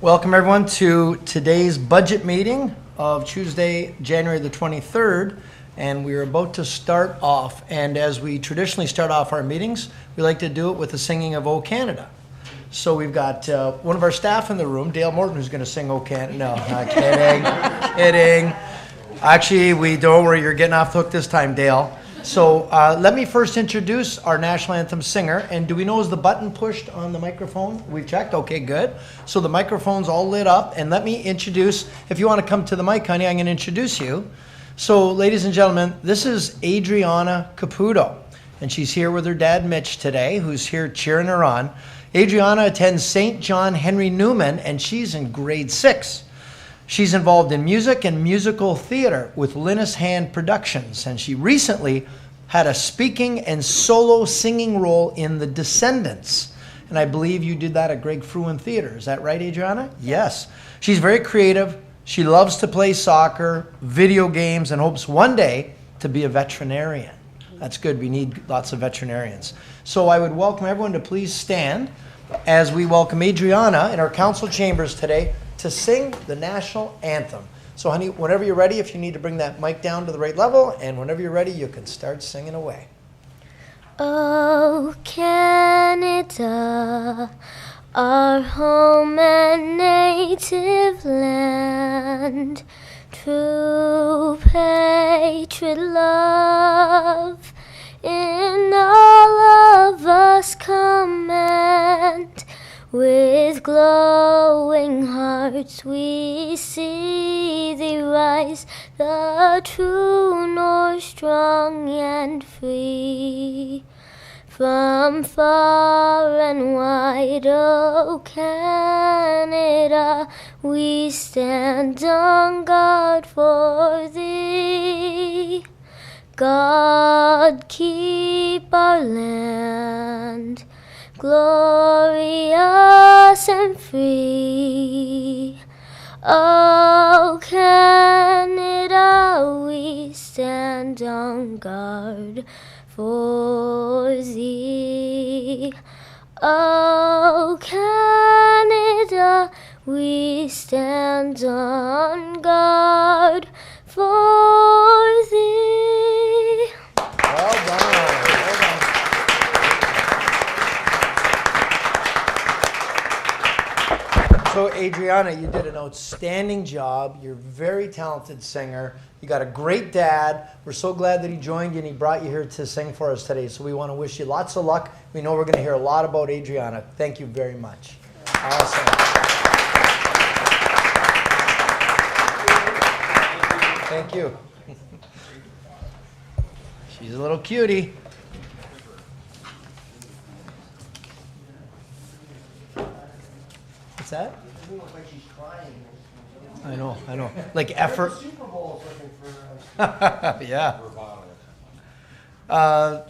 Welcome everyone to today's budget meeting of Tuesday, January the 23rd, and we're about to start off. And as we traditionally start off our meetings, we like to do it with the singing of O Canada. So we've got one of our staff in the room, Dale Morton, who's going to sing O Canada. No, not kidding. Actually, don't worry, you're getting off the hook this time, Dale. So let me first introduce our national anthem singer. And do we know, is the button pushed on the microphone? We've checked. Okay, good. So the microphone's all lit up. And let me introduce, if you want to come to the mic, honey, I'm going to introduce you. So ladies and gentlemen, this is Adriana Caputo. And she's here with her dad, Mitch, today, who's here cheering her on. Adriana attends St. John Henry Newman, and she's in grade 6. She's involved in music and musical theater with Linus Hand Productions, and she recently had a speaking and solo singing role in The Descendants. And I believe you did that at Greg Fruin Theater. Is that right, Adriana? Yes. She's very creative. She loves to play soccer, video games, and hopes one day to be a veterinarian. That's good. We need lots of veterinarians. So I would welcome everyone to please stand as we welcome Adriana in our council chambers today to sing the national anthem. So honey, whenever you're ready, if you need to bring that mic down to the right level, and whenever you're ready, you can start singing away. Oh, Canada, our home and native land, true patriot love, in all of us command. With glowing hearts we see thee rise, the true north, strong and free. From far and wide, O Canada, we stand on guard for thee. God keep our land glorious and free. Oh, Canada, we stand on guard for thee. Oh, Canada, we stand on guard for thee. Well done. So Adriana, you did an outstanding job. You're a very talented singer. You got a great dad. We're so glad that he joined you and he brought you here to sing for us today. So we want to wish you lots of luck. We know we're going to hear a lot about Adriana. Thank you very much. Awesome. Thank you. She's a little cutie. What's that? Like she's crying. I know. Like effort. Super Bowl is looking for us. Yeah.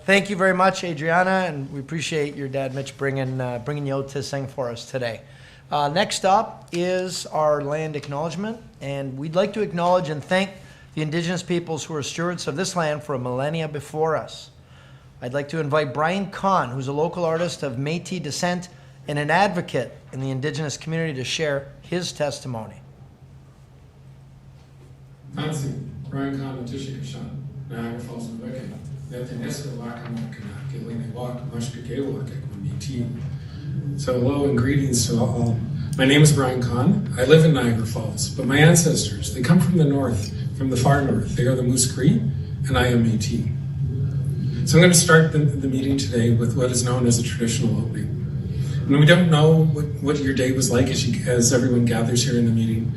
Thank you very much, Adriana, and we appreciate your dad, Mitch, bringing you out to sing for us today. Next up is our land acknowledgement, and we'd like to acknowledge and thank the Indigenous peoples who are stewards of this land for a millennia before us. I'd like to invite Brian Kahn, who's a local artist of Métis descent and an advocate in the Indigenous community, to share his testimony. Nancy, Brian Kahn, Tishikashan, Niagara Falls, Quebec, So hello and greetings to all. My name is Brian Kahn. I live in Niagara Falls, but my ancestors, they come from the north, from the far north. They are the Moose Cree, and I am Métis. So I'm going to start the meeting today with what is known as a traditional opening. And we don't know what your day was like as everyone gathers here in the meeting.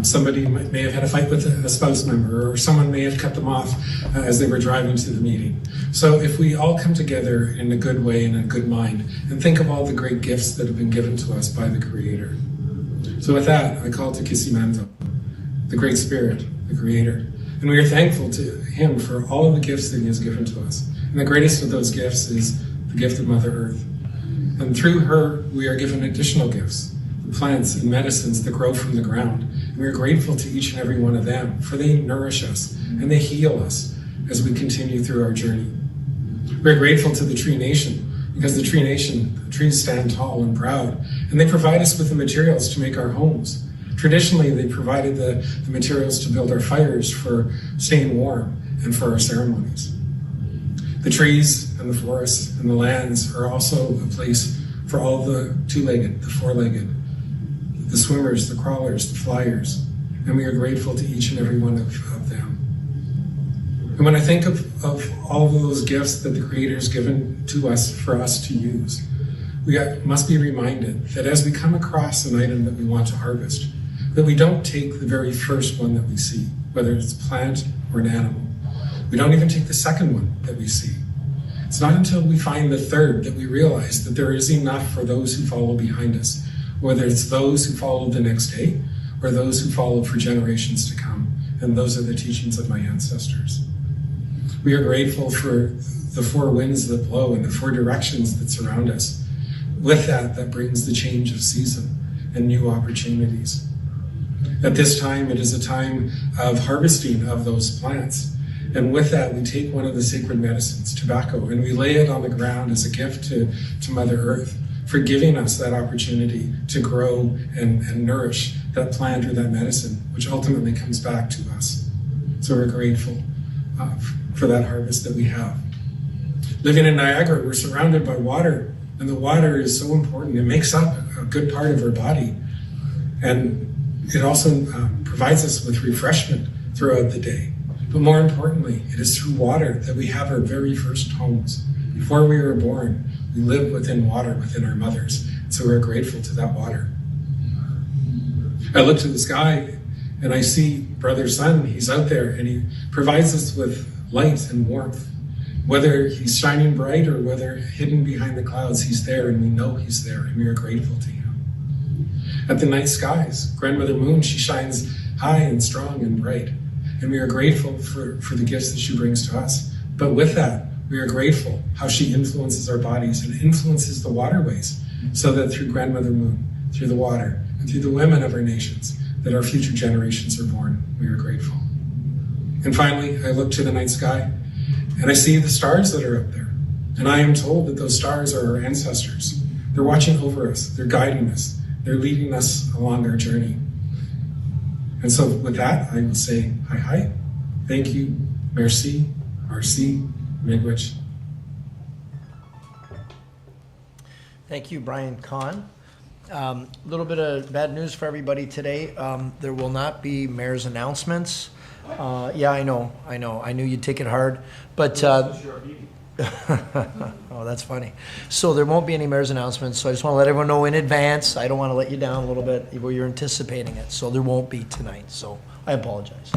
Somebody may have had a fight with a spouse member, or someone may have cut them off as they were driving to the meeting. So if we all come together in a good way and a good mind and think of all the great gifts that have been given to us by the Creator. So with that, I call to Kisimando, the Great Spirit, the Creator. And we are thankful to Him for all of the gifts that He has given to us. And the greatest of those gifts is the gift of Mother Earth. And through her, we are given additional gifts, the plants and medicines that grow from the ground. And we are grateful to each and every one of them, for they nourish us and they heal us as we continue through our journey. We're grateful to the Tree Nation because the Tree Nation, the trees stand tall and proud, and they provide us with the materials to make our homes. Traditionally, they provided the materials to build our fires for staying warm and for our ceremonies. The trees and the forests and the lands are also a place for all the two-legged, the four-legged, the swimmers, the crawlers, the flyers, and we are grateful to each and every one of them. And when I think of all of those gifts that the Creator has given to us for us to use, we must be reminded that as we come across an item that we want to harvest, that we don't take the very first one that we see, whether it's a plant or an animal. We don't even take the second one that we see. It's not until we find the third that we realize that there is enough for those who follow behind us, whether it's those who followed the next day or those who followed for generations to come. And those are the teachings of my ancestors. We are grateful for the four winds that blow and the four directions that surround us. With that brings the change of season and new opportunities. At this time, it is a time of harvesting of those plants. And with that, we take one of the sacred medicines, tobacco, and we lay it on the ground as a gift to Mother Earth for giving us that opportunity to grow and nourish that plant or that medicine, which ultimately comes back to us. So we're grateful for that harvest that we have. Living in Niagara, we're surrounded by water, and the water is so important. It makes up a good part of our body. And it also provides us with refreshment throughout the day. But more importantly, it is through water that we have our very first homes. Before we were born, we lived within water, within our mothers. So we're grateful to that water. I look to the sky and I see Brother Sun. He's out there and he provides us with light and warmth. Whether he's shining bright or whether hidden behind the clouds, he's there and we know he's there and we are grateful to him. At the night skies, Grandmother Moon, she shines high and strong and bright. And we are grateful for the gifts that she brings to us. But with that, we are grateful how she influences our bodies and influences the waterways so that through Grandmother Moon, through the water, and through the women of our nations, that our future generations are born. We are grateful. And finally, I look to the night sky and I see the stars that are up there. And I am told that those stars are our ancestors. They're watching over us. They're guiding us. They're leading us along our journey. And so with that, I will say hi, thank you, merci, miigwech. Thank you, Brian Kahn. A little bit of bad news for everybody today. There will not be mayor's announcements. Yeah, I know. I knew you'd take it hard, but oh, that's funny. So there won't be any mayor's announcements. So I just want to let everyone know in advance. I don't want to let you down a little bit where you're anticipating it. So there won't be tonight. So I apologize.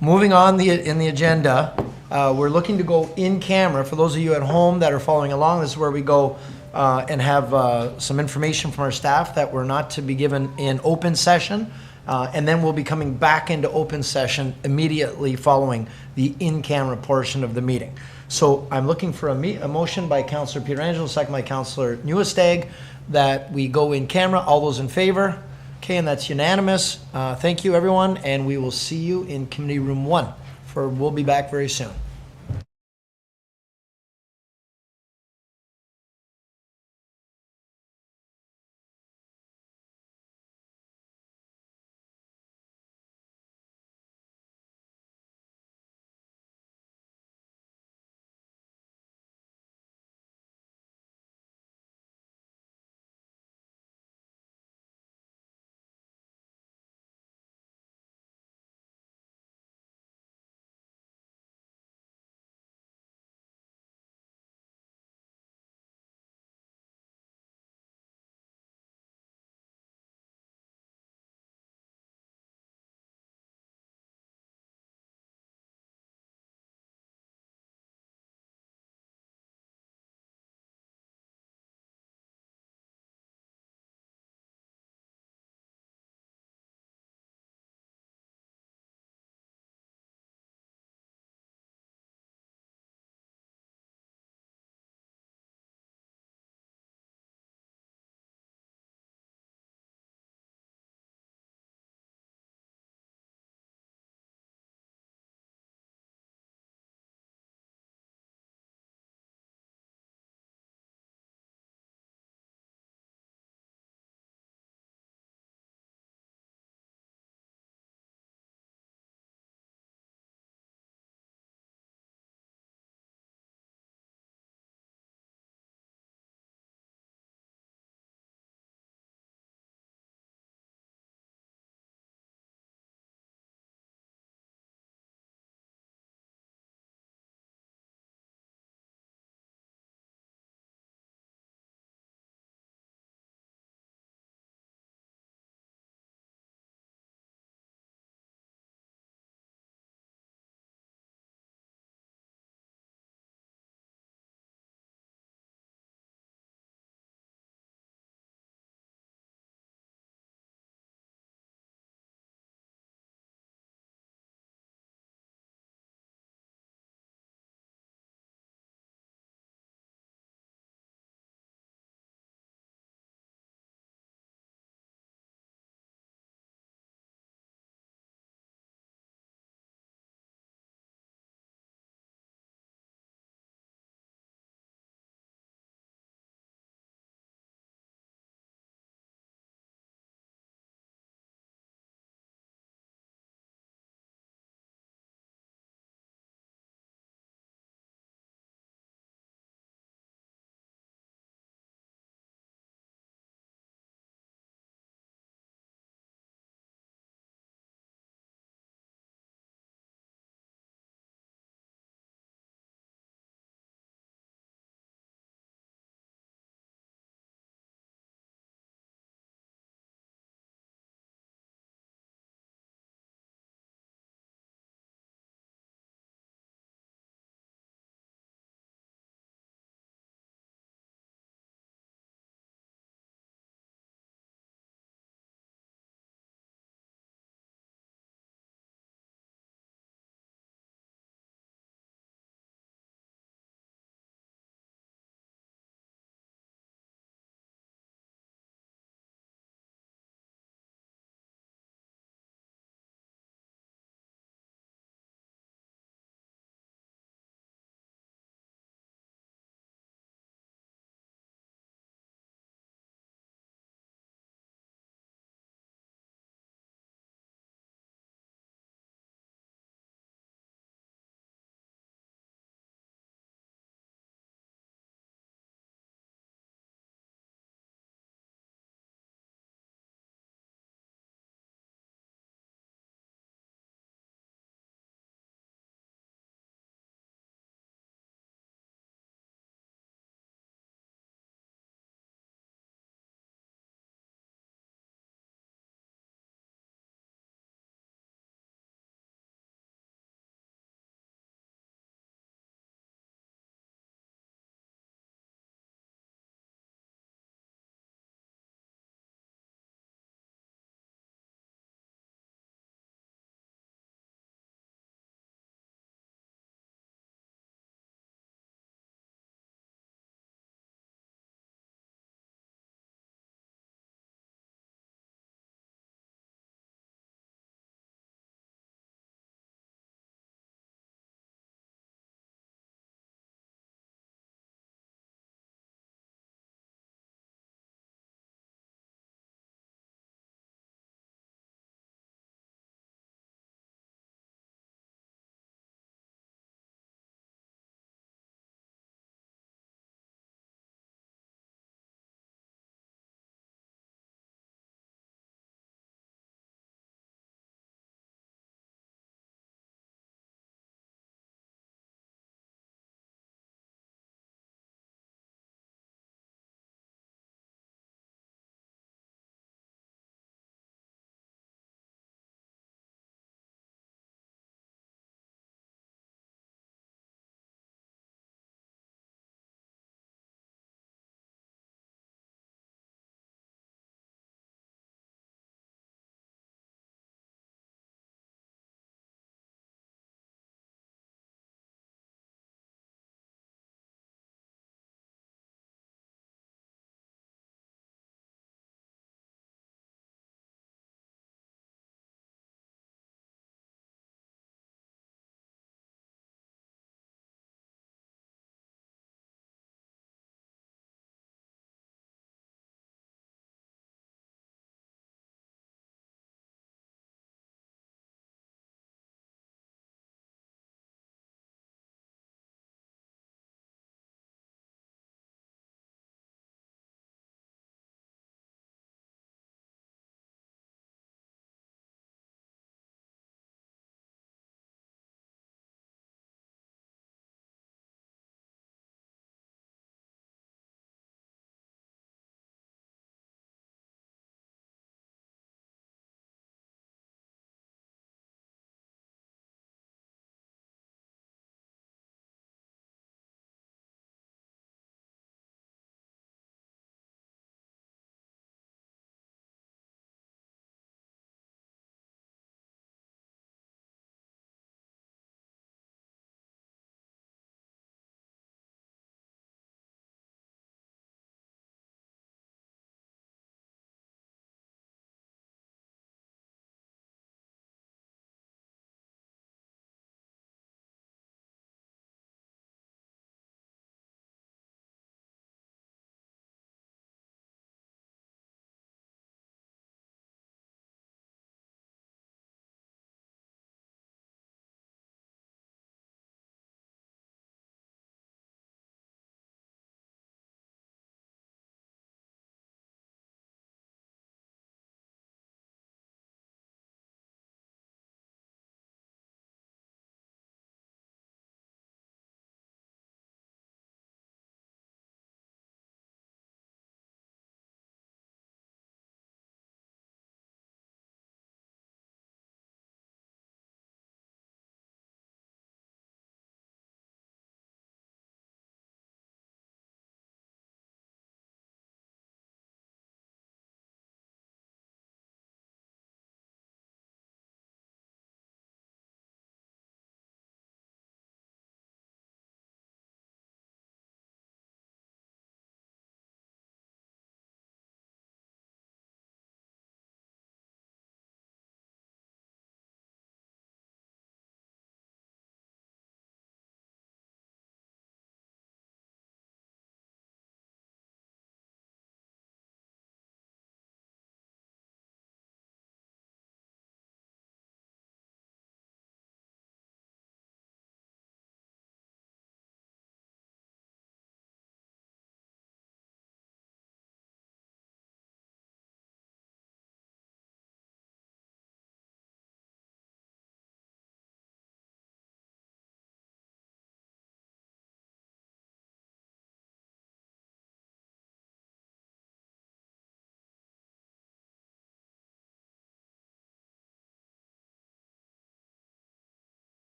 Moving on in the agenda, we're looking to go in camera. For those of you at home that are following along, this is where we go and have some information from our staff that were not to be given in open session. And then we'll be coming back into open session immediately following the in-camera portion of the meeting. So I'm looking for a motion by Councillor Pietrangelo, second by Councillor Newestag, that we go in camera. All those in favor? Okay, and that's unanimous. Thank you, everyone, and we will see you in Committee Room 1. We'll be back very soon.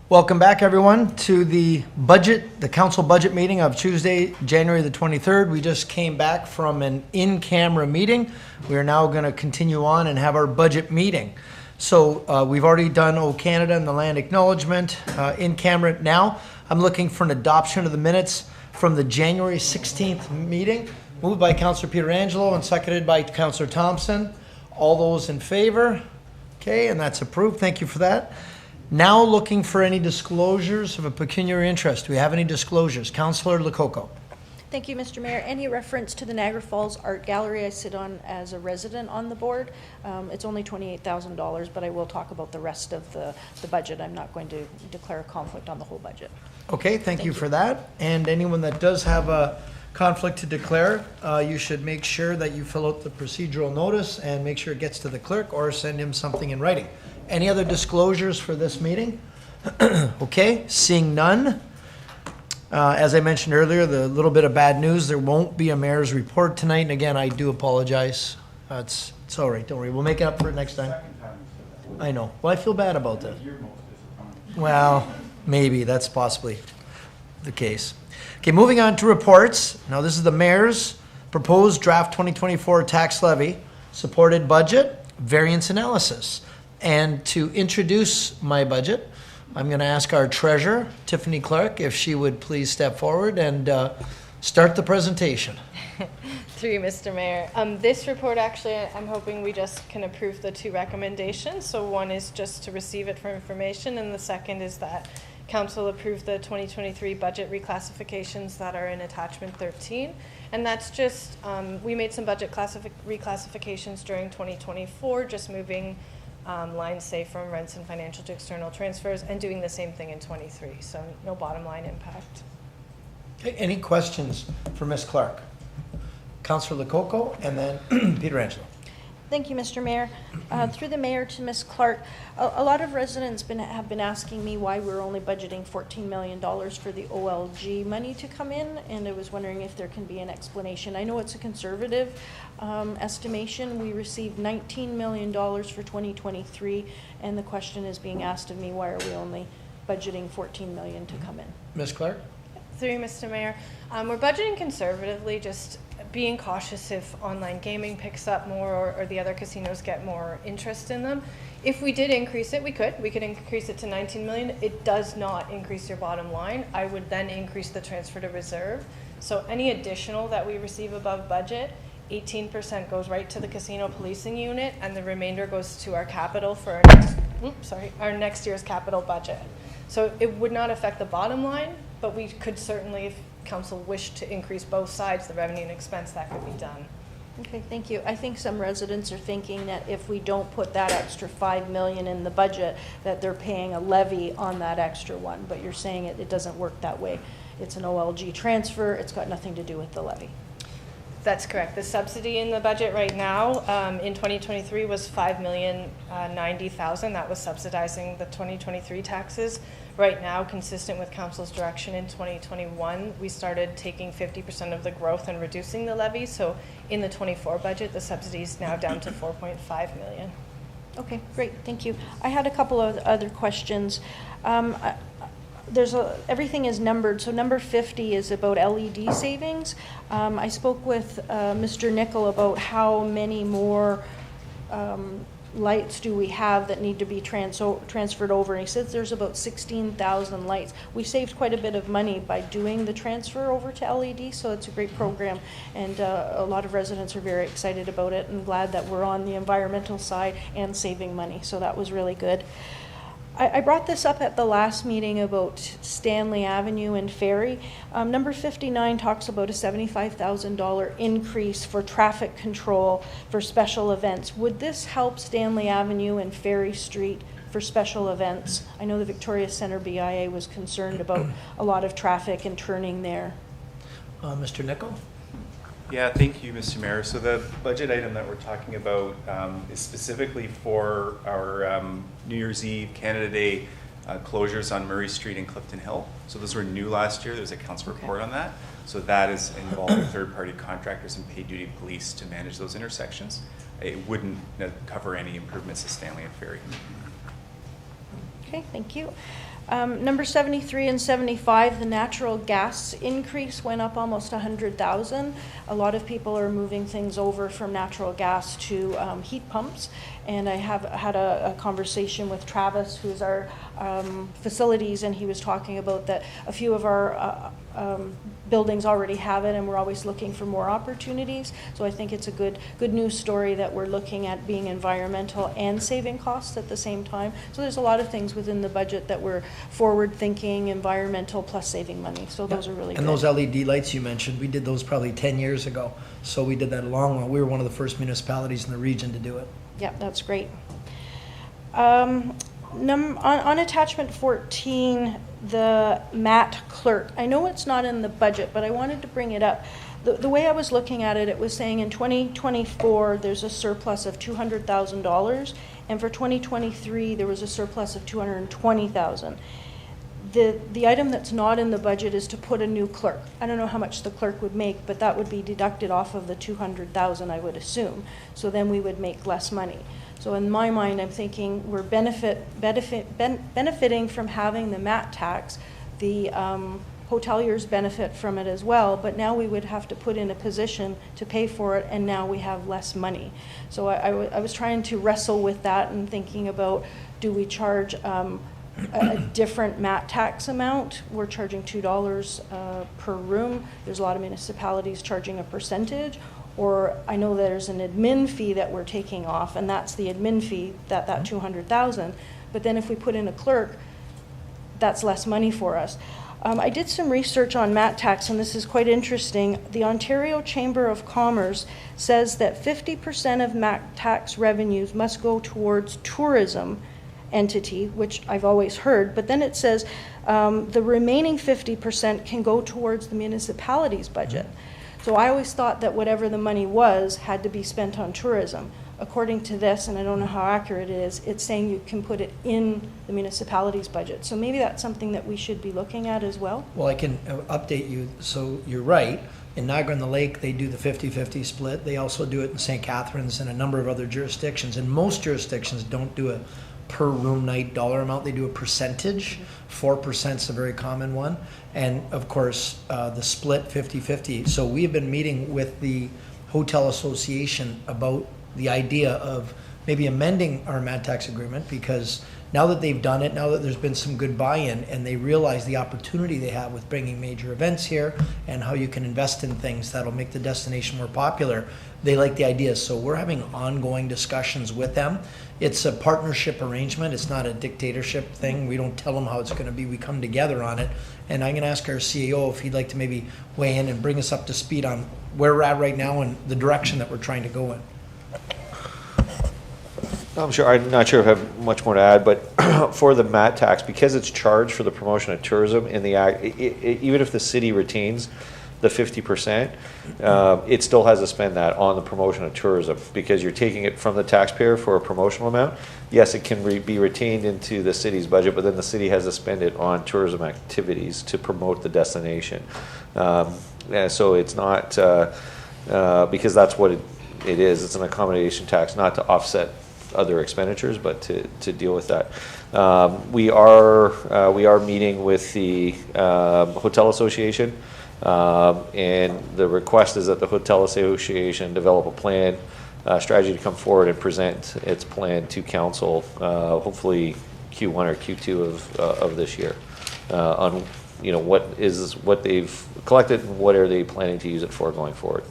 Welcome back, everyone, to the council budget meeting of Tuesday, January the 23rd. We just came back from an in-camera meeting. We are now going to continue on and have our budget meeting. So we've already done O Canada and the land acknowledgement in camera. Now I'm looking for an adoption of the minutes from the January 16th meeting, moved by Councillor Pietrangelo and seconded by Councillor Thompson. All those in favor? Okay, and that's approved. Thank you for that. Now looking for any disclosures of a pecuniary interest. Do we have any disclosures? Councillor Lococo. Thank you, Mr. Mayor. Any reference to the Niagara Falls Art Gallery? I sit on as a resident on the board. It's only $28,000, but I will talk about the rest of the budget. I'm not going to declare a conflict on the whole budget. Okay, thank you for that. And anyone that does have a conflict to declare, you should make sure that you fill out the procedural notice and make sure it gets to the clerk or send him something in writing. Any other disclosures for this meeting? Okay, seeing none. As I mentioned earlier, the little bit of bad news, there won't be a mayor's report tonight. And again, I do apologize. It's all right, don't worry. We'll make it up for it next time. I know. Well, I feel bad about that. Well, maybe. That's possibly the case. Okay, moving on to reports. Now, this is the mayor's proposed draft 2024 tax levy, supported budget, variance analysis. And to introduce my budget, I'm going to ask our treasurer, Tiffany Clark, if she would please step forward and start the presentation. Through you, Mr. Mayor. This report, actually, I'm hoping we just can approve the two recommendations. So one is just to receive it for information, and the second is that Council approved the 2023 budget reclassifications that are in attachment 13. And that's just, we made some budget reclassifications during 2024, just moving lines, say, from rents and financial to external transfers, and doing the same thing in 23, so no bottom line impact. Okay, any questions for Ms. Clark? Councillor Lococo and then Pietrangelo. Thank you, Mr. Mayor. Through the mayor to Ms. Clark, a lot of residents have been asking me why we're only budgeting $14 million for the OLG money to come in, and I was wondering if there can be an explanation. I know it's a conservative estimation. We received $19 million for 2023, and the question is being asked of me, why are we only budgeting $14 million to come in? Ms. Clark? Through you, Mr. Mayor. We're budgeting conservatively, just being cautious if online gaming picks up more or the other casinos get more interest in them. If we did increase it, we could increase it to 19 million. It does not increase your bottom line. I would then increase the transfer to reserve. So any additional that we receive above budget, 18% goes right to the casino policing unit, and the remainder goes to our capital for our next year's capital budget. So it would not affect the bottom line, but we could certainly, if council wished to increase both sides, the revenue and expense, that could be done. Okay, thank you. I think some residents are thinking that if we don't put that extra $5 million in the budget, that they're paying a levy on that extra one, but you're saying it doesn't work that way. It's an OLG transfer. It's got nothing to do with the levy. That's correct. The subsidy in the budget right now in 2023 was $5,090,000. That was subsidizing the 2023 taxes. Right now, consistent with council's direction in 2021, we started taking 50% of the growth and reducing the levy. So in the 24 budget, the subsidy is now down to $4.5 million. Okay, great. Thank you. I had a couple of other questions. Everything is numbered. So number 50 is about LED savings. I spoke with Mr. Nickel about how many more lights do we have that need to be transferred over, and he says there's about 16,000 lights. We saved quite a bit of money by doing the transfer over to LED, so it's a great program, and a lot of residents are very excited about it and glad that we're on the environmental side and saving money, so that was really good. I brought this up at the last meeting about Stanley Avenue and Ferry. Number 59 talks about a $75,000 increase for traffic control for special events. Would this help Stanley Avenue and Ferry Street for special events? I know the Victoria Centre BIA was concerned about a lot of traffic and turning there. Mr. Nickel? Yeah, thank you, Mr. Mayor. So the budget item that we're talking about is specifically for our New Year's Eve, Canada Day closures on Murray Street and Clifton Hill. So those were new last year. There's a council report on that. So that is involving third-party contractors and paid duty police to manage those intersections. It wouldn't cover any improvements to Stanley and Ferry. Okay, thank you. Number 73 and 75, the natural gas increase went up almost 100,000. A lot of people are moving things over from natural gas to heat pumps. And I have had a conversation with Travis, who's our facilities, and he was talking about that a few of our buildings already have it, and we're always looking for more opportunities. So I think it's a good news story that we're looking at being environmental and saving costs at the same time. So there's a lot of things within the budget that we're forward-thinking, environmental plus saving money. So those are really good. And those LED lights you mentioned, we did those probably 10 years ago. So we did that a long while. We were one of the first municipalities in the region to do it. Yeah, that's great. On attachment 14, the MAT clerk. I know it's not in the budget, but I wanted to bring it up. The way I was looking at it, it was saying in 2024 there's a surplus of $200,000, and for 2023 there was a surplus of $220,000. The item that's not in the budget is to put a new clerk. I don't know how much the clerk would make, but that would be deducted off of the $200,000, I would assume. So then we would make less money. So in my mind, I'm thinking we're benefiting from having the MAT tax. The hoteliers benefit from it as well, but now we would have to put in a position to pay for it, and now we have less money. So I was trying to wrestle with that and thinking about, do we charge a different MAT tax amount? We're charging $2 per room. There's a lot of municipalities charging a percentage. Or I know there's an admin fee that we're taking off, and that's the admin fee, that $200,000. But then if we put in a clerk, that's less money for us. I did some research on MAT tax, and this is quite interesting. The Ontario Chamber of Commerce says that 50% of MAT tax revenues must go towards tourism entity, which I've always heard, but then it says the remaining 50% can go towards the municipality's budget. So I always thought that whatever the money was had to be spent on tourism. According to this, and I don't know how accurate it is, it's saying you can put it in the municipality's budget. So maybe that's something that we should be looking at as well. Well, I can update you. So you're right. In Niagara on the Lake, they do the 50-50 split. They also do it in St. Catharines and a number of other jurisdictions. And most jurisdictions don't do a per room night dollar amount. They do a percentage. 4% is a very common one. And of course, the split 50-50. So we've been meeting with the Hotel Association about the idea of maybe amending our MAT tax agreement, because now that they've done it, now that there's been some good buy-in and they realize the opportunity they have with bringing major events here and how you can invest in things that'll make the destination more popular, they like the idea. So we're having ongoing discussions with them. It's a partnership arrangement. It's not a dictatorship thing. We don't tell them how it's going to be. We come together on it. And I'm going to ask our CEO if he'd like to maybe weigh in and bring us up to speed on where we're at right now and the direction that we're trying to go in. I'm not sure if I have much more to add, but for the MAT tax, because it's charged for the promotion of tourism in the act, even if the city retains the 50%, it still has to spend that on the promotion of tourism, because you're taking it from the taxpayer for a promotional amount. Yes, it can be retained into the city's budget, but then the city has to spend it on tourism activities to promote the destination. And so it's not, because that's what it is. It's an accommodation tax, not to offset other expenditures, but to deal with that. We are meeting with the Hotel Association, and the request is that the Hotel Association develop a plan, strategy to come forward and present its plan to council, hopefully Q1 or Q2 of this year, on what they've collected and what are they planning to use it for going forward.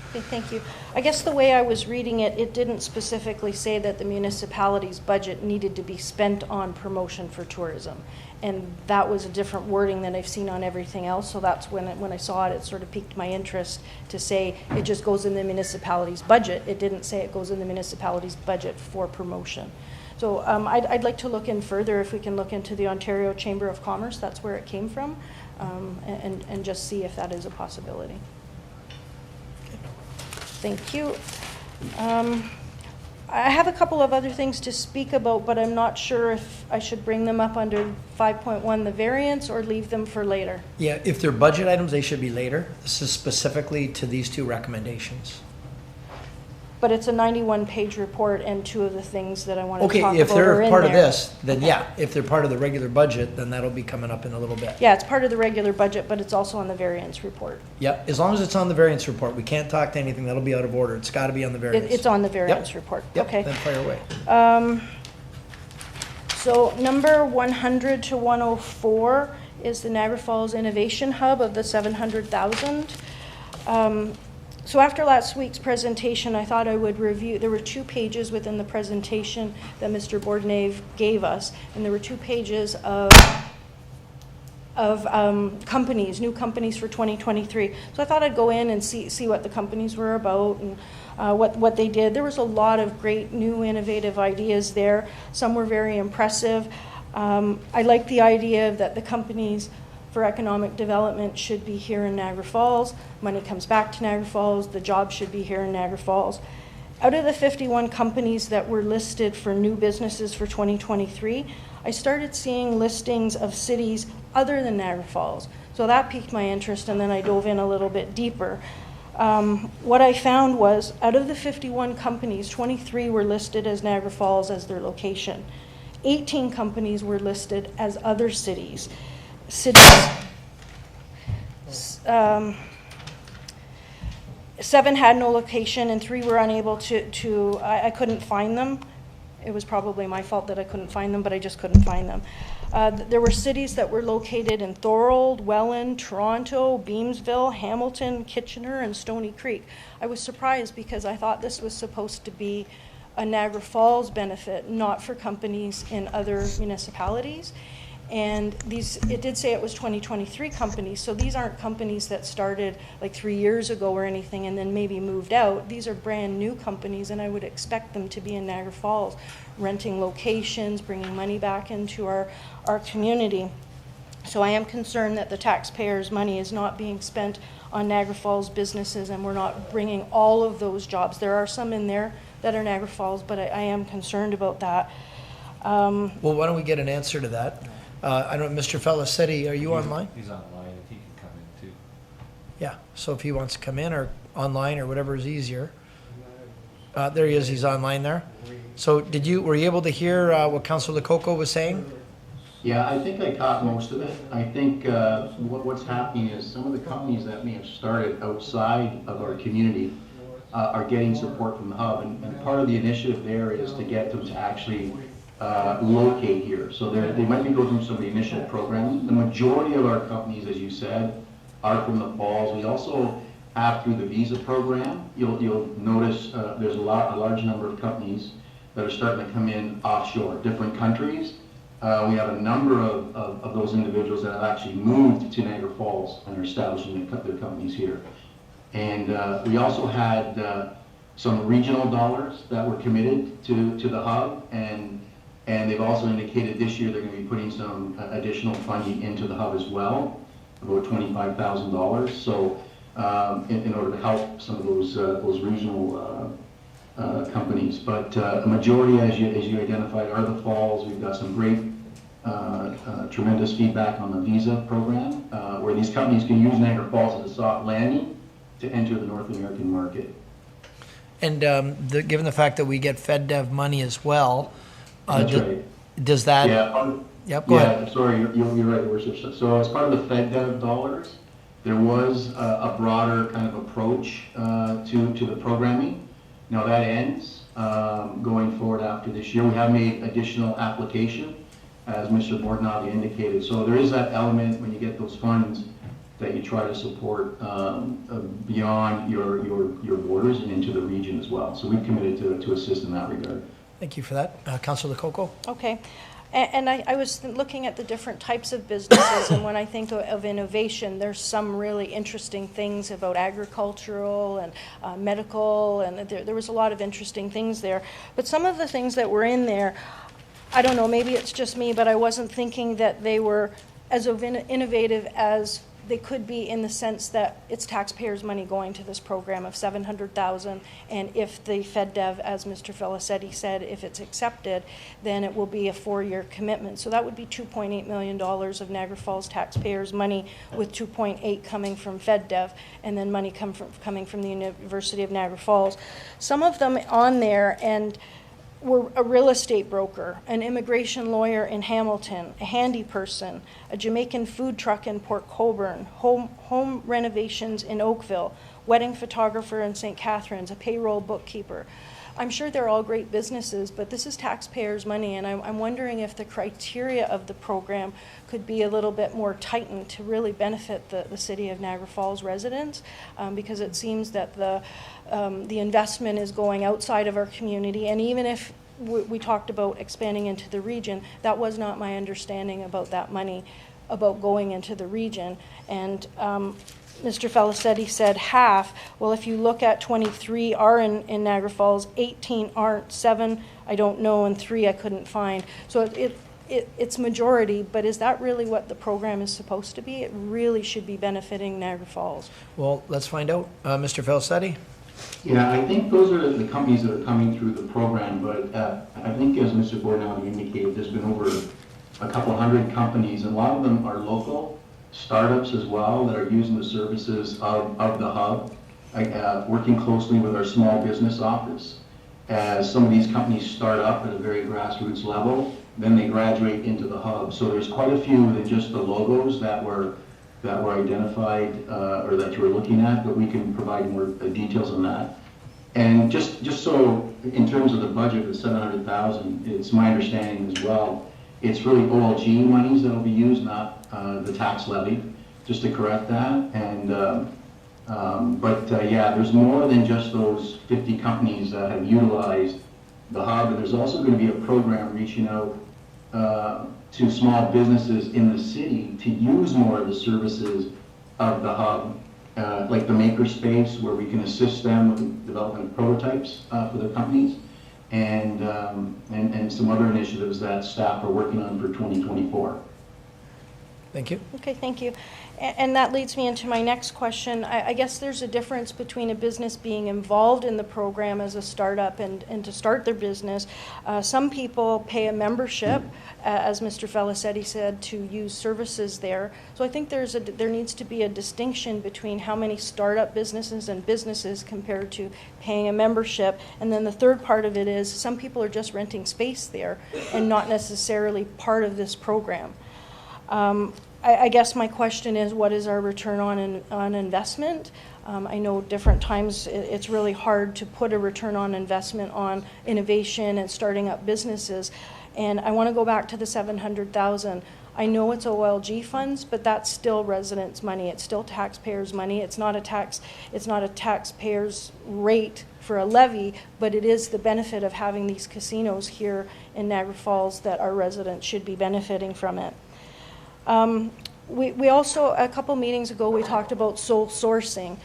Okay, thank you. I guess the way I was reading it, it didn't specifically say that the municipality's budget needed to be spent on promotion for tourism. And that was a different wording than I've seen on everything else. So that's when I saw it, it sort of piqued my interest to say it just goes in the municipality's budget. It didn't say it goes in the municipality's budget for promotion. So I'd like to look in further, if we can look into the Ontario Chamber of Commerce, that's where it came from, and just see if that is a possibility. Thank you. I have a couple of other things to speak about, but I'm not sure if I should bring them up under 5.1, the variance, or leave them for later. Yeah, if they're budget items, they should be later. This is specifically to these two recommendations. but it's a 91-page report, and two of the things that I want to talk Okay, about if are they're in part of there. this, then yeah, if they're part of the regular budget, then that'll be coming up in a little bit. Yeah, it's part of the regular budget, but it's also on the variance report. Yep, as long as it's on the variance report, we can't talk to anything that'll be out of order. It's got to be on the variance. It's on the variance report. Yep, Okay. then fire away. So number 100 to 104 is the Niagara Falls Innovation Hub of the 700,000. So after last week's presentation, I thought I would review, there were 2 pages within the presentation that Mr. Baldinelli gave us, and there were 2 pages of companies, new companies for 2023. So I thought I'd go in and see what the companies were about and what they did. There was a lot of great new innovative ideas there. Some were very impressive. I like the idea that the companies for economic development should be here in Niagara Falls. Money comes back to Niagara Falls. The jobs should be here in Niagara Falls. Out of the 51 companies that were listed for new businesses for 2023, I started seeing listings of cities other than Niagara Falls. So that piqued my interest, and then I dove in a little bit deeper. What I found was, out of the 51 companies, 23 were listed as Niagara Falls as their location. 18 companies were listed as other cities. 7 had no location, and 3 were unable to I couldn't find them. It was probably my fault that I couldn't find them, but I just couldn't find them. There were cities that were located in Thorold, Welland, Toronto, Beamsville, Hamilton, Kitchener, and Stony Creek. I was surprised because I thought this was supposed to be a Niagara Falls benefit, not for companies in other municipalities. And it did say it was 2023 companies, so these aren't companies that started like 3 years ago or anything and then maybe moved out. These are brand new companies, and I would expect them to be in Niagara Falls, renting locations, bringing money back into our community. So I am concerned that the taxpayers' money is not being spent on Niagara Falls businesses, and we're not bringing all of those jobs. There are some in there that are Niagara Falls, but I am concerned about that. Well, why don't we get an answer to that? I don't know, Mr. Felicetti, are you online? He's online, and he can come in too. Yeah, so if he wants to come in or online or whatever is easier. There he is, he's online there. So were you able to hear what Councillor Lococo was saying? Yeah, I think I caught most of it. I think what's happening is some of the companies that may have started outside of our community are getting support from the hub, and part of the initiative there is to get them to actually locate here. So they might be going through some of the initial programming. The majority of our companies, as you said, are from the Falls. We also have, through the visa program, you'll notice there's a large number of companies that are starting to come in offshore, different countries. We have a number of those individuals that have actually moved to Niagara Falls and are establishing their companies here. And we also had some regional dollars that were committed to the hub, and they've also indicated this year they're going to be putting some additional funding into the hub as well, about $25,000. So in order to help some of those regional companies. But a majority, as you identified, are the Falls. We've got some great, tremendous feedback on the visa program, where these companies can use Niagara Falls as a soft landing to enter the North American market. And given the fact that we get FedDev money as well, That's right. Does that? Yeah. Yep, go ahead. Sorry, you're right, Your Worship. So as part of the FedDev dollars, there was a broader kind of approach to the programming. Now that ends going forward after this year. We have made additional application, as Mr. Baldinelli indicated. So there is that element when you get those funds that you try to support beyond your borders and into the region as well. So we've committed to assist in that regard. Thank you for that. Councillor Lococo? Okay. And I was looking at the different types of businesses, and when I think of innovation, there's some really interesting things about agricultural and medical, and there was a lot of interesting things there. But some of the things that were in there, I don't know, maybe it's just me, but I wasn't thinking that they were as innovative as they could be in the sense that it's taxpayers' money going to this program of $700,000, and if the FedDev, as Mr. Felicetti said, if it's accepted, then it will be a 4-year commitment. So that would be $2.8 million of Niagara Falls taxpayers' money, with 2.8 coming from FedDev, and then money coming from the University of Niagara Falls. Some of them on there, and were a real estate broker, an immigration lawyer in Hamilton, a handy person, a Jamaican food truck in Port Colborne, home renovations in Oakville, wedding photographer in St. Catharines, a payroll bookkeeper. I'm sure they're all great businesses, but this is taxpayers' money, and I'm wondering if the criteria of the program could be a little bit more tightened to really benefit the city of Niagara Falls residents, because it seems that the investment is going outside of our community, and even if we talked about expanding into the region, that was not my understanding about that money, about going into the region. And Mr. Felicetti said half. Well, if you look at 23 are in Niagara Falls, 18 aren't, 7 I don't know, and 3 I couldn't find. So it's majority, but is that really what the program is supposed to be? It really should be benefiting Niagara Falls. Well, let's find out. Mr. Felicetti? Yeah, I think those are the companies that are coming through the program, but I think, as Mr. Baldinelli indicated, there's been over a couple hundred companies, and a lot of them are local startups as well that are using the services of the hub, working closely with our small business office. As some of these companies start up at a very grassroots level, then they graduate into the hub. So there's quite a few than just the logos that were identified or that you were looking at, but we can provide more details on that. And just so in terms of the budget of $700,000, it's my understanding as well, it's really OLG monies that will be used, not the tax levy, just to correct that. And yeah, there's more than just those 50 companies that have utilized the hub, and there's also going to be a program reaching out to small businesses in the city to use more of the services of the hub, like the makerspace, where we can assist them with development of prototypes for their companies, and some other initiatives that staff are working on for 2024. Thank you. Okay, thank you. And that leads me into my next question. I guess there's a difference between a business being involved in the program as a startup and to start their business. Some people pay a membership, as Mr. Felicetti said, to use services there. So I think there needs to be a distinction between how many startup businesses and businesses compared to paying a membership. And then the third part of it is some people are just renting space there and not necessarily part of this program. I guess my question is, what is our return on investment? I know different times it's really hard to put a return on investment on innovation and starting up businesses. And I want to go back to the $700,000. I know it's OLG funds, but that's still residents' money. It's still taxpayers' money. It's not a taxpayer's rate for a levy, but it is the benefit of having these casinos here in Niagara Falls that our residents should be benefiting from it. We also, a couple meetings ago, we talked about sole sourcing.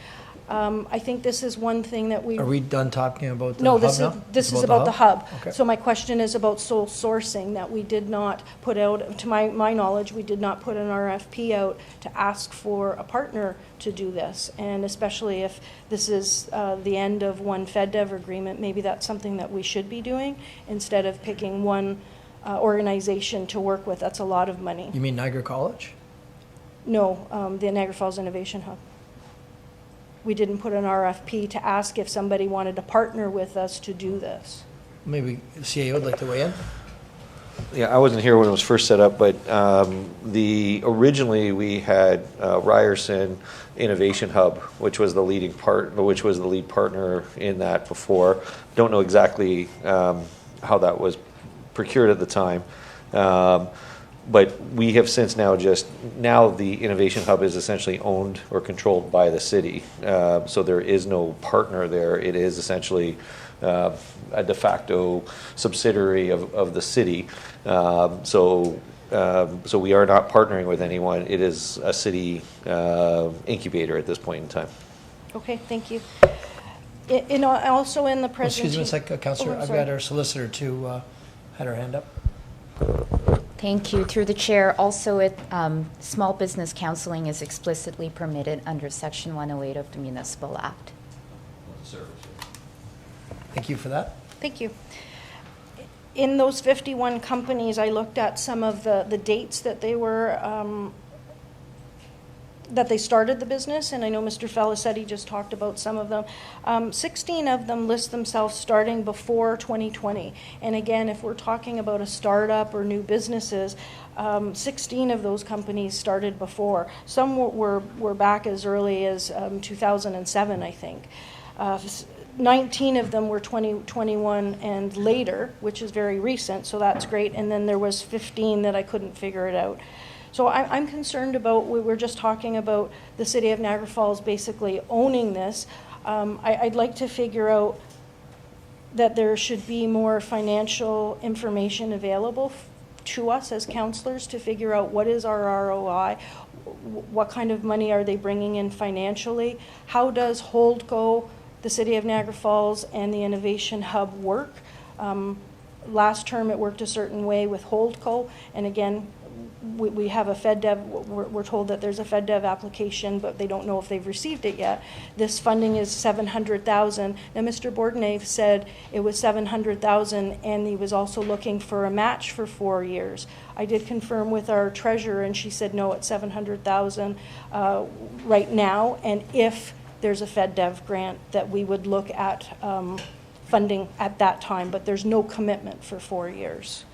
I think this is one thing that we... Are we done talking about the no, hub now? this is about the hub. Okay. So my question is about sole sourcing, that we did not put out, to my knowledge, we did not put an RFP out to ask for a partner to do this. And especially if this is the end of one FedDev agreement, maybe that's something that we should be doing instead of picking one organization to work with. That's a lot of money. You mean Niagara College? No, the Niagara Falls Innovation Hub. We didn't put an RFP to ask if somebody wanted to partner with us to do this. Maybe the CAO would like to weigh in? Yeah, I wasn't here when it was first set up, but originally we had Ryerson Innovation Hub, which was the lead partner in that before. Don't know exactly how that was procured at the time. But we have since now the Innovation Hub is essentially owned or controlled by the city. So there is no partner there. It is essentially a de facto subsidiary of the city. So we are not partnering with anyone. It is a city incubator at this point in time. Okay, thank you. Also in the presentation... Excuse me a second, Councillor. I've got our solicitor too had her hand up. Thank you. Through the chair, also, small business counseling is explicitly permitted under Section 108 of the Municipal Act. Thank you for that. Thank you. In those 51 companies, I looked at some of the dates that they were, that they started the business, and I know Mr. Felicetti just talked about some of them. 16 of them list themselves starting before 2020. And again, if we're talking about a startup or new businesses, 16 of those companies started before. Some were back as early as 2007, I think. 19 of them were 2021 and later, which is very recent, so that's great. And then there was 15 that I couldn't figure it out. So I'm concerned about, we were just talking about the city of Niagara Falls basically owning this. I'd like to figure out that there should be more financial information available to us as councillors to figure out what is our ROI, what kind of money are they bringing in financially, how does Holdco, the city of Niagara Falls, and the Innovation Hub work. Last term it worked a certain way with Holdco, and again, we have a FedDev, we're told that there's a FedDev application, but they don't know if they've received it yet. This funding is $700,000. Now, Mr. Baldinelli said it was $700,000, and he was also looking for a match for 4 years. I did confirm with our treasurer, and she said, no, it's $700,000 right now, and if there's a FedDev grant that we would look at funding at that time, but there's no commitment for 4 years.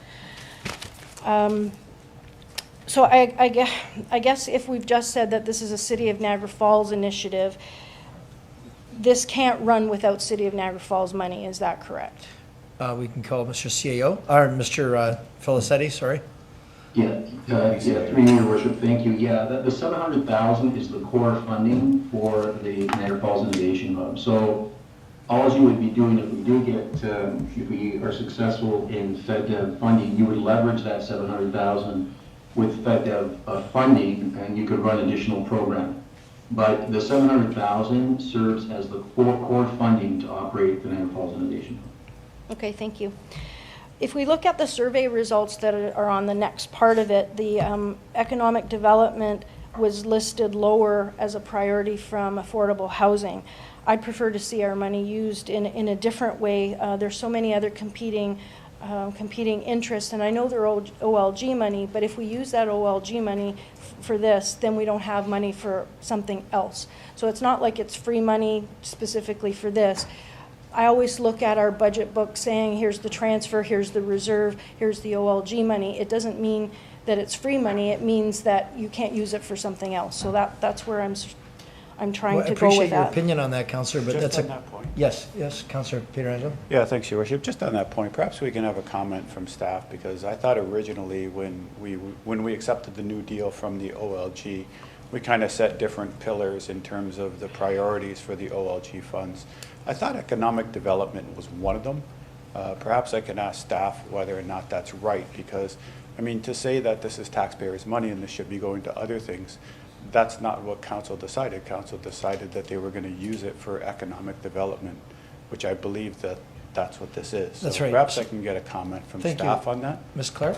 So I guess if we've just said that this is a City of Niagara Falls initiative, this can't run without City of Niagara Falls money, is that correct? We can call Mr. CAO, or Mr. Felicetti, sorry. Yeah, through you, Your Worship, thank you. Yeah, the $700,000 is the core funding for the Niagara Falls Innovation Hub. So all you would be doing if we do get, if we are successful in FedDev funding, you would leverage that $700,000 with FedDev funding, and you could run additional program. But the $700,000 serves as the core funding to operate the Niagara Falls Innovation Hub. Okay, thank you. If we look at the survey results that are on the next part of it, the economic development was listed lower as a priority from affordable housing. I'd prefer to see our money used in a different way. There's so many other competing interests, and I know they're OLG money, but if we use that OLG money for this, then we don't have money for something else. So it's not like it's free money specifically for this. I always look at our budget book saying, here's the transfer, here's the reserve, here's the OLG money. It doesn't mean that it's free money, it means that you can't use it for something else. So that's where I'm trying Well, to go with that. I appreciate your opinion on that, Councillor, but Just that's on that point. Yes, Councillor Pietrangelo. Yeah, thanks, Your Worship. Just on that point, perhaps we can have a comment from staff, because I thought originally when we accepted the new deal from the OLG, we kind of set different pillars in terms of the priorities for the OLG funds. I thought economic development was one of them. Perhaps I can ask staff whether or not that's right, because, I mean, to say that this is taxpayers' money and this should be going to other things, that's not what council decided. Council decided that they were going to use it for economic development, which I believe that that's what this is. That's so right. Perhaps I can get a comment from staff on that. Ms. Clark?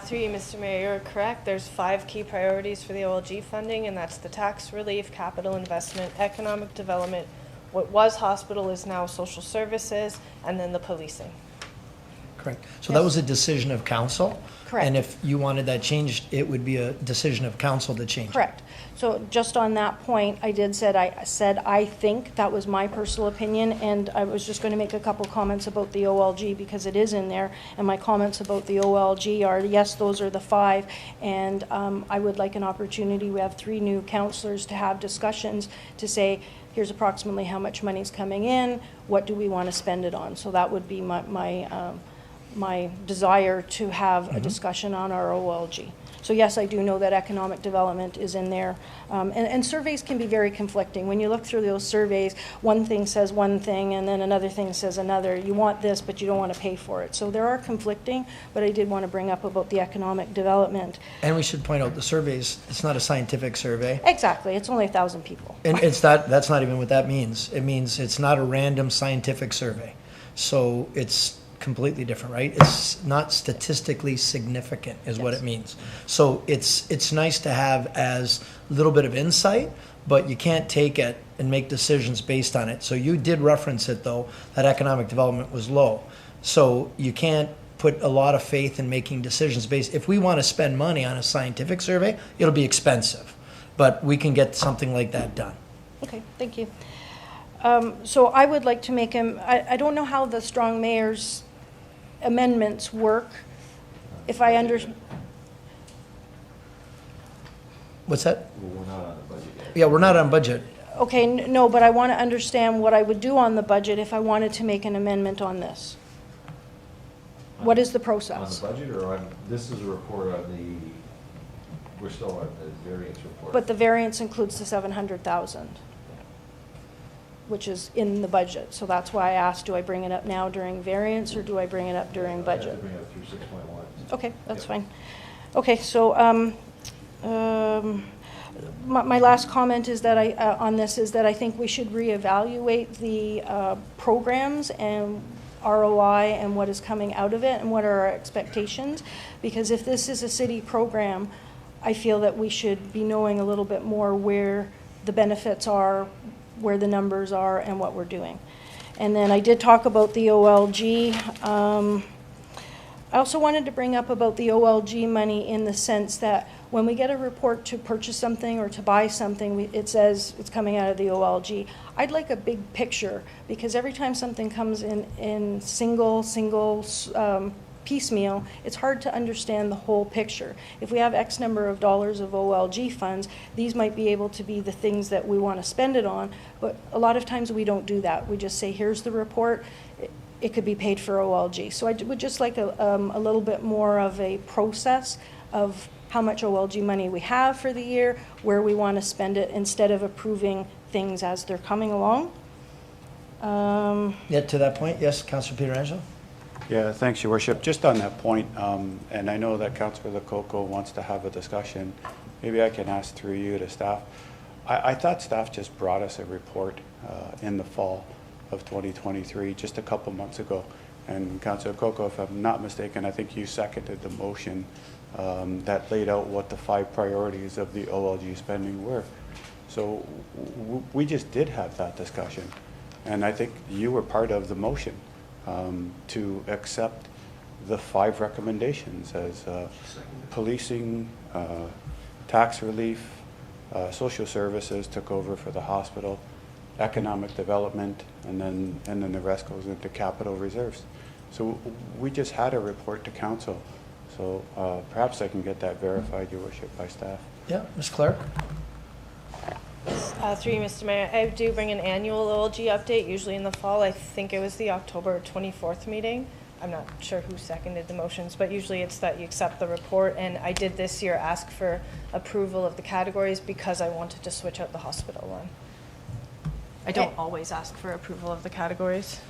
Through you, Mr. Mayor, you're correct. There's 5 key priorities for the OLG funding, and that's the tax relief, capital investment, economic development, what was hospital is now social services, and then the policing. Correct. So that was a decision of council? Correct. And if you wanted that changed, it would be a decision of council to change it? Correct. So just on that point, I said I think, that was my personal opinion, and I was just going to make a couple comments about the OLG because it is in there, and my comments about the OLG are, yes, those are the 5, and I would like an opportunity, we have 3 new councillors, to have discussions to say, here's approximately how much money's coming in, what do we want to spend it on? So that would be my desire to have a discussion on our OLG. So yes, I do know that economic development is in there. And surveys can be very conflicting. When you look through those surveys, one thing says one thing and then another thing says another. You want this, but you don't want to pay for it. So there are conflicting, but I did want to bring up about the economic development. And we should point out the surveys, it's not a scientific survey. Exactly, it's only 1,000 people. And that's not even what that means. It means it's not a random scientific survey. So it's completely different, right? It's not statistically significant is what it means. So it's nice to have as a little bit of insight, but you can't take it and make decisions based on it. So you did reference it, though, that economic development was low. So you can't put a lot of faith in making decisions based. If we want to spend money on a scientific survey, it'll be expensive, but we can get something like that done. Okay, thank you. So I would like to make him, I don't know how the strong mayor's amendments work. If I What's that? Well, we're not on the budget yet. Yeah, we're not on budget. Okay, no, but I want to understand what I would do on the budget if I wanted to make an amendment on this. What is the process? On the budget or on, this is a report on the, we're still on the variance report. But the variance includes the 700,000, which is in the budget. So that's why I asked, do I bring it up now during variance or do I bring it up during I have budget? to bring it up through 6.1. Okay, that's Yep. fine. Okay, so my last comment is that on this is that I think we should reevaluate the programs and ROI and what is coming out of it and what are our expectations. Because if this is a city program, I feel that we should be knowing a little bit more where the benefits are, where the numbers are, and what we're doing. And then I did talk about the OLG. I also wanted to bring up about the OLG money in the sense that when we get a report to purchase something or to buy something, it says it's coming out of the OLG. I'd like a big picture, because every time something comes in single piecemeal, it's hard to understand the whole picture. If we have X number of dollars of OLG funds, these might be able to be the things that we want to spend it on, but a lot of times we don't do that. We just say, here's the report. It could be paid for OLG. So I would just like a little bit more of a process of how much OLG money we have for the year, where we want to spend it, instead of approving things as they're coming along. Yeah, to that point, yes, Councillor Pietrangelo? Yeah, thanks, Your Worship. Just on that point, and I know that Councillor Lococo wants to have a discussion. Maybe I can ask through you to staff. I thought staff just brought us a report in the fall of 2023, just a couple months ago. And Councillor Lococo, if I'm not mistaken, I think you seconded the motion that laid out what the 5 priorities of the OLG spending were. So we just did have that discussion. And I think you were part of the motion to accept the 5 recommendations as policing, tax relief, social services took over for the hospital, economic development, and then the rest goes into capital reserves. So we just had a report to council. So perhaps I can get that verified, Your Worship, by staff. Yeah, Ms. Clark? Through you, Mr. Mayor, I do bring an annual OLG update, usually in the fall. I think it was the October 24th meeting. I'm not sure who seconded the motions, but usually it's that you accept the report. And I did this year ask for approval of the categories because I wanted to switch out the hospital one. I don't always ask for approval of the categories.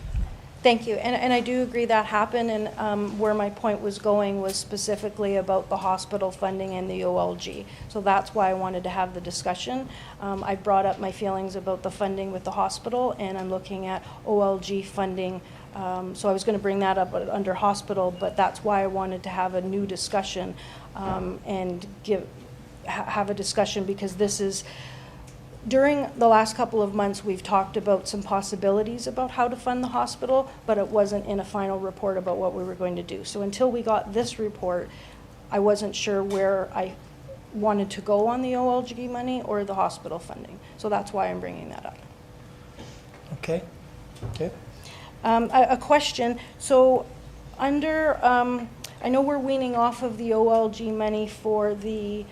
Thank you, and I do agree that happened, and where my point was going was specifically about the hospital funding and the OLG. So that's why I wanted to have the discussion. I brought up my feelings about the funding with the hospital, and I'm looking at OLG funding. So I was going to bring that up under hospital, but that's why I wanted to have a new discussion and have a discussion, because this is, during the last couple of months, we've talked about some possibilities about how to fund the hospital, but it wasn't in a final report about what we were going to do. So until we got this report, I wasn't sure where I wanted to go on the OLG money or the hospital funding. So that's why I'm bringing that up. Okay. Okay. A question. So under, I know we're weaning off of the OLG money for the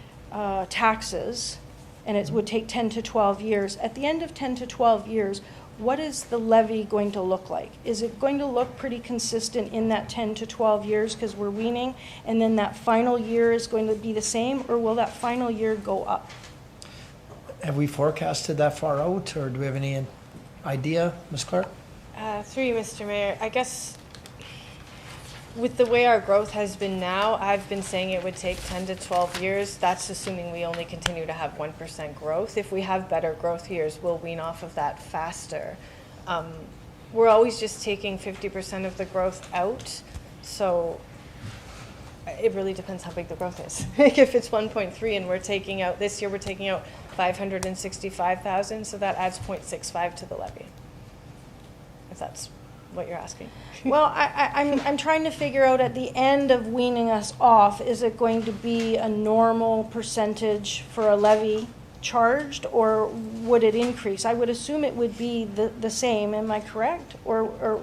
taxes, and it would take 10 to 12 years. At the end of 10 to 12 years, what is the levy going to look like? Is it going to look pretty consistent in that 10 to 12 years because we're weaning, and then that final year is going to be the same, or will that final year go up? Have we forecasted that far out, or do we have any idea, Ms. Clark? Through you, Mr. Mayor, I guess with the way our growth has been now, I've been saying it would take 10 to 12 years. That's assuming we only continue to have 1% growth. If we have better growth years, we'll wean off of that faster. we're always just taking 50% of the growth out, so it really depends how big the growth is. Like if it's 1.3 and we're taking out, this year we're taking out 565,000, so that adds 0.65 to the levy, if that's what you're asking. Well, I'm trying to figure out at the end of weaning us off, is it going to be a normal percentage for a levy charged, or would it increase? I would assume it would be the same, am I correct? Or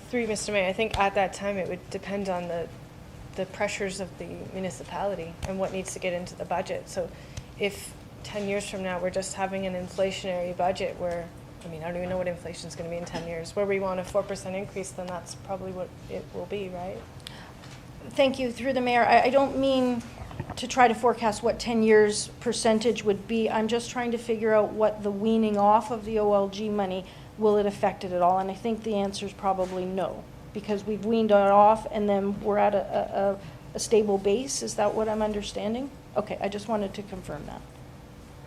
Through Mr. Mayor, I think at that time it would depend on the pressures of the municipality and what needs to get into the budget. So if 10 years from now we're just having an inflationary budget where, I mean, I don't even know what inflation is going to be in 10 years, where we want a 4% increase, then that's probably what it will be, right? Thank you. Through the mayor, I don't mean to try to forecast what 10 years percentage would be. I'm just trying to figure out what the weaning off of the OLG money, will it affect it at all? And I think the answer is probably no, because we've weaned it off and then we're at a stable base. Is that what I'm understanding? Okay, I just wanted to confirm that.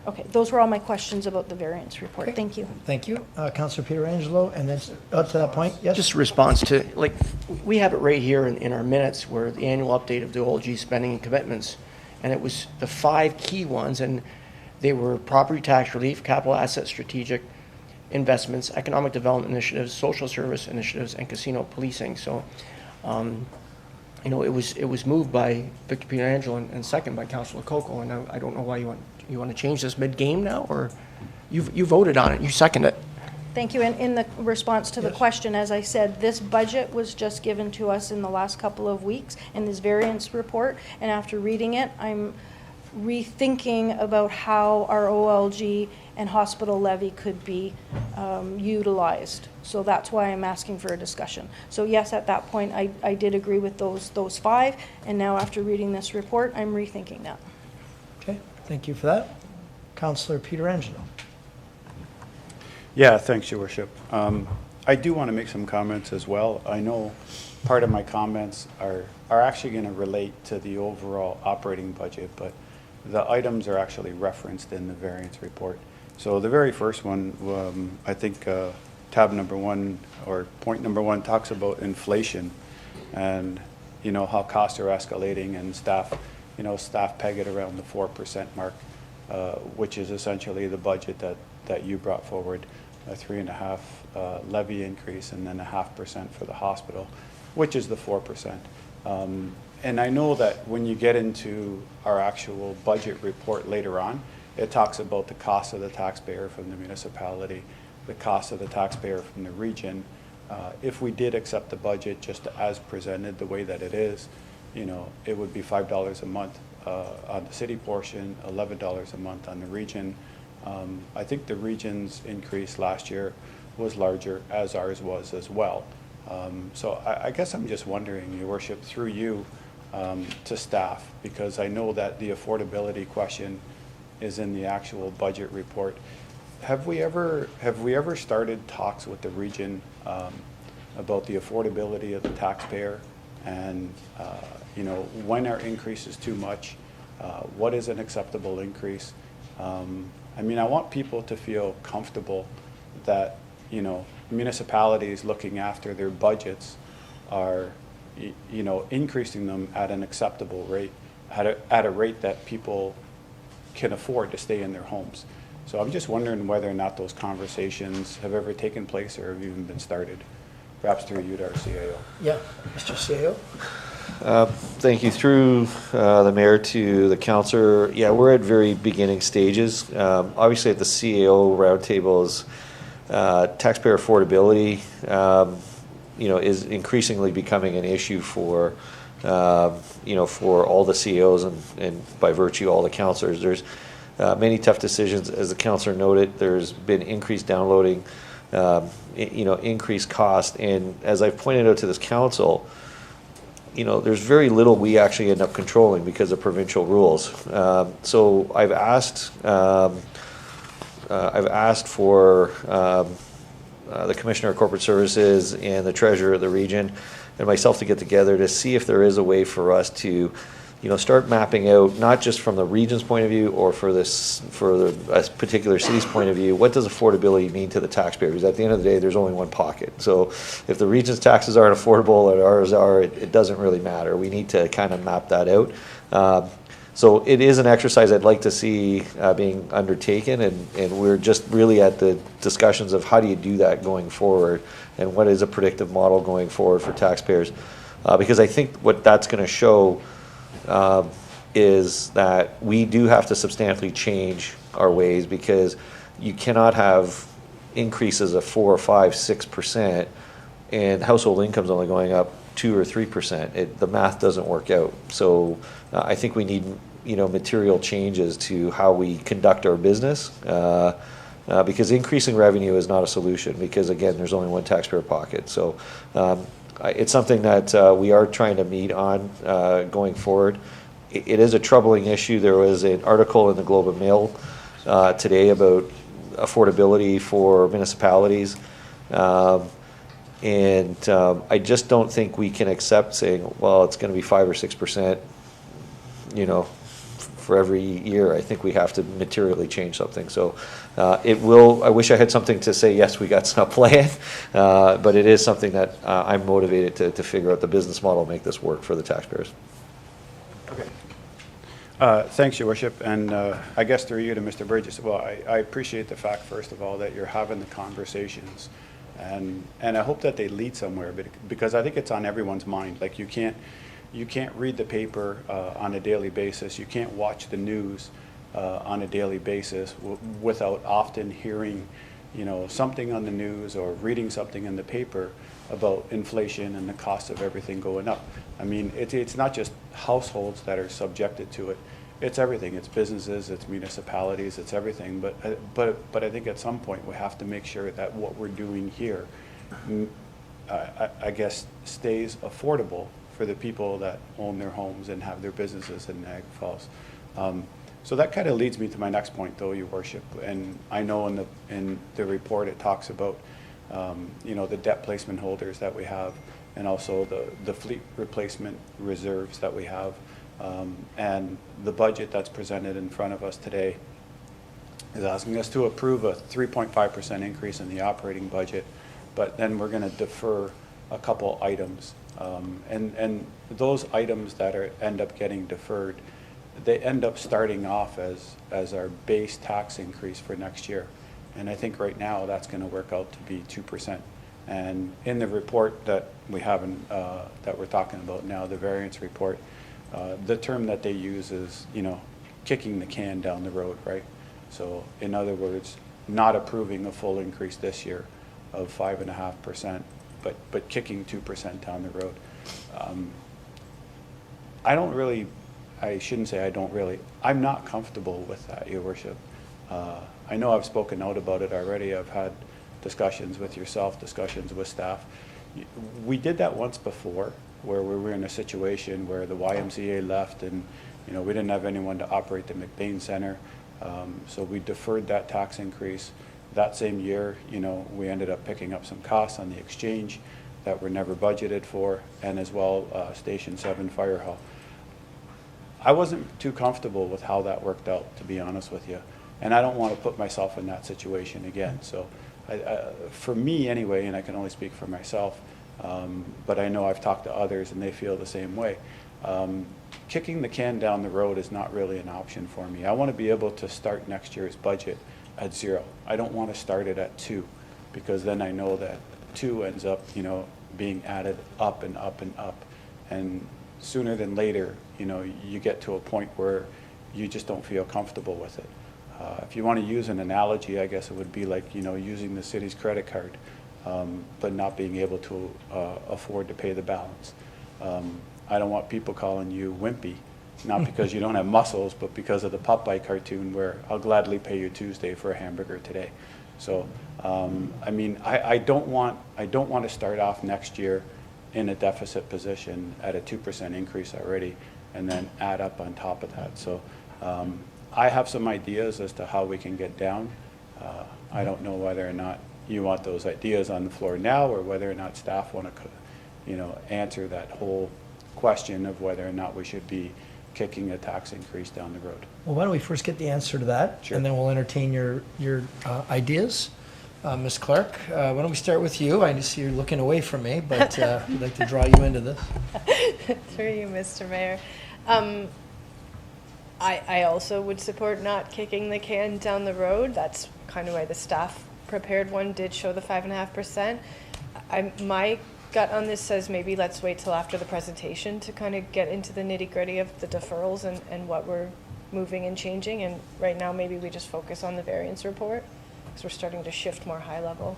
Okay, those were all my questions about the variance report. Okay. Thank you. Thank you. Councillor Pietrangelo, and then to that point, yes? Just a response to, like, we have it right here in our minutes where the annual update of the OLG spending and commitments, and it was the 5 key ones, and they were property tax relief, capital asset strategic investments, economic development initiatives, social service initiatives, and casino policing. So, you know, it was moved by Victor Pietrangelo and second by Councillor Lococo, and I don't know why you want to change this mid-game now, or you voted on it, you second it. Thank you. And in the response to the question, as I said, this budget was just given to us in the last couple of weeks in this variance report. And after reading it, I'm rethinking about how our OLG and hospital levy could be utilized. So that's why I'm asking for a discussion. So yes, at that point, I did agree with those 5. And now after reading this report, I'm rethinking that. Okay, thank you for that. Councillor Pietrangelo. Yeah, thanks, Your Worship. I do want to make some comments as well. I know part of my comments are actually going to relate to the overall operating budget, but the items are actually referenced in the variance report. So the very first one, I think tab number 1 or point number 1 talks about inflation and, you know, how costs are escalating and staff peg it around the 4% mark, which is essentially the budget that you brought forward, a 3.5 levy increase and then 0.5% for the hospital, which is the 4%. And I know that when you get into our actual budget report later on, it talks about the cost of the taxpayer from the municipality, the cost of the taxpayer from the region. If we did accept the budget just as presented the way that it is, you know, it would be $5 a month on the city portion, $11 a month on the region. I think the region's increase last year was larger, as ours was as well. So I guess I'm just wondering, Your Worship, through you to staff, because I know that the affordability question is in the actual budget report. Have we ever started talks with the region about the affordability of the taxpayer, and you know, when our increase is too much, what is an acceptable increase? I mean, I want people to feel comfortable that, you know, municipalities looking after their budgets are, you know, increasing them at an acceptable rate, at a rate that people can afford to stay in their homes. So I'm just wondering whether or not those conversations have ever taken place or have even been started, perhaps through you to our CAO. Yeah, Mr. CAO. Thank you. Through the mayor to the councillor, yeah, we're at very beginning stages. Obviously at the CAO roundtables, taxpayer affordability, you know, is increasingly becoming an issue for, you know, for all the CAOs and by virtue all the councillors. There's many tough decisions, as the councillor noted. There's been increased downloading, you know, increased cost, and as I've pointed out to this council, you know, there's very little we actually end up controlling because of provincial rules. So I've asked for the Commissioner of Corporate Services and the Treasurer of the region and myself to get together to see if there is a way for us to start mapping out, not just from the region's point of view or for a particular city's point of view, what does affordability mean to the taxpayer? Because at the end of the day, there's only one pocket. So if the region's taxes aren't affordable and ours are, it doesn't really matter. We need to kind of map that out. So it is an exercise I'd like to see being undertaken, and we're just really at the discussions of how do you do that going forward, and what is a predictive model going forward for taxpayers. Because I think what that's going to show is that we do have to substantially change our ways, because you cannot have increases of 4 or 5, 6% and household income's only going up 2 or 3%. The math doesn't work out. So I think we need material changes to how we conduct our business, because increasing revenue is not a solution, because again, there's only one taxpayer pocket. So it's something that we are trying to meet on going forward. It is a troubling issue. There was an article in the Globe and Mail today about affordability for municipalities. And I just don't think we can accept saying, well, it's going to be 5 or 6%, for every year. I think we have to materially change something. So I wish I had something to say, yes, we got some plan, but it is something that I'm motivated to figure out the business model, make this work for the taxpayers. Okay. Thanks, Your Worship. And I guess through you to Mr. Burgess, well, I appreciate the fact, first of all, that you're having the conversations. And I hope that they lead somewhere, because I think it's on everyone's mind. Like, you can't read the paper on a daily basis. You can't watch the news on a daily basis without often hearing, something on the news or reading something in the paper about inflation and the cost of everything going up. I mean, it's not just households that are subjected to it. It's everything. It's businesses, it's municipalities, it's everything. But I think at some point we have to make sure that what we're doing here, I guess, stays affordable for the people that own their homes and have their businesses in Niagara Falls. So that kind of leads me to my next point, though, Your Worship. And I know in the report it talks about the debt placement holders that we have, and also the fleet replacement reserves that we have. And the budget that's presented in front of us today is asking us to approve a 3.5% increase in the operating budget, but then we're going to defer a couple items. And those items that end up getting deferred, they end up starting off as our base tax increase for next year. And I think right now that's going to work out to be 2%. And in the report that we have that we're talking about now, the variance report, the term that they use is, kicking the can down the road, right? So in other words, not approving a full increase this year of 5.5%, but kicking 2% down the road. I'm not comfortable with that, Your Worship. I know I've spoken out about it already. I've had discussions with yourself, discussions with staff. We did that once before, where we were in a situation where the YMCA left and we didn't have anyone to operate the McBain Center. So we deferred that tax increase. That same year, we ended up picking up some costs on the exchange that were never budgeted for, and as well Station 7 Fire Hall. I wasn't too comfortable with how that worked out, to be honest with you, and I don't want to put myself in that situation again. So for me anyway, and I can only speak for myself, but I know I've talked to others and they feel the same way. Kicking the can down the road is not really an option for me. I want to be able to start next year's budget at 0. I don't want to start it at 2, because then I know that 2 ends up, being added up and up and up. And sooner than later, you get to a point where you just don't feel comfortable with it. If you want to use an analogy, I guess it would be like, using the city's credit card, but not being able to afford to pay the balance. I don't want people calling you wimpy, not because you don't have muscles, but because of the Popeye cartoon where I'll gladly pay you Tuesday for a hamburger today. So, I don't want to start off next year in a deficit position at a 2% increase already, and then add up on top of that. So, I have some ideas as to how we can get down. I don't know whether or not you want those ideas on the floor now, or whether or not staff want to, answer that whole question of whether or not we should be kicking a tax increase down the road. Well, why don't we first get the answer to that? Sure. And then we'll entertain your ideas. Ms. Clark, why don't we start with you? I see you're looking away from me, but I'd like to draw you into this. Through you, Mr. Mayor. I also would support not kicking the can down the road. That's kind of why the staff prepared one did show the 5.5%. My gut on this says maybe let's wait till after the presentation to kind of get into the nitty-gritty of the deferrals and what we're moving and changing. And right now, maybe we just focus on the variance report because we're starting to shift more high level.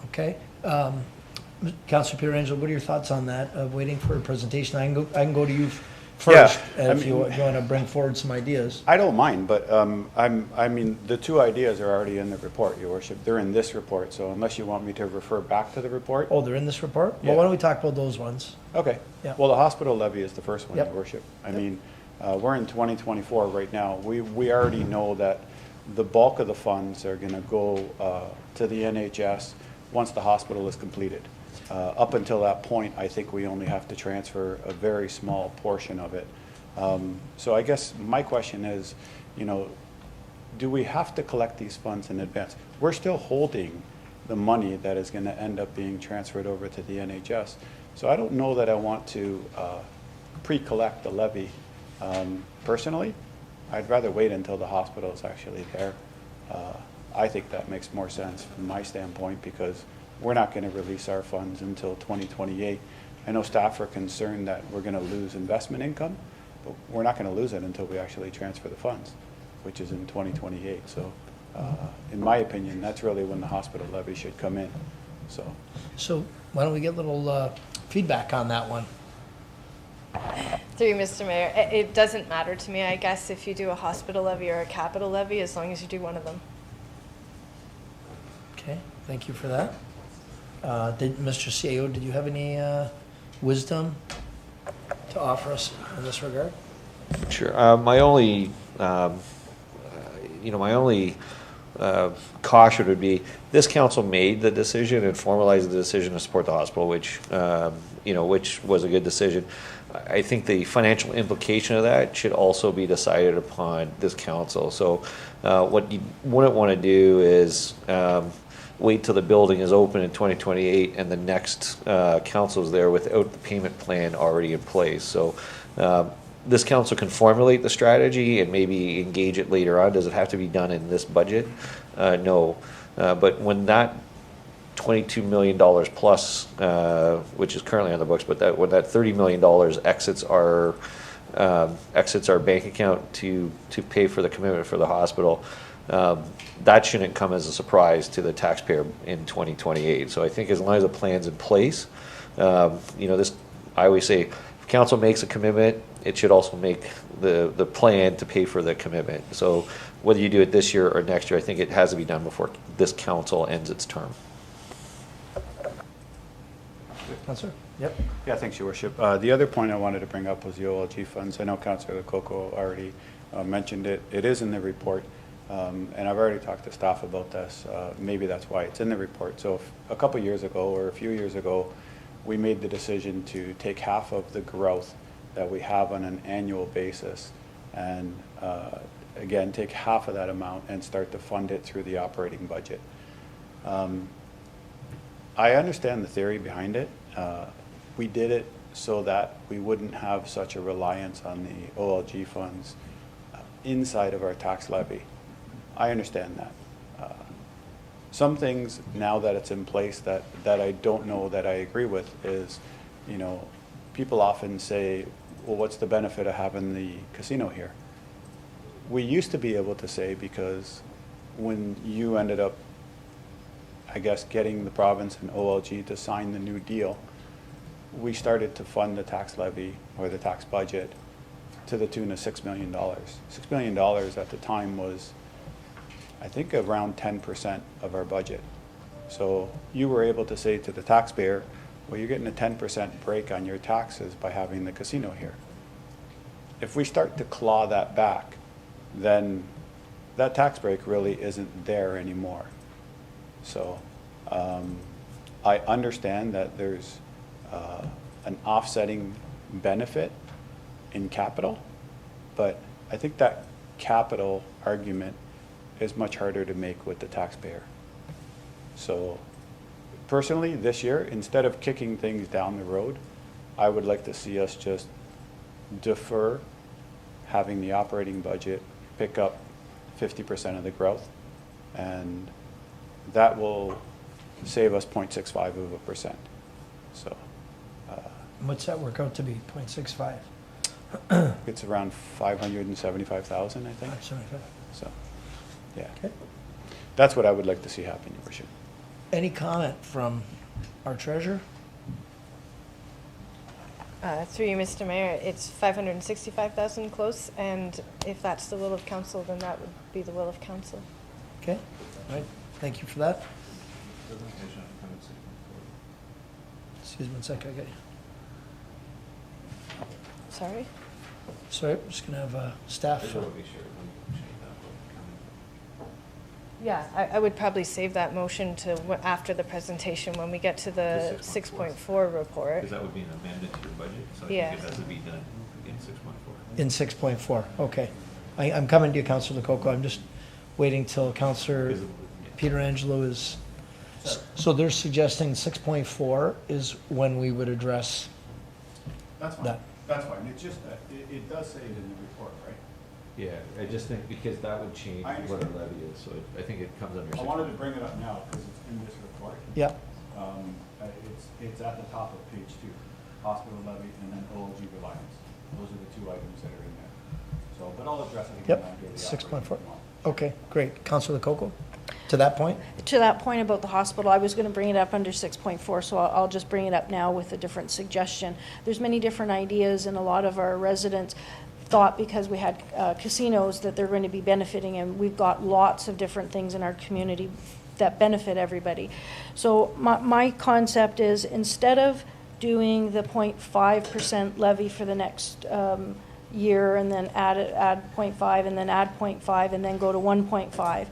Okay. Councillor Pietrangelo, what are your thoughts on that, of waiting for a presentation? I can go to you first, if you want to bring forward some ideas. I don't mind, but I mean, the two ideas are already in the report, Your Worship. They're in this report, so unless you want me to refer back to the report. Oh, they're in this report? Yeah. Well, why don't we talk about those ones? Okay. Yeah. Well, the hospital levy is the first one, Yep. Your Worship. I Yep. mean, we're in 2024 right now. We already know that the bulk of the funds are going to go to the NHS once the hospital is completed. Up until that point, I think we only have to transfer a very small portion of it. So I guess my question is, you know, do we have to collect these funds in advance? We're still holding the money that is going to end up being transferred over to the NHS. So I don't know that I want to pre-collect the levy. Personally, I'd rather wait until the hospital is actually there. I think that makes more sense from my standpoint because we're not going to release our funds until 2028. I know staff are concerned that we're going to lose investment income, but we're not going to lose it until we actually transfer the funds, which is in 2028. So in my opinion, that's really when the hospital levy should come in. So why don't we get a little feedback on that one? Through you, Mr. Mayor. It doesn't matter to me, I guess, if you do a hospital levy or a capital levy, as long as you do one of them. Okay, thank you for that. Mr. CEO, did you have any wisdom to offer us in this regard? Sure. My only caution would be this council made the decision and formalized the decision to support the hospital, which was a good decision. I think the financial implication of that should also be decided upon this council. So what you wouldn't want to do is wait till the building is open in 2028 and the next council's there without the payment plan already in place. So this council can formulate the strategy and maybe engage it later on. Does it have to be done in this budget? No. But when that $22 million plus, which is currently on the books, but when that $30 million exits our bank account to pay for the commitment for the hospital, that shouldn't come as a surprise to the taxpayer in 2028. So I think as long as the plan's in place, I always say, if council makes a commitment, it should also make the plan to pay for the commitment. So whether you do it this year or next year, I think it has to be done before this council ends its term. Councillor? Yep. yeah, thanks, Your Worship. The other point I wanted to bring up was the OLG funds. I know Councillor Lococo already mentioned it. It is in the report, and I've already talked to staff about this. Maybe that's why it's in the report. So a couple years ago or a few years ago, we made the decision to take half of the growth that we have on an annual basis and again, take half of that amount and start to fund it through the operating budget. I understand the theory behind it. We did it so that we wouldn't have such a reliance on the OLG funds inside of our tax levy. I understand that. Some things now that it's in place that I don't know that I agree with is, people often say, well, what's the benefit of having the casino here? We used to be able to say, because when you ended up, I guess, getting the province and OLG to sign the new deal, we started to fund the tax levy or the tax budget to the tune of $6 million. $6 million at the time was, I think, around 10% of our budget. So you were able to say to the taxpayer, well, you're getting a 10% break on your taxes by having the casino here. If we start to claw that back, then that tax break really isn't there anymore. So I understand that there's an offsetting benefit in capital, but I think that capital argument is much harder to make with the taxpayer. So personally, this year, instead of kicking things down the road, I would like to see us just defer having the operating budget pick up 50% of the growth, and that will save us 0.65%. So What's that work out to be, 0.65? it's around 575,000, I think. 575. So, yeah. Okay. That's what I would like to see happen, Your Worship. Any comment from our treasurer? Through you, Mr. Mayor, it's 565,000 close, and if that's the will of council, then that would be the will of council. Okay, all right, thank you for that. Excuse me one second, I got you. Sorry? Sorry, I'm just gonna have staff. Yeah, I would probably save that motion to after the presentation when we get to the 6.4 report. Because that would be an amendment to your budget, so I Yeah. think it has to be done in 6.4. In 6.4, okay. I'm coming to you, Councillor Lococo, I'm just waiting till Councillor Pietrangelo is, so they're suggesting 6.4 is when we would address That's that. That's fine. It's just that it does say it in the report, right? Yeah, I just think because that would change I what our understand. levy is, so I think it comes under. I wanted to bring it up now because it's in this report. Yeah, It's at the top of page 2, hospital levy and then OLG reliance. Those are the two items that are in there. So, but I'll address it again. yep, under the 6.4. operating model. Okay, great. Councillor Lococo, to that point? To that point about the hospital, I was going to bring it up under 6.4, so I'll just bring it up now with a different suggestion. There's many different ideas, and a lot of our residents thought because we had casinos that they're going to be benefiting, and we've got lots of different things in our community that benefit everybody. So my concept is, instead of doing the 0.5% levy for the next year and then add 0.5 and then add 0.5 and then go to 1.5,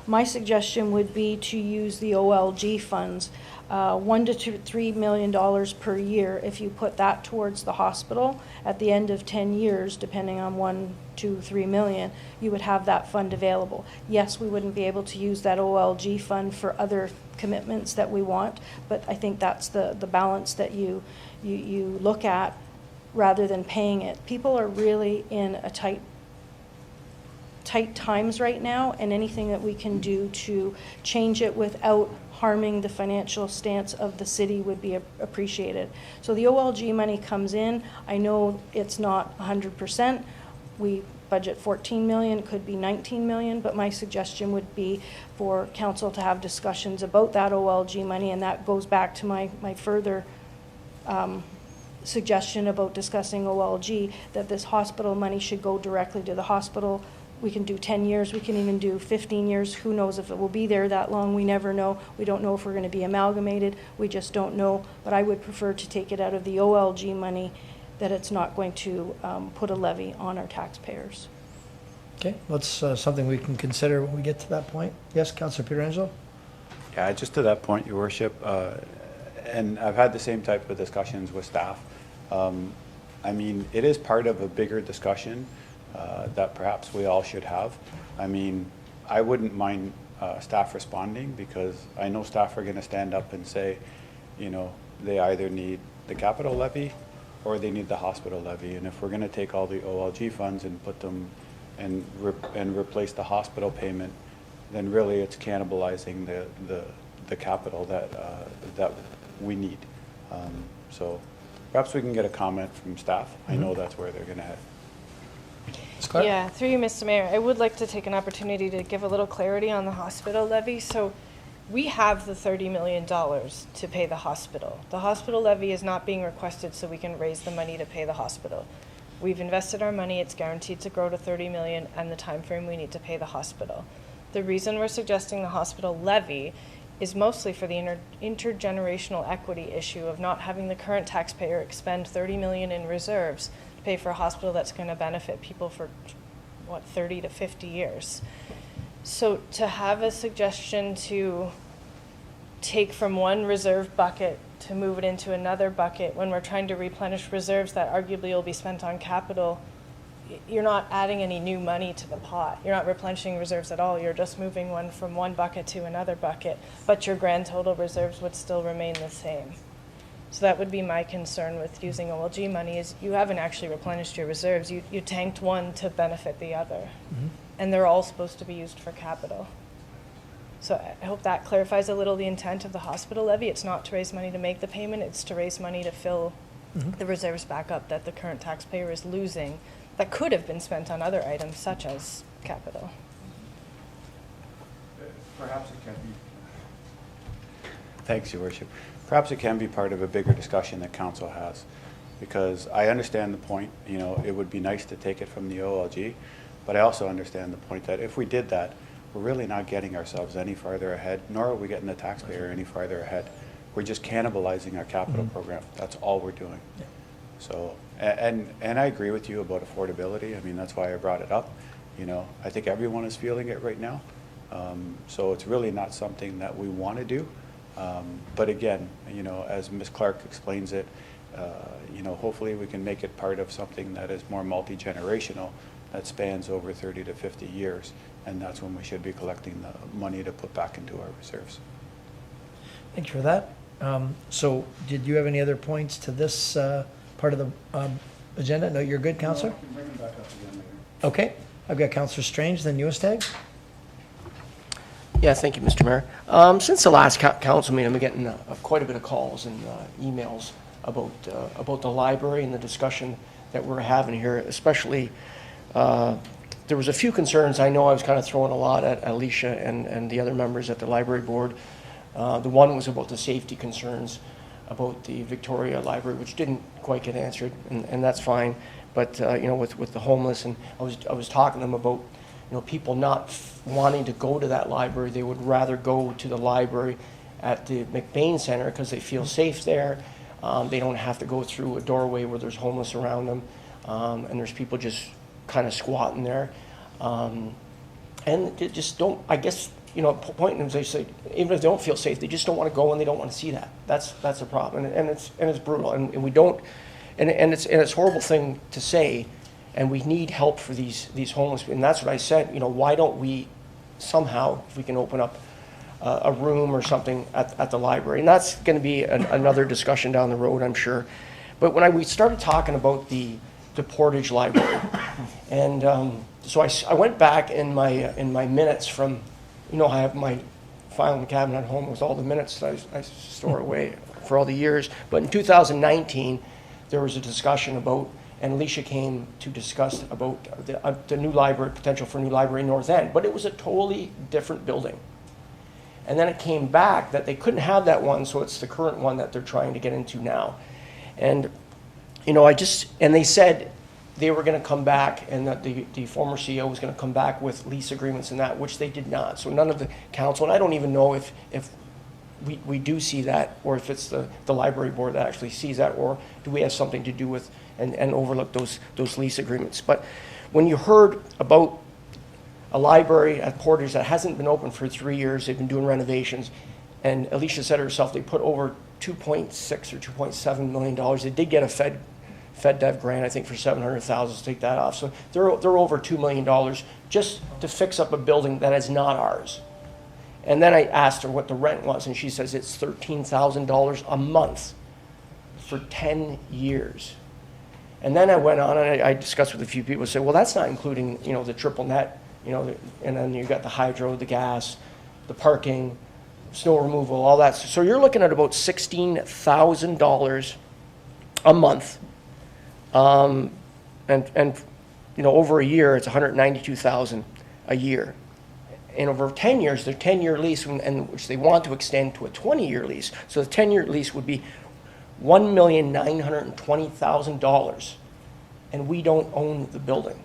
my suggestion would be to use the OLG funds, $1 to $3 million per year. If you put that towards the hospital, at the end of 10 years, depending on 1, 2, 3 million, you would have that fund available. Yes, we wouldn't be able to use that OLG fund for other commitments that we want, but I think that's the balance that you look at rather than paying it. People are really in a tight times right now, and anything that we can do to change it without harming the financial stance of the city would be appreciated. So the OLG money comes in. I know it's not 100%. We budget 14 million, it could be 19 million, but my suggestion would be for council to have discussions about that OLG money, and that goes back to my further suggestion about discussing OLG, that this hospital money should go directly to the hospital. We can do 10 years, we can even do 15 years. Who knows if it will be there that long? We never know. We don't know if we're going to be amalgamated. We just don't know. But I would prefer to take it out of the OLG money, that it's not going to put a levy on our taxpayers. Okay, that's something we can consider when we get to that point. Yes, Councillor Pietrangelo? Yeah, just to that point, Your Worship, and I've had the same type of discussions with staff. I mean, it is part of a bigger discussion that perhaps we all should have. I mean, I wouldn't mind staff responding, because I know staff are going to stand up and say, you know, they either need the capital levy or they need the hospital levy. And if we're going to take all the OLG funds and put them and replace the hospital payment, then really it's cannibalizing the capital that we need. So perhaps we can get a comment from staff. I know that's where they're going to head. Yeah, through you, Mr. Mayor, I would like to take an opportunity to give a little clarity on the hospital levy. So we have the $30 million to pay the hospital. The hospital levy is not being requested so we can raise the money to pay the hospital. We've invested our money, it's guaranteed to grow to 30 million, and the time frame we need to pay the hospital. The reason we're suggesting the hospital levy is mostly for the intergenerational equity issue of not having the current taxpayer expend 30 million in reserves to pay for a hospital that's going to benefit people for, what, 30 to 50 years. So to have a suggestion to take from one reserve bucket to move it into another bucket when we're trying to replenish reserves that arguably will be spent on capital you're not adding any new money to the pot. You're not replenishing reserves at all. You're just moving one from one bucket to another bucket, but your grand total reserves would still remain the same. So that would be my concern with using OLG money, is you haven't actually replenished your reserves. You tanked one to benefit the other. And they're all supposed to be used for capital. So I hope that clarifies a little the intent of the hospital levy. It's not to raise money to make the payment, it's to raise money to fill the reserves back up that the current taxpayer is losing that could have been spent on other items such as capital. Perhaps it can be. Thanks, Your Worship. Perhaps it can be part of a bigger discussion that council has, because I understand the point, you know, it would be nice to take it from the OLG, but I also understand the point that if we did that, we're really not getting ourselves any farther ahead, nor are we getting the taxpayer any farther ahead. We're just cannibalizing our capital program. That's all we're doing. Yeah. So, and I agree with you about affordability. I mean, that's why I brought it up. You know, I think everyone is feeling it right now. So it's really not something that we want to do. But again, you know, as Ms. Clark explains it, you know, hopefully we can make it part of something that is more multi-generational, that spans over 30 to 50 years. And that's when we should be collecting the money to put back into our reserves. Thank you for that. So did you have any other points to this part of the agenda? No, you're good, Councillor? Bring them back up again later. Okay, I've got Councillor Strange, then Ustag. Yeah, thank you, Mr. Mayor. Since the last council meeting, I've been getting quite a bit of calls and emails about the library and the discussion that we're having here, especially there was a few concerns. I know I was kind of throwing a lot at Alicia and the other members at the library board. The one was about the safety concerns about the Victoria Library, which didn't quite get answered, and that's fine. But you know, with the homeless, and I was talking to them about, you know, people not wanting to go to that library. They would rather go to the library at the McBain Center because they feel safe there. They don't have to go through a doorway where there's homeless around them, and there's people just kind of squatting there. And they just don't, I guess, you know, point them, they say, even if they don't feel safe, they just don't want to go and they don't want to see that. That's a problem, and it's brutal, and we don't, and it's a horrible thing to say. And we need help for these homeless, and that's what I said. You know, why don't we somehow, if we can open up a room or something at the library, and that's going to be another discussion down the road, I'm sure. But when we started talking about the Portage Library, and so I went back in my minutes from, you know, I have my filing cabinet at home with all the minutes that I store away for all the years. But in 2019, there was a discussion about. And Alicia came to discuss about the new library, potential for a new library in North End, but it was a totally different building. And then it came back that they couldn't have that one, so it's the current one that they're trying to get into now. And, you know, and they said they were going to come back, and that the former CEO was going to come back with lease agreements and that, which they did not. So none of the council, and I don't even know if we do see that, or if it's the library board that actually sees that, or do we have something to do with and overlook those lease agreements. But when you heard about a library at Portage that hasn't been open for 3 years, they've been doing renovations, and Alicia said herself, they put over $2.6 or $2.7 million. They did get a FedDev grant, I think, for $700,000 to take that off. So they're over $2 million just to fix up a building that is not ours. And then I asked her what the rent was, and she says it's $13,000 a month for 10 years. And then I went on and I discussed with a few people, said, well, that's not including, you know, the triple net, you know, and then you got the hydro, the gas, the parking, snow removal, all that. So you're looking at about $16,000 a month. And you know, over a year, it's $192,000 a year. And over 10 years, their 10-year lease, and which they want to extend to a 20-year lease. So the 10-year lease would be $1,920,000, and we don't own the building,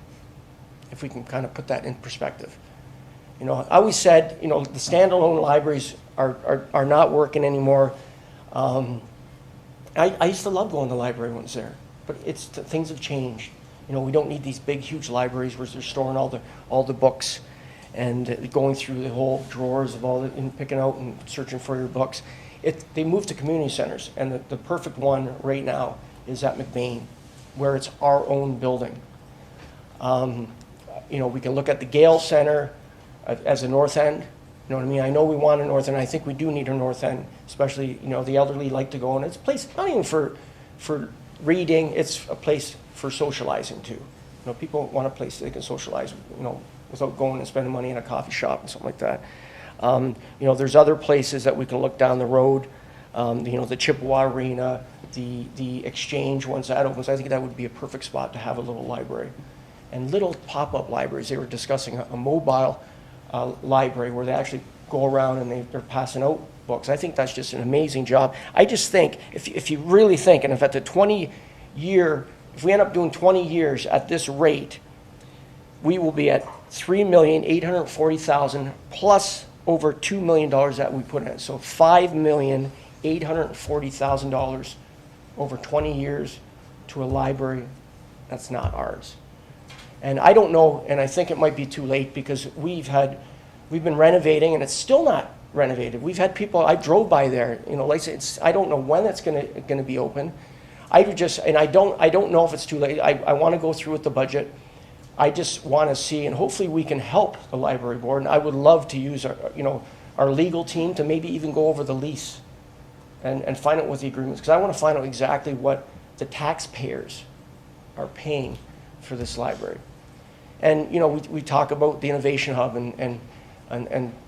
if we can kind of put that in perspective. You know, I always said, you know, the standalone libraries are not working anymore. I used to love going to the library when I was there, but things have changed. You know, we don't need these big, huge libraries where they're storing all the books and going through the whole drawers of and picking out and searching for your books. They moved to community centers, and the perfect one right now is at McBain, where it's our own building. You know, we can look at the Gale Center as a north end. You know what I mean? I know we want a north end. I think we do need a north end, especially, you know, the elderly like to go, and it's a place not even for reading, it's a place for socializing too. You know, people want a place they can socialize, you know, without going and spending money in a coffee shop and something like that. You know, there's other places that we can look down the road. You know, the Chippewa Arena, the Exchange, once that opens, I think that would be a perfect spot to have a little library. And little pop-up libraries. They were discussing a mobile library where they actually go around and they're passing out books. I think that's just an amazing job. I just think, if you really think, and if at the 20-year, if we end up doing 20 years at this rate, we will be at $3,840,000 plus over $2 million that we put in. So $5,840,000 over 20 years to a library that's not ours. And I don't know, and I think it might be too late because we've been renovating and it's still not renovated. We've had people, I drove by there, you know, like I don't know when it's gonna be open. I don't know if it's too late. I want to go through with the budget. I just want to see, and hopefully we can help the library board. And I would love to use our legal team to maybe even go over the lease and find out what the agreements, because I want to find out exactly what the taxpayers are paying for this library. And, you know, we talk about the innovation hub and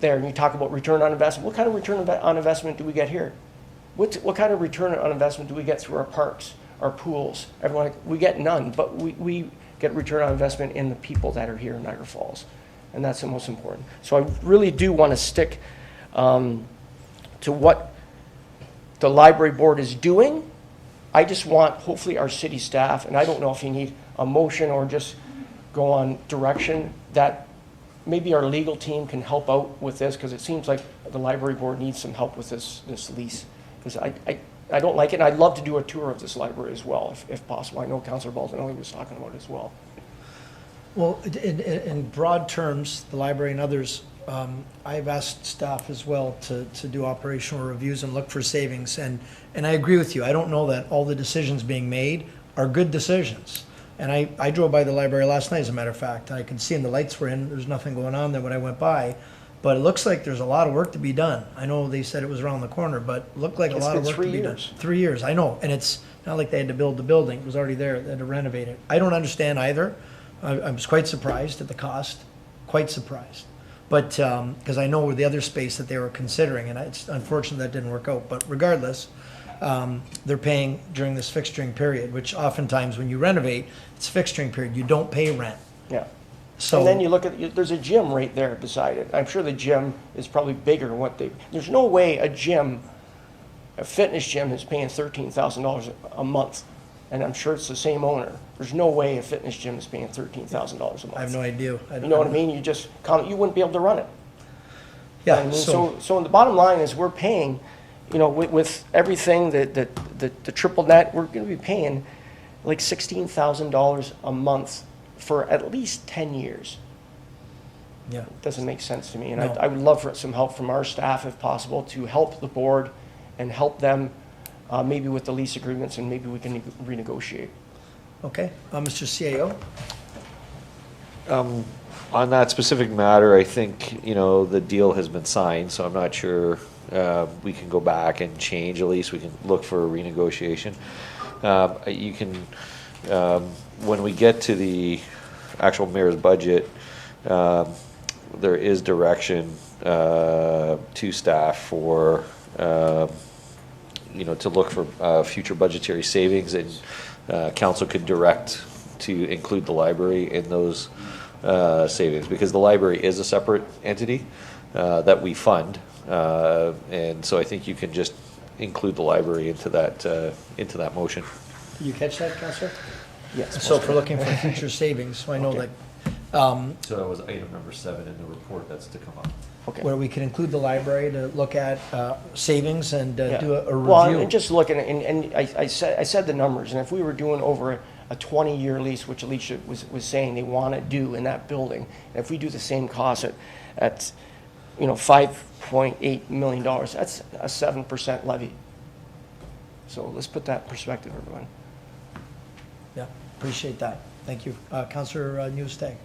there, and you talk about return on investment. What kind of return on investment do we get here? What kind of return on investment do we get through our parks, our pools? Everyone, we get none, but we get return on investment in the people that are here in Niagara Falls. And that's the most important. So I really do want to stick to what the library board is doing. I just want, hopefully, our city staff, and I don't know if you need a motion or just go on direction, that maybe our legal team can help out with this, because it seems like the library board needs some help with this lease. Because I don't like it, and I'd love to do a tour of this library as well, if possible. I know Councillor Baldinelli was talking about it as well. Well, in broad terms, the library and others, I've asked staff as well to do operational reviews and look for savings. And I agree with you. I don't know that all the decisions being made are good decisions. And I drove by the library last night, as a matter of fact. I could see the lights were in. There's nothing going on there when I went by. But it looks like there's a lot of work to be done. I know they said it was around the corner, but it looked like a lot of work to be done. 3 years, I know. And it's not like they had to build the building. It was already there. They had to renovate it. I don't understand either. I was quite surprised at the cost, quite surprised. But, because I know the other space that they were considering, and it's unfortunate that didn't work out. But regardless, they're paying during this fixturing period, which oftentimes when you renovate, it's fixturing period. You don't pay rent. Yeah. So, and then you look at, there's a gym right there beside it. I'm sure the gym is probably bigger than what there's no way a fitness gym is paying $13,000 a month. And I'm sure it's the same owner. There's no way a fitness gym is paying $13,000 a month. I have no idea. You know what I mean? You wouldn't be able to run it. Yeah. I mean, so the bottom line is we're paying, you know, with everything, the triple net, we're going to be paying like $16,000 a month for at least 10 years. Yeah. It doesn't make sense to me. And No. I would love for some help from our staff, if possible, to help the board and help them maybe with the lease agreements, and maybe we can renegotiate. Okay. Mr. CAO? On that specific matter, I think, you know, the deal has been signed, so I'm not sure we can go back and change. At least we can look for a renegotiation. You can, when we get to the actual mayor's budget, there is direction to staff for, you know, to look for future budgetary savings, and council could direct to include the library in those savings, because the library is a separate entity that we fund, and so I think you can just include the library into that motion. Did you catch that, Councillor? Yes. So if we're looking for future savings, so I know Okay. that So that was item number 7 in the report that's to come up. Okay. where we can include the library to look at savings and Yeah. do a review. Well, and just looking, and I said the numbers, and if we were doing over a 20-year lease, which Alicia was saying they want to do in that building, and if we do the same cost at you know, $5.8 million, that's a 7% levy. So let's put that in perspective, everyone. Yeah, appreciate that. Thank you. Councillor Newstag.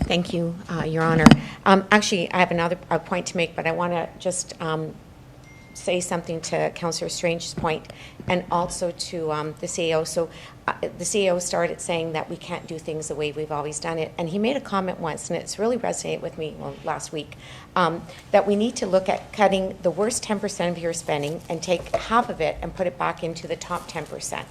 Thank you, Your Honor. Actually, I have another point to make, but I want to just say something to Councillor Strange's point and also to the CEO. So the CEO started saying that we can't do things the way we've always done it. And he made a comment once, and it's really resonated with me last week, that we need to look at cutting the worst 10% of your spending and take half of it and put it back into the top 10%.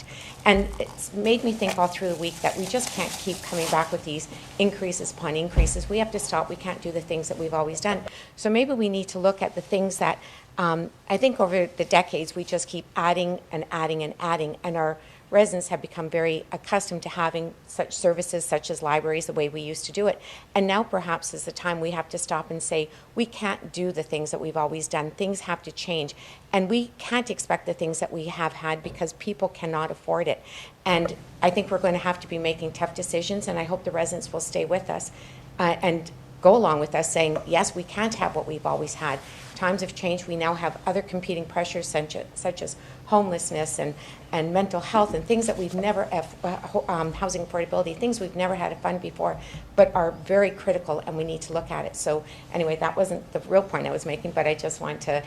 And it's made me think all through the week that we just can't keep coming back with these increases upon increases. We have to stop. We can't do the things that we've always done. So maybe we need to look at the things that I think over the decades we just keep adding and adding and adding, and our residents have become very accustomed to having such services such as libraries the way we used to do it. And now perhaps is the time we have to stop and say, we can't do the things that we've always done. Things have to change. And we can't expect the things that we have had because people cannot afford it. And I think we're going to have to be making tough decisions, and I hope the residents will stay with us and go along with us saying, yes, we can't have what we've always had. Times have changed. We now have other competing pressures such as homelessness and mental health and things that we've never, housing affordability, things we've never had to fund before, but are very critical, and we need to look at it. So anyway, that wasn't the real point I was making, but I just want to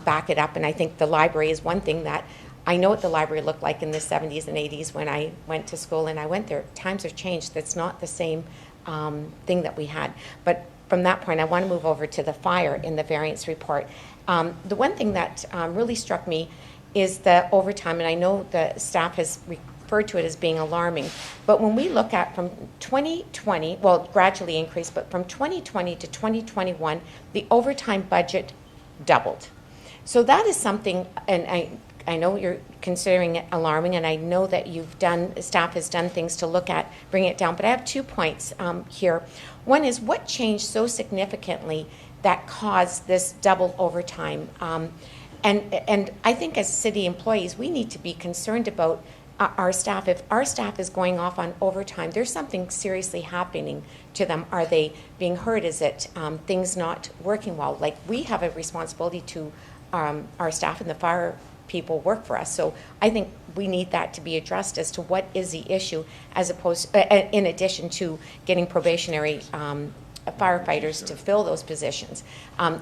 back it up. And I think the library is one thing that I know what the library looked like in the 70s and 80s when I went to school, and I went there. Times have changed. That's not the same thing that we had. But from that point, I want to move over to the fire in the variance report. The one thing that really struck me is the overtime, and I know the staff has referred to it as being alarming, but when we look at from 2020, well, gradually increased, but from 2020 to 2021, the overtime budget doubled. So that is something, and I know you're considering it alarming, and I know that staff has done things to look at bringing it down, but I have 2 points here. One is, what changed so significantly that caused this double overtime? And I think as city employees, we need to be concerned about our staff. If our staff is going off on overtime, there's something seriously happening to them. Are they being hurt? Is it things not working well? Like, we have a responsibility to our staff, and the fire people work for us. So I think we need that to be addressed as to what is the issue, as opposed, in addition to getting probationary firefighters to fill those positions.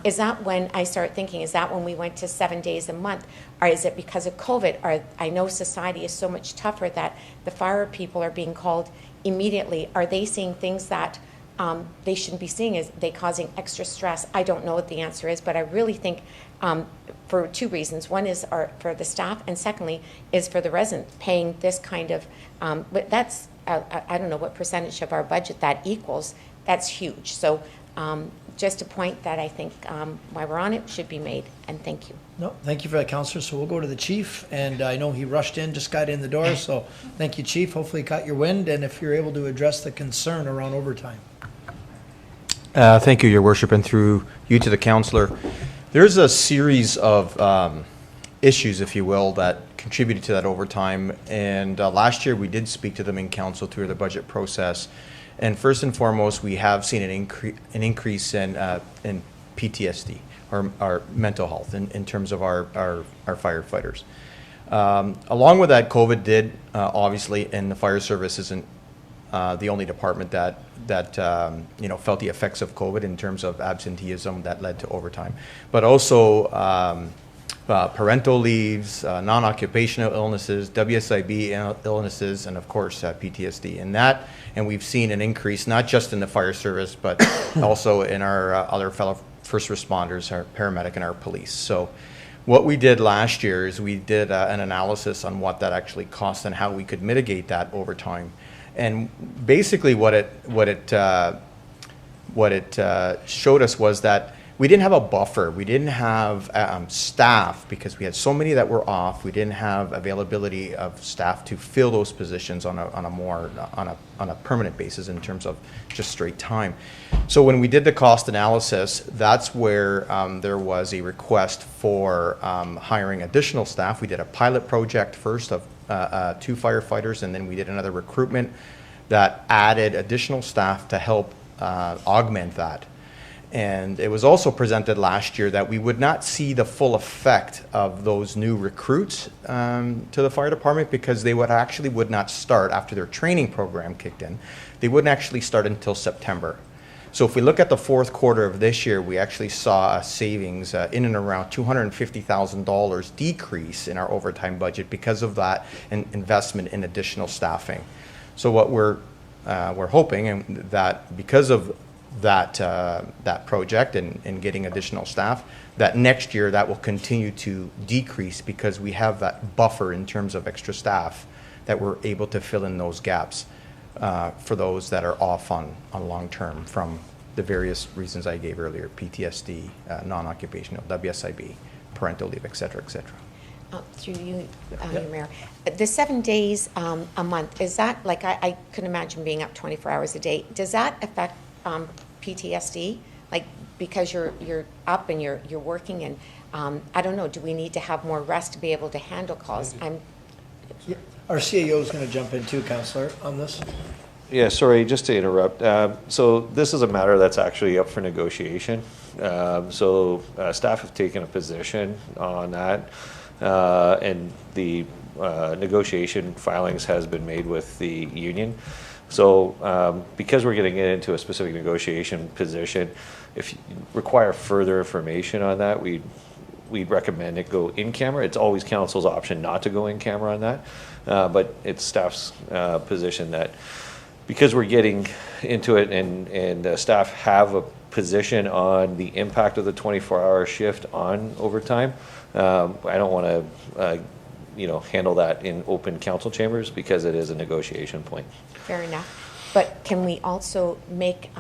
Is that when I start thinking, is that when we went to 7 days a month? Or is it because of COVID? Or I know society is so much tougher that the fire people are being called immediately. Are they seeing things that they shouldn't be seeing? Is they causing extra stress? I don't know what the answer is, but I really think for 2 reasons. One is for the staff, and secondly is for the resident paying this kind of, but that's, I don't know what percentage of our budget that equals. That's huge. So just a point that I think while we're on it should be made, and thank you. No, thank you for that, Councillor. So we'll go to the Chief, and I know he rushed in, just got in the door, so thank you, Chief. Hopefully you caught your wind, and if you're able to address the concern around overtime. Thank you, Your Worship, and through you to the Councillor. There's a series of issues, if you will, that contributed to that overtime, and last year we did speak to them in Council through the budget process. And first and foremost, we have seen an increase in PTSD, or our mental health, in terms of our firefighters. Along with that, COVID did obviously, and the fire service isn't the only department that felt the effects of COVID in terms of absenteeism that led to overtime, but also parental leaves, non-occupational illnesses, WSIB illnesses, and of course PTSD. And we've seen an increase not just in the fire service, but also in our other fellow first responders, our paramedic, and our police. So what we did last year is we did an analysis on what that actually cost and how we could mitigate that over time. And basically what it showed us was that we didn't have a buffer. We didn't have staff, because we had so many that were off. We didn't have availability of staff to fill those positions on a permanent basis in terms of just straight time. So when we did the cost analysis, that's where there was a request for hiring additional staff. We did a pilot project first of 2 firefighters, and then we did another recruitment that added additional staff to help augment that. And it was also presented last year that we would not see the full effect of those new recruits to the fire department because they would not start after their training program kicked in. They wouldn't actually start until September. So if we look at the fourth quarter of this year, we actually saw a savings in and around $250,000 decrease in our overtime budget because of that investment in additional staffing. So what we're hoping, and that because of that project and getting additional staff, that next year that will continue to decrease because we have that buffer in terms of extra staff that we're able to fill in those gaps for those that are off on long term from the various reasons I gave earlier: PTSD, non-occupational, WSIB, parental leave, et cetera, et cetera. Through you, Mayor. The 7 days a month, is that, like, I could imagine being up 24 hours a day. Does that affect PTSD? Like, because you're up and you're working and, I don't know, do we need to have more rest to be able to handle calls? Our CAO is going to jump in too, Councillor, on this. Yeah, sorry, just to interrupt. So this is a matter that's actually up for negotiation. Staff have taken a position on that, and the negotiation filings has been made with the union. So because we're getting into a specific negotiation position, if you require further information on that, we'd recommend it go in camera. It's always council's option not to go in camera on that, but it's staff's position that because we're getting into it and staff have a position on the impact of the 24-hour shift on overtime, I don't want to handle that in open council chambers because it is a negotiation point. Fair enough. But can we also make,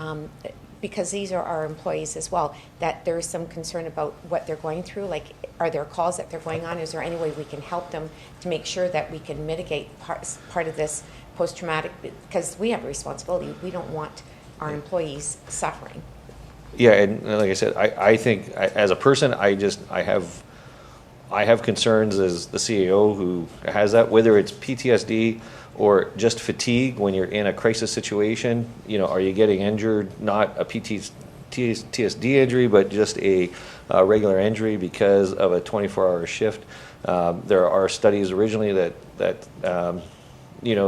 because these are our employees as well, that there is some concern about what they're going through? Like, are there calls that they're going on? Is there any way we can help them to make sure that we can mitigate part of this post-traumatic? Because we have a responsibility. We don't want our employees suffering. Yeah, and like I said, I think as a person, I have concerns as the CEO who has that, whether it's PTSD or just fatigue when you're in a crisis situation. Are you getting injured, not a PTSD injury, but just a regular injury because of a 24-hour shift? There are studies originally that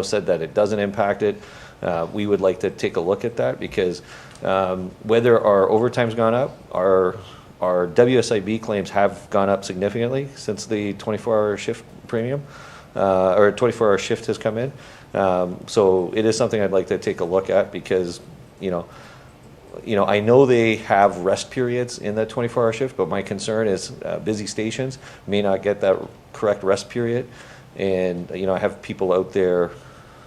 said that it doesn't impact it. We would like to take a look at that because whether our overtime's gone up, our WSIB claims have gone up significantly since the 24-hour shift premium, or 24-hour shift has come in. So it is something I'd like to take a look at because, I know they have rest periods in that 24-hour shift, but my concern is busy stations may not get that correct rest period. And, I have people out there,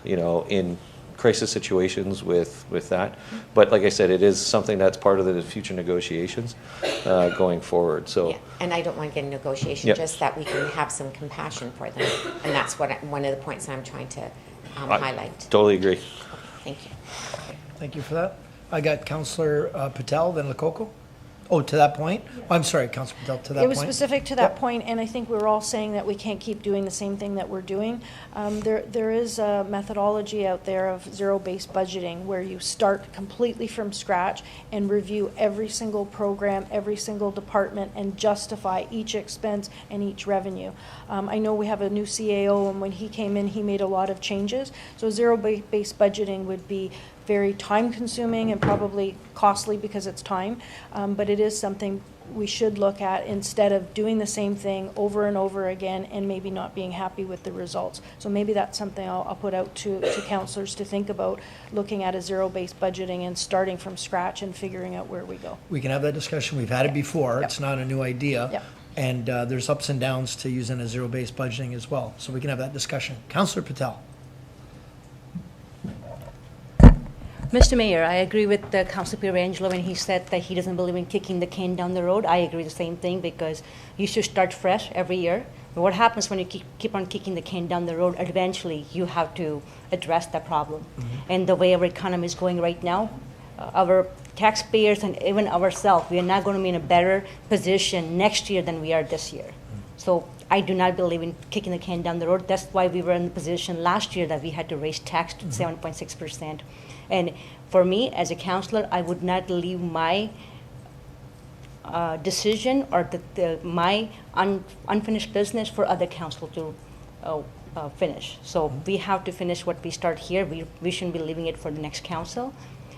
in crisis situations with that. But like I said, it is something that's part of the future negotiations going forward. So. Yeah. And I don't want to get a negotiation, Yep. just that we can have some compassion for them. And that's one of the points I'm trying to highlight. Totally agree. Thank you. Thank you for that. I got Councillor Patel, then Lococo. Oh, to that point? I'm sorry, Councillor Patel, to that point. It was specific to that Yep. point, and I think we're all saying that we can't keep doing the same thing that we're doing. There is a methodology out there of zero-based budgeting where you start completely from scratch and review every single program, every single department, and justify each expense and each revenue. I know we have a new CAO, and when he came in, he made a lot of changes. So zero-based budgeting would be very time-consuming and probably costly because it's time, but it is something we should look at instead of doing the same thing over and over again and maybe not being happy with the results. So maybe that's something I'll put out to councillors to think about, looking at a zero-based budgeting and starting from scratch and figuring out where we go. We can have that discussion. We've had it before. Yep. It's not a new idea. Yep. And there's ups and downs to using a zero-based budgeting as well. So we can have that discussion. Councillor Patel. Mr. Mayor, I agree with Councillor Pierangelo when he said that he doesn't believe in kicking the can down the road. I agree the same thing because you should start fresh every year. But what happens when you keep on kicking the can down the road? Eventually, you have to address that problem. Mm-hmm. And the way our economy is going right now, our taxpayers and even ourselves, we are not going to be in a better position next year than we are this year. Mm-hmm. So I do not believe in kicking the can down the road. That's why we were in the position last year that we had to raise tax to 7.6%. And for me, as a councillor, I would not leave my decision or my unfinished business for other council to finish. So we have to finish what we start here. We shouldn't be leaving it for the next council.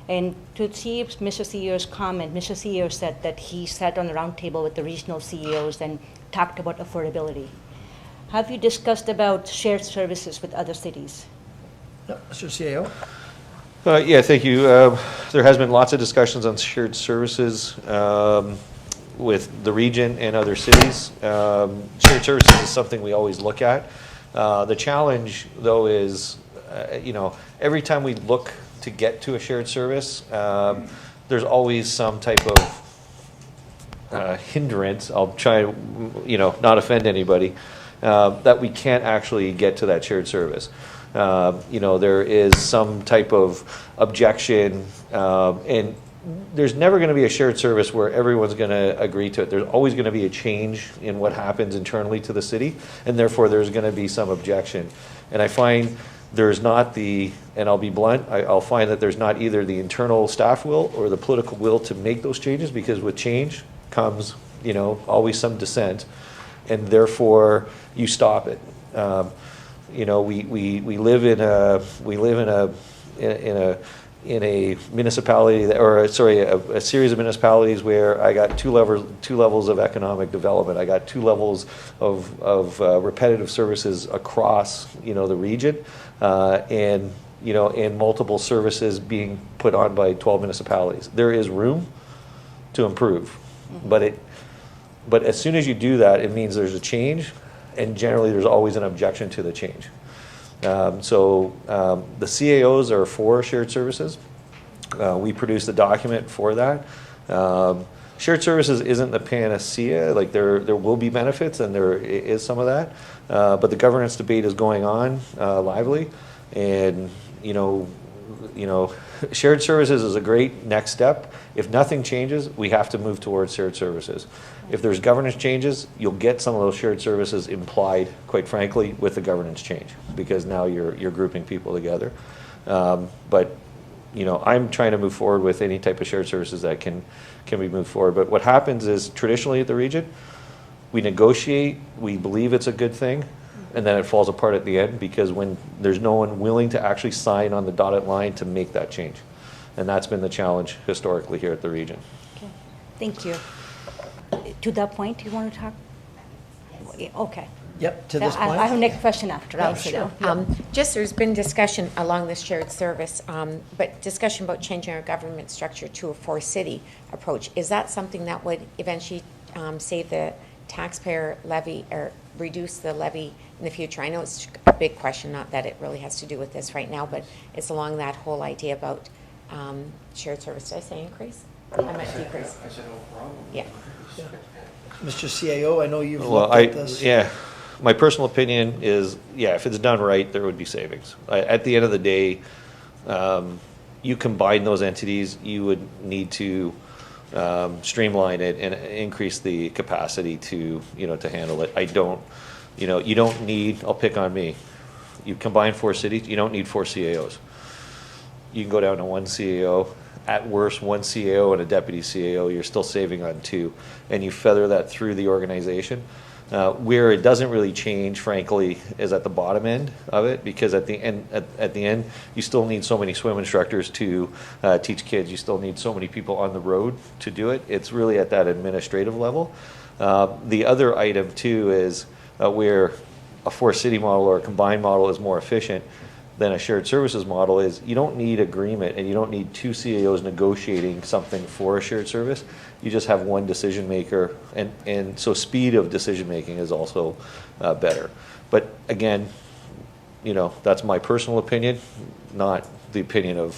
And to see Mr. CEO's comment, Mr. CEO said that he sat on the round table with the regional CEOs and talked about affordability. Have you discussed about shared services with other cities? Mr. CAO? Yeah, thank you. There has been lots of discussions on shared services with the region and other cities. Shared services is something we always look at. The challenge, though, is, every time we look to get to a shared service, there's always some type of hindrance. I'll try to, not offend anybody, that we can't actually get to that shared service. There is some type of objection, and there's never going to be a shared service where everyone's going to agree to it. There's always going to be a change in what happens internally to the city, and therefore there's going to be some objection. And I find there's not and I'll be blunt, I'll find that there's not either the internal staff will or the political will to make those changes, because with change comes, always some dissent, and therefore you stop it. We live in a municipality a series of municipalities where I got two levels of economic development. I got two levels of repetitive services across the region, and multiple services being put on by 12 municipalities. There is room to improve, but as soon as you do that, it means there's a change. And generally, there's always an objection to the change. The CAOs are for shared services. We produced a document for that. Shared services isn't the panacea. Like there will be benefits, and there is some of that. But the governance debate is going on lively, and shared services is a great next step. If nothing changes, we have to move towards shared services. If there's governance changes, you'll get some of those shared services implied, quite frankly, with the governance change, because now you're grouping people together. But I'm trying to move forward with any type of shared services that can be moved forward. But what happens is, traditionally at the region, we negotiate, we believe it's a good thing, and then it falls apart at the end, because when there's no one willing to actually sign on the dotted line to make that change. And that's been the challenge historically here at the region. Okay, thank you. To that point, you want to talk? Okay. Yep, to this point. I have a next question after. Yeah, sure. Just there's been discussion along this shared service, but discussion about changing our government structure to a four-city approach. Is that something that would eventually save the taxpayer levy or reduce the levy in the future? I know it's a big question, not that it really has to do with this right now, but it's along that whole idea about shared service. Did I say increase? I meant decrease. I said no problem. Yeah. Mr. CAO, I know you've looked at this. Yeah. My personal opinion is, if it's done right, there would be savings. At the end of the day, you combine those entities, you would need to streamline it and increase the capacity to handle it. You don't need, I'll pick on me. You combine four cities, you don't need four CAOs. You can go down to one CAO. At worst, one CAO and a deputy CAO, you're still saving on two. And you feather that through the organization. Where it doesn't really change, frankly, is at the bottom end of it, because at the end, you still need so many swim instructors to teach kids. You still need so many people on the road to do it. It's really at that administrative level. The other item, too, is where a four-city model or a combined model is more efficient than a shared services model is, you don't need agreement, and you don't need two CAOs negotiating something for a shared service. You just have one decision maker, and so speed of decision making is also better. But again, that's my personal opinion, not the opinion of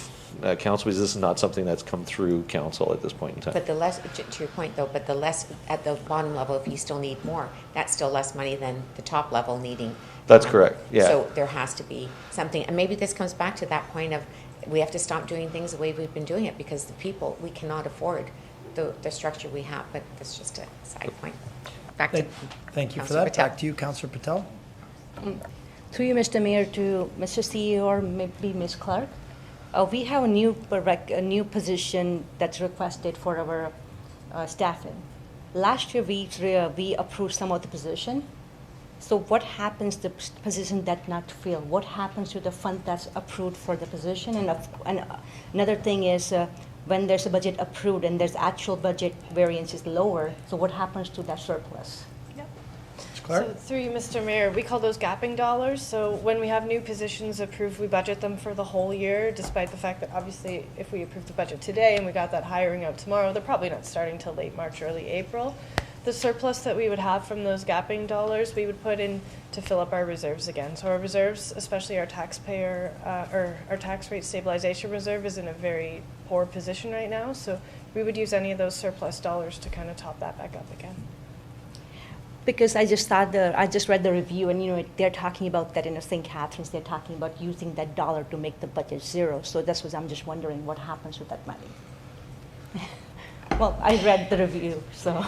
council, because this is not something that's come through council at this point in time. But the less, to your point though, but the less at the bottom level, if you still need more, that's still less money than the top level needing. That's correct, yeah. So there has to be something, and maybe this comes back to that point of, we have to stop doing things the way we've been doing it, because the people, we cannot afford the structure we have, but that's just a side point. Back to Thank you for Councillor that. Patel. Back to you, Councillor Patel. Through you, Mr. Mayor, to Mr. CEO or maybe Ms. Clark. We have a new position that's requested for our staffing. last year we approved some of the position. So what happens to the position that not filled? What happens to the fund that's approved for the position? And another thing is when there's a budget approved and there's actual budget variance is lower, so what happens to that surplus? Clark? So through you, Mr. Mayor, we call those gapping dollars. So when we have new positions approved, we budget them for the whole year, despite the fact that obviously if we approve the budget today and we got that hiring out tomorrow, they're probably not starting till late March, early April. The surplus that we would have from those gapping dollars, we would put in to fill up our reserves again. So our reserves, especially our taxpayer, or our tax rate stabilization reserve, is in a very poor position right now. So we would use any of those surplus dollars to kind of top that back up again. Because I just read the review, and they're talking about that in St. Catharines. They're talking about using that dollar to make the budget zero. So that's what I'm just wondering, what happens with that money? Well, I read the review, so.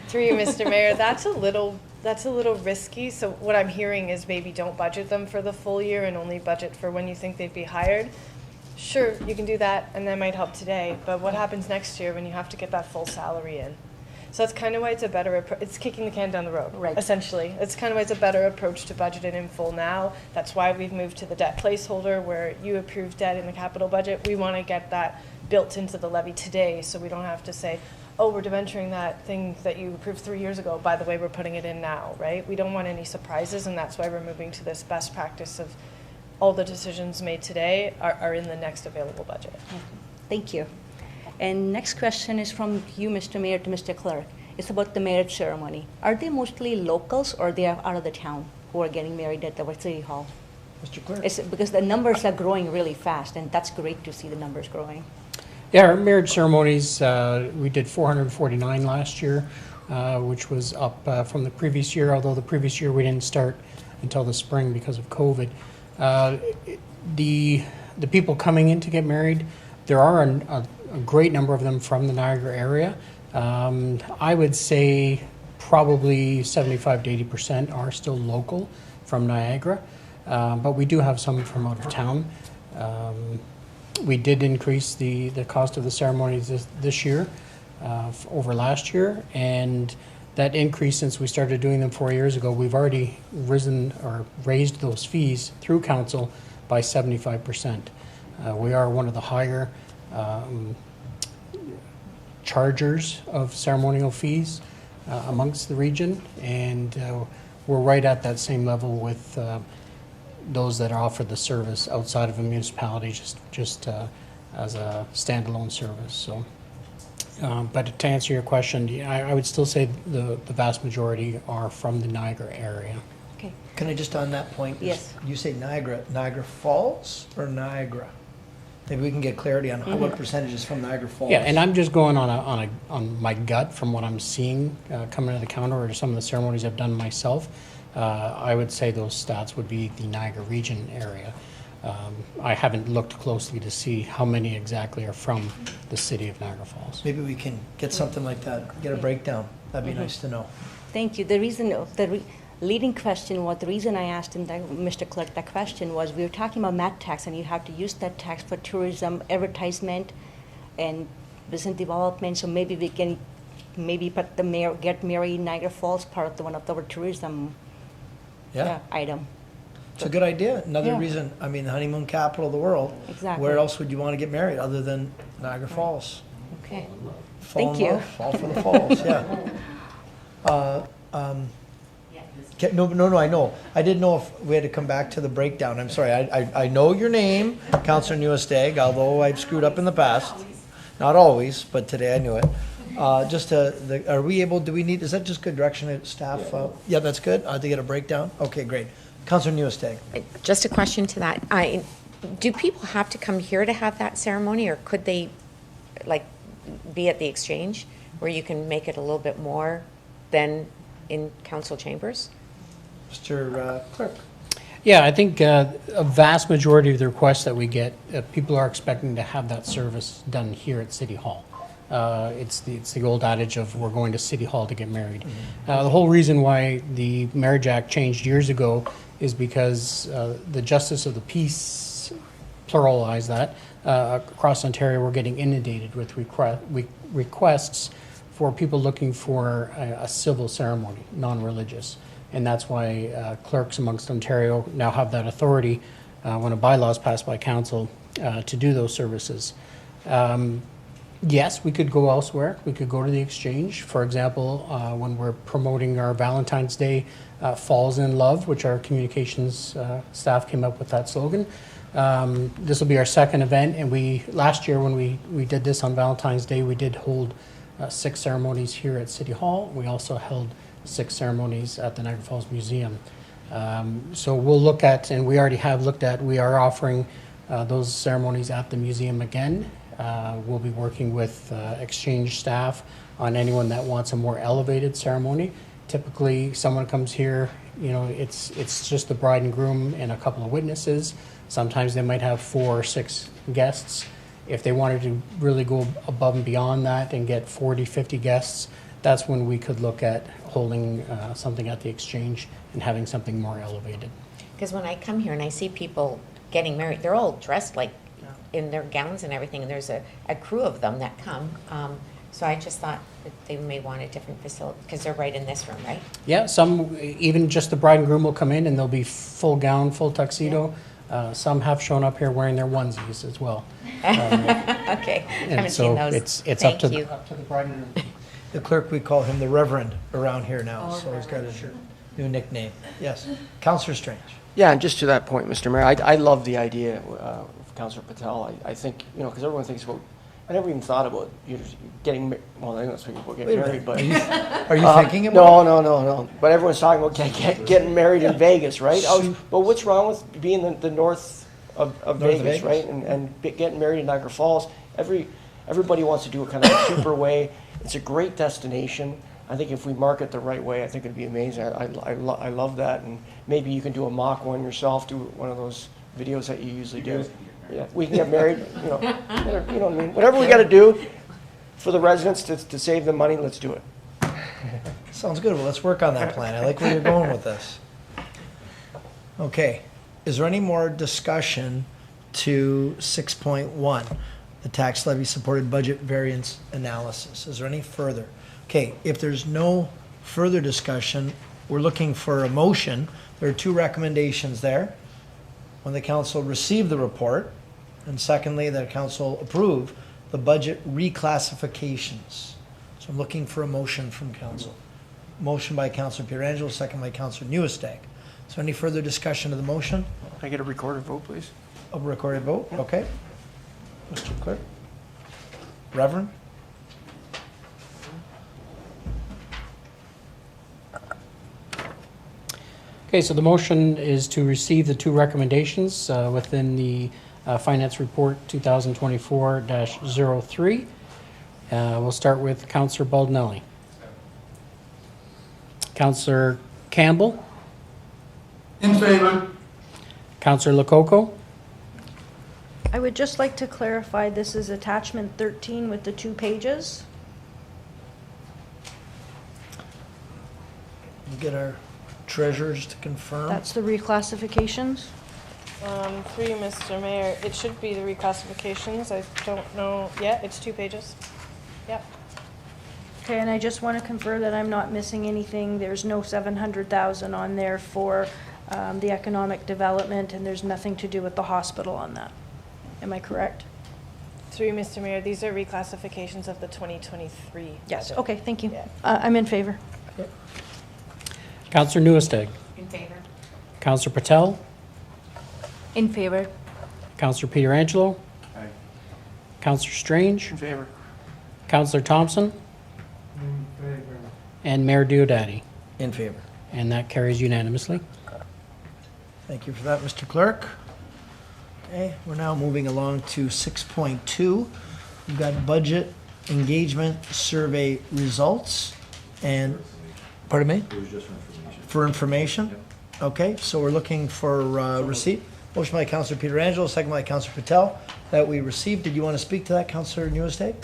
Through you, Mr. Mayor, that's a little risky. So what I'm hearing is maybe don't budget them for the full year and only budget for when you think they'd be hired. Sure, you can do that, and that might help today. But what happens next year when you have to get that full salary in? So that's kind of why it's a better it's kicking the can down the road, right? Essentially, it's kind of why it's a better approach to budget it in full now. That's why we've moved to the debt placeholder, where you approve debt in the capital budget. We want to get that built into the levy today, so we don't have to say, oh, we're debenturing that thing that you approved 3 years ago. By the way, we're putting it in now, right? We don't want any surprises, and that's why we're moving to this best practice of all the decisions made today are in the next available budget. Thank you. And next question is from you, Mr. Mayor, to Mr. Clerk. It's about the marriage ceremony. Are they mostly locals, or they are out of the town who are getting married at our City Hall? Mr. Clerk? It's because the numbers are growing really fast, and that's great to see the numbers growing. Yeah, our marriage ceremonies, we did 449 last year, which was up from the previous year, although the previous year we didn't start until the spring because of COVID. The people coming in to get married, there are a great number of them from the Niagara area. I would say probably 75 to 80% are still local from Niagara, but we do have some from out of town. We did increase the cost of the ceremonies this year over last year, and that increase since we started doing them 4 years ago, we've already raised those fees through council by 75%. We are one of the higher chargers of ceremonial fees amongst the region, and we're right at that same level with those that offer the service outside of a municipality, just as a standalone service. So, but to answer your question, I would still say the vast majority are from the Niagara area. Okay. Can I just on that point? Yes. You say Niagara Falls or Niagara? Maybe we can get clarity on what percentage is from Niagara Falls. Yeah, and I'm just going on my gut from what I'm seeing coming to the counter, or some of the ceremonies I've done myself. I would say those stats would be the Niagara region area. I haven't looked closely to see how many exactly are from the city of Niagara Falls. Maybe we can get something like that, get a breakdown. That'd be nice to know. Thank you. The reason, leading question was, the reason I asked him, Mr. Clerk, that question was, we were talking about MAT tax, and you have to use that tax for tourism, advertisement, and business development. So maybe we can put the get married in Niagara Falls part of one of our tourism item. It's a good idea. Another Yeah. reason, I mean, the honeymoon capital of the world. Exactly. Where else would you want to get married other than Niagara Falls? Okay. Fall Thank in you. love, fall for the falls, yeah. No, I know. I didn't know if we had to come back to the breakdown. I'm sorry. I know your name, Councillor Newestag, although I've screwed up in the past. Not always, but today I knew it. Are we able, do we need, is that just good direction at staff? Yeah, that's good, to get a breakdown? Okay, great. Councillor Newestag. Just a question to that. Do people have to come here to have that ceremony, or could they, be at the exchange where you can make it a little bit more than in council chambers? Mr. Clerk. Yeah, I think a vast majority of the requests that we get, people are expecting to have that service done here at City Hall. It's the old adage of we're going to City Hall to get married. The whole reason why the Marriage Act changed years ago is because the Justice of the Peace, pluralize that, across Ontario, we're getting inundated with requests for people looking for a civil ceremony, non-religious. And that's why clerks amongst Ontario now have that authority when a bylaw is passed by council to do those services. Yes, we could go elsewhere. We could go to the Exchange. For example, when we're promoting our Valentine's Day Falls in Love, which our communications staff came up with that slogan. This will be our second event, and last year when we did this on Valentine's Day, we did hold 6 ceremonies here at City Hall. We also held 6 ceremonies at the Niagara Falls Museum. So we'll look at, and we already have looked at, we are offering those ceremonies at the museum again. We'll be working with Exchange staff on anyone that wants a more elevated ceremony. Typically, someone comes here, it's just the bride and groom and a couple of witnesses. Sometimes they might have 4 or 6 guests. If they wanted to really go above and beyond that and get 40, 50 guests, that's when we could look at holding something at the Exchange and having something more elevated. Because when I come here and I see people getting married, they're all dressed like in their gowns and everything, and there's a crew of them that come. So I just thought that they may want a different facility, because they're right in this room, right? Yeah, some, even just the bride and groom will come in and they'll be full gown, full tuxedo. Some have shown up here wearing their onesies as well. Okay, haven't seen those. It's Thank up to you. the bride and groom. The clerk, we call him the Reverend around here now, so he's got his new nickname. Yes. Councillor Strange. Yeah, and just to that point, Mr. Mayor, I love the idea of Councillor Patel. I think, because everyone thinks about, I never even thought about getting, well, I know it's people getting married, but. Are you thinking about it? No. But everyone's talking about getting married in Vegas, right? But what's wrong with being the north of Vegas, right? And getting married in Niagara Falls? Everybody wants to do it kind of a cheaper way. It's a great destination. I think if we market the right way, I think it'd be amazing. I love that, and maybe you can do a mock one yourself, do one of those videos that you usually do. Yeah, we can get married, you know what I mean? Whatever we got to do for the residents to save them money, let's do it. Sounds good. Well, let's work on that plan. I like where you're going with this. Okay. Is there any more discussion to 6.1, the tax levy supported budget variance analysis? Is there any further? Okay, if there's no further discussion, we're looking for a motion. There are 2 recommendations there. When the council receive the report, and secondly, that council approve the budget reclassifications. So I'm looking for a motion from council. Motion by Councillor Pietrangelo, second by Councillor Newestag. So any further discussion of the motion? Can I get a recorded vote, please? A recorded vote, okay. Mr. Clerk? Reverend? Okay, so the motion is to receive the 2 recommendations within the Finance Report 2024-03. We'll start with Councillor Baldinelli. Councillor Campbell? In favor. Councillor Lococo? I would just like to clarify, this is attachment 13 with the 2 pages. We'll get our treasurers to confirm. That's the reclassifications. Through you, Mr. Mayor, it should be the reclassifications. I don't know. Yeah, it's 2 pages. Yep. Okay, and I just want to confirm that I'm not missing anything. There's no 700,000 on there for the economic development, and there's nothing to do with the hospital on that. Am I correct? Through you, Mr. Mayor, these are reclassifications of the 2023. Yes, budget. okay, thank you. Yeah. I'm in favor. Councillor Newestag? In favor. Councillor Patel? In favor. Councillor Pietrangelo? Aye. Councillor Strange? In favor. Councillor Thompson? In favor. And Mayor Diodati. In favor. And that carries unanimously. Thank you for that, Mr. Clerk. Okay, we're now moving along to 6.2. We've got budget engagement survey results. And, pardon me? It was just for information. For information? Yep. Okay, so we're looking for receipt. Motion by Councillor Pietrangelo, second by Councillor Patel, that we received. Did you want to speak to that, Councillor Newestag?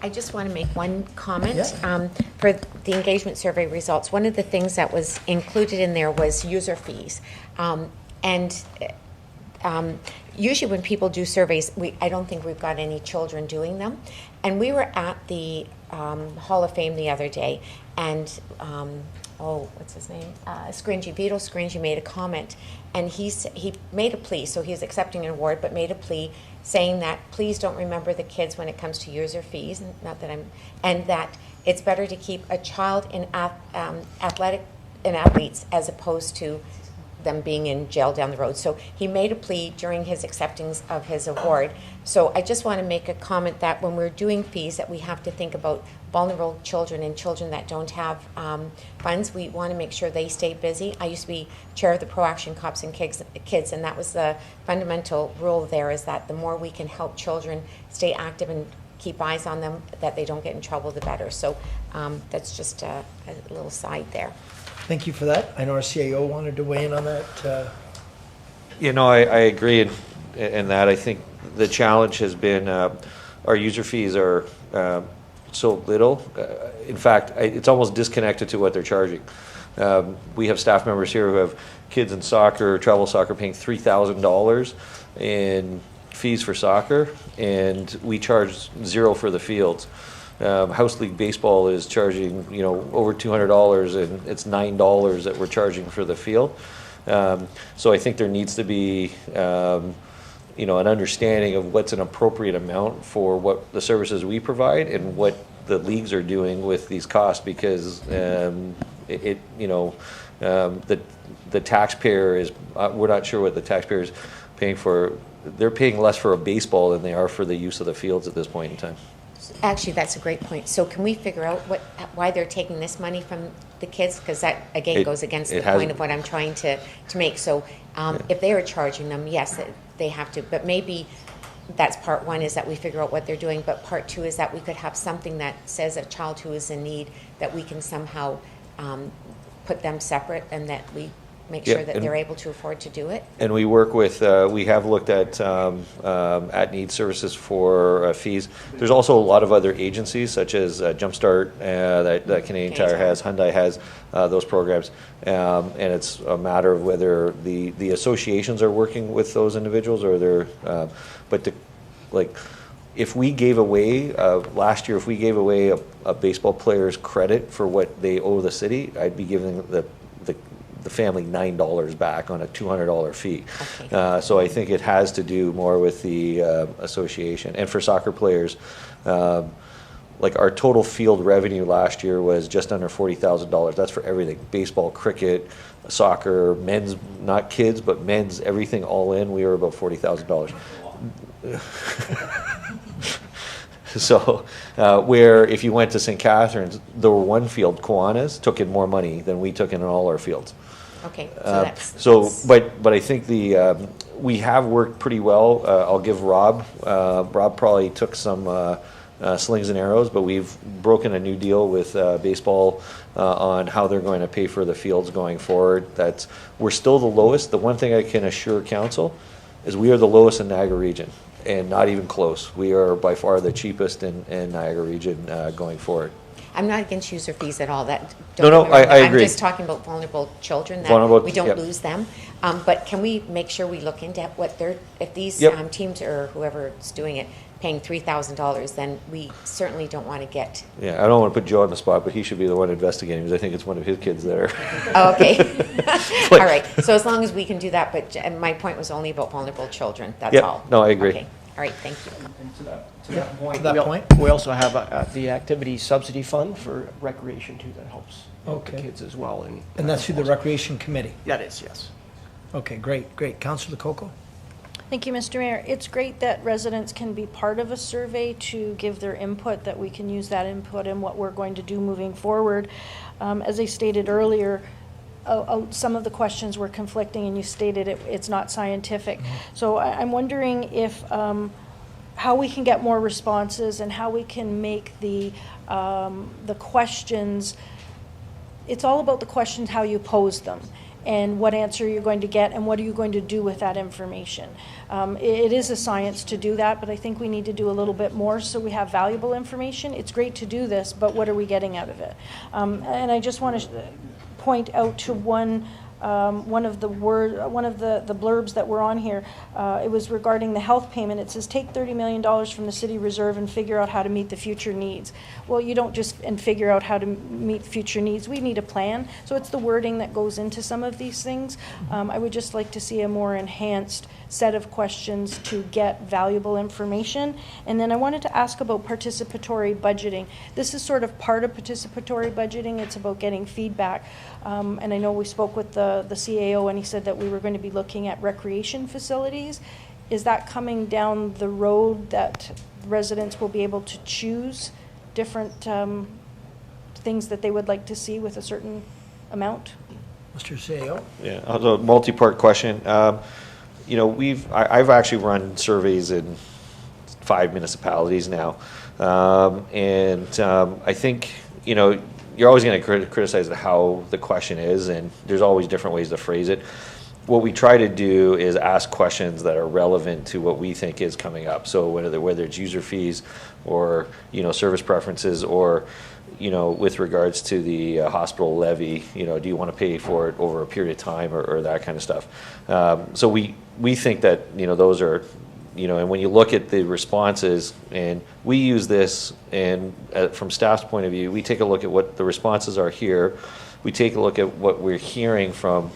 I just want to make one comment. Yeah. For the engagement survey results, one of the things that was included in there was user fees. And usually when people do surveys, I don't think we've got any children doing them. And we were at the Hall of Fame the other day, and what's his name? Vito Scringi made a comment, and he made a plea. So he's accepting an award, but made a plea saying that please don't remember the kids when it comes to user fees, and that it's better to keep a child in athletes as opposed to them being in jail down the road. So he made a plea during his acceptance of his award. So I just want to make a comment that when we're doing fees, that we have to think about vulnerable children and children that don't have funds. We want to make sure they stay busy. I used to be chair of the Pro Action Cops and Kids, and that was the fundamental rule there, is that the more we can help children stay active and keep eyes on them, that they don't get in trouble, the better. So that's just a little side there. Thank you for that. I know our CAO wanted to weigh in on that. I agree in that. I think the challenge has been our user fees are so little. In fact, it's almost disconnected to what they're charging. We have staff members here who have kids in soccer, travel soccer, paying $3,000 in fees for soccer, and we charge $0 for the fields. House League Baseball is charging, over $200, and it's $9 that we're charging for the field. So I think there needs to be, an understanding of what's an appropriate amount for what the services we provide and what the leagues are doing with these costs, because the taxpayer is, we're not sure what the taxpayer is paying for. They're paying less for a baseball than they are for the use of the fields at this point in time. Actually, that's a great point. So can we figure out why they're taking this money from the kids? Because that, again, goes against the point of what I'm trying to make. So if they are charging them, yes, they have to. But maybe that's part one, is that we figure out what they're doing. But part two is that we could have something that says a child who is in need, that we can somehow put them separate, and that we make sure that they're able to afford to do it. And we work with, we have looked at need services for fees. There's also a lot of other agencies, such as Jumpstart, that Canadian Tire has, Hyundai has those programs. And it's a matter of whether the associations are working with those individuals, or they're, if we gave away, last year, if we gave away a baseball player's credit for what they owe the city, I'd be giving the family $9 back on a $200 fee. Okay. So I think it has to do more with the association. And for soccer players, our total field revenue last year was just under $40,000. That's for everything: baseball, cricket, soccer, men's, not kids, but men's, everything all in. We were about $40,000. So where if you went to St. Catharines, the one field, Kiwanis, took in more money than we took in all our fields. Okay, but I think we have worked pretty well. I'll give Rob. Rob probably took some slings and arrows, but we've broken a new deal with baseball on how they're going to pay for the fields going forward. We're still the lowest. The one thing I can assure council is we are the lowest in Niagara region, and not even close. We are by far the cheapest in Niagara region going forward. I'm not against user fees at all. I agree. I'm just talking about vulnerable children, that we don't lose them. But can we make sure we look into if these teams or whoever's doing it paying $3,000, then we certainly don't want to get. Yeah, I don't want to put Joe on the spot, but he should be the one investigating, because I think it's one of his kids that are. Oh, okay. All right. So as long as we can do that, but my point was only about vulnerable children. That's all. No, I agree. Okay. All right. Thank you. And to that point, we also have the activity subsidy fund for recreation too, that helps the kids as well. And that's through the Recreation Committee? That is, yes. Okay, great. Councillor Lococo? Thank you, Mr. Mayor. It's great that residents can be part of a survey to give their input, that we can use that input in what we're going to do moving forward. As I stated earlier, some of the questions were conflicting, and you stated it's not scientific. So I'm wondering if how we can get more responses, and how we can make the questions. It's all about the questions, how you pose them, and what answer you're going to get, and what are you going to do with that information. It is a science to do that, but I think we need to do a little bit more so we have valuable information. It's great to do this, but what are we getting out of it? And I just want to point out to one one of the blurbs that were on here, it was regarding the health payment. It says, take $30 million from the city reserve and figure out how to meet the future needs. Well, you don't just figure out how to meet future needs. We need a plan. So it's the wording that goes into some of these things. I would just like to see a more enhanced set of questions to get valuable information. And then I wanted to ask about participatory budgeting. This is sort of part of participatory budgeting. It's about getting feedback. And I know we spoke with the CAO, and he said that we were going to be looking at recreation facilities. Is that coming down the road that residents will be able to choose different things that they would like to see with a certain amount? Mr. CAO? Yeah, a multi-part question. You know, I've actually run surveys in 5 municipalities now. I think, you know, you're always going to criticize how the question is, and there's always different ways to phrase it. What we try to do is ask questions that are relevant to what we think is coming up. So whether it's user fees or, you know, service preferences, or, you know, with regards to the hospital levy, you know, do you want to pay for it over a period of time, or that kind of stuff. So we think that, you know, those are, you know, and when you look at the responses, and we use this, and from staff's point of view, we take a look at what the responses are here. We take a look at what we're hearing from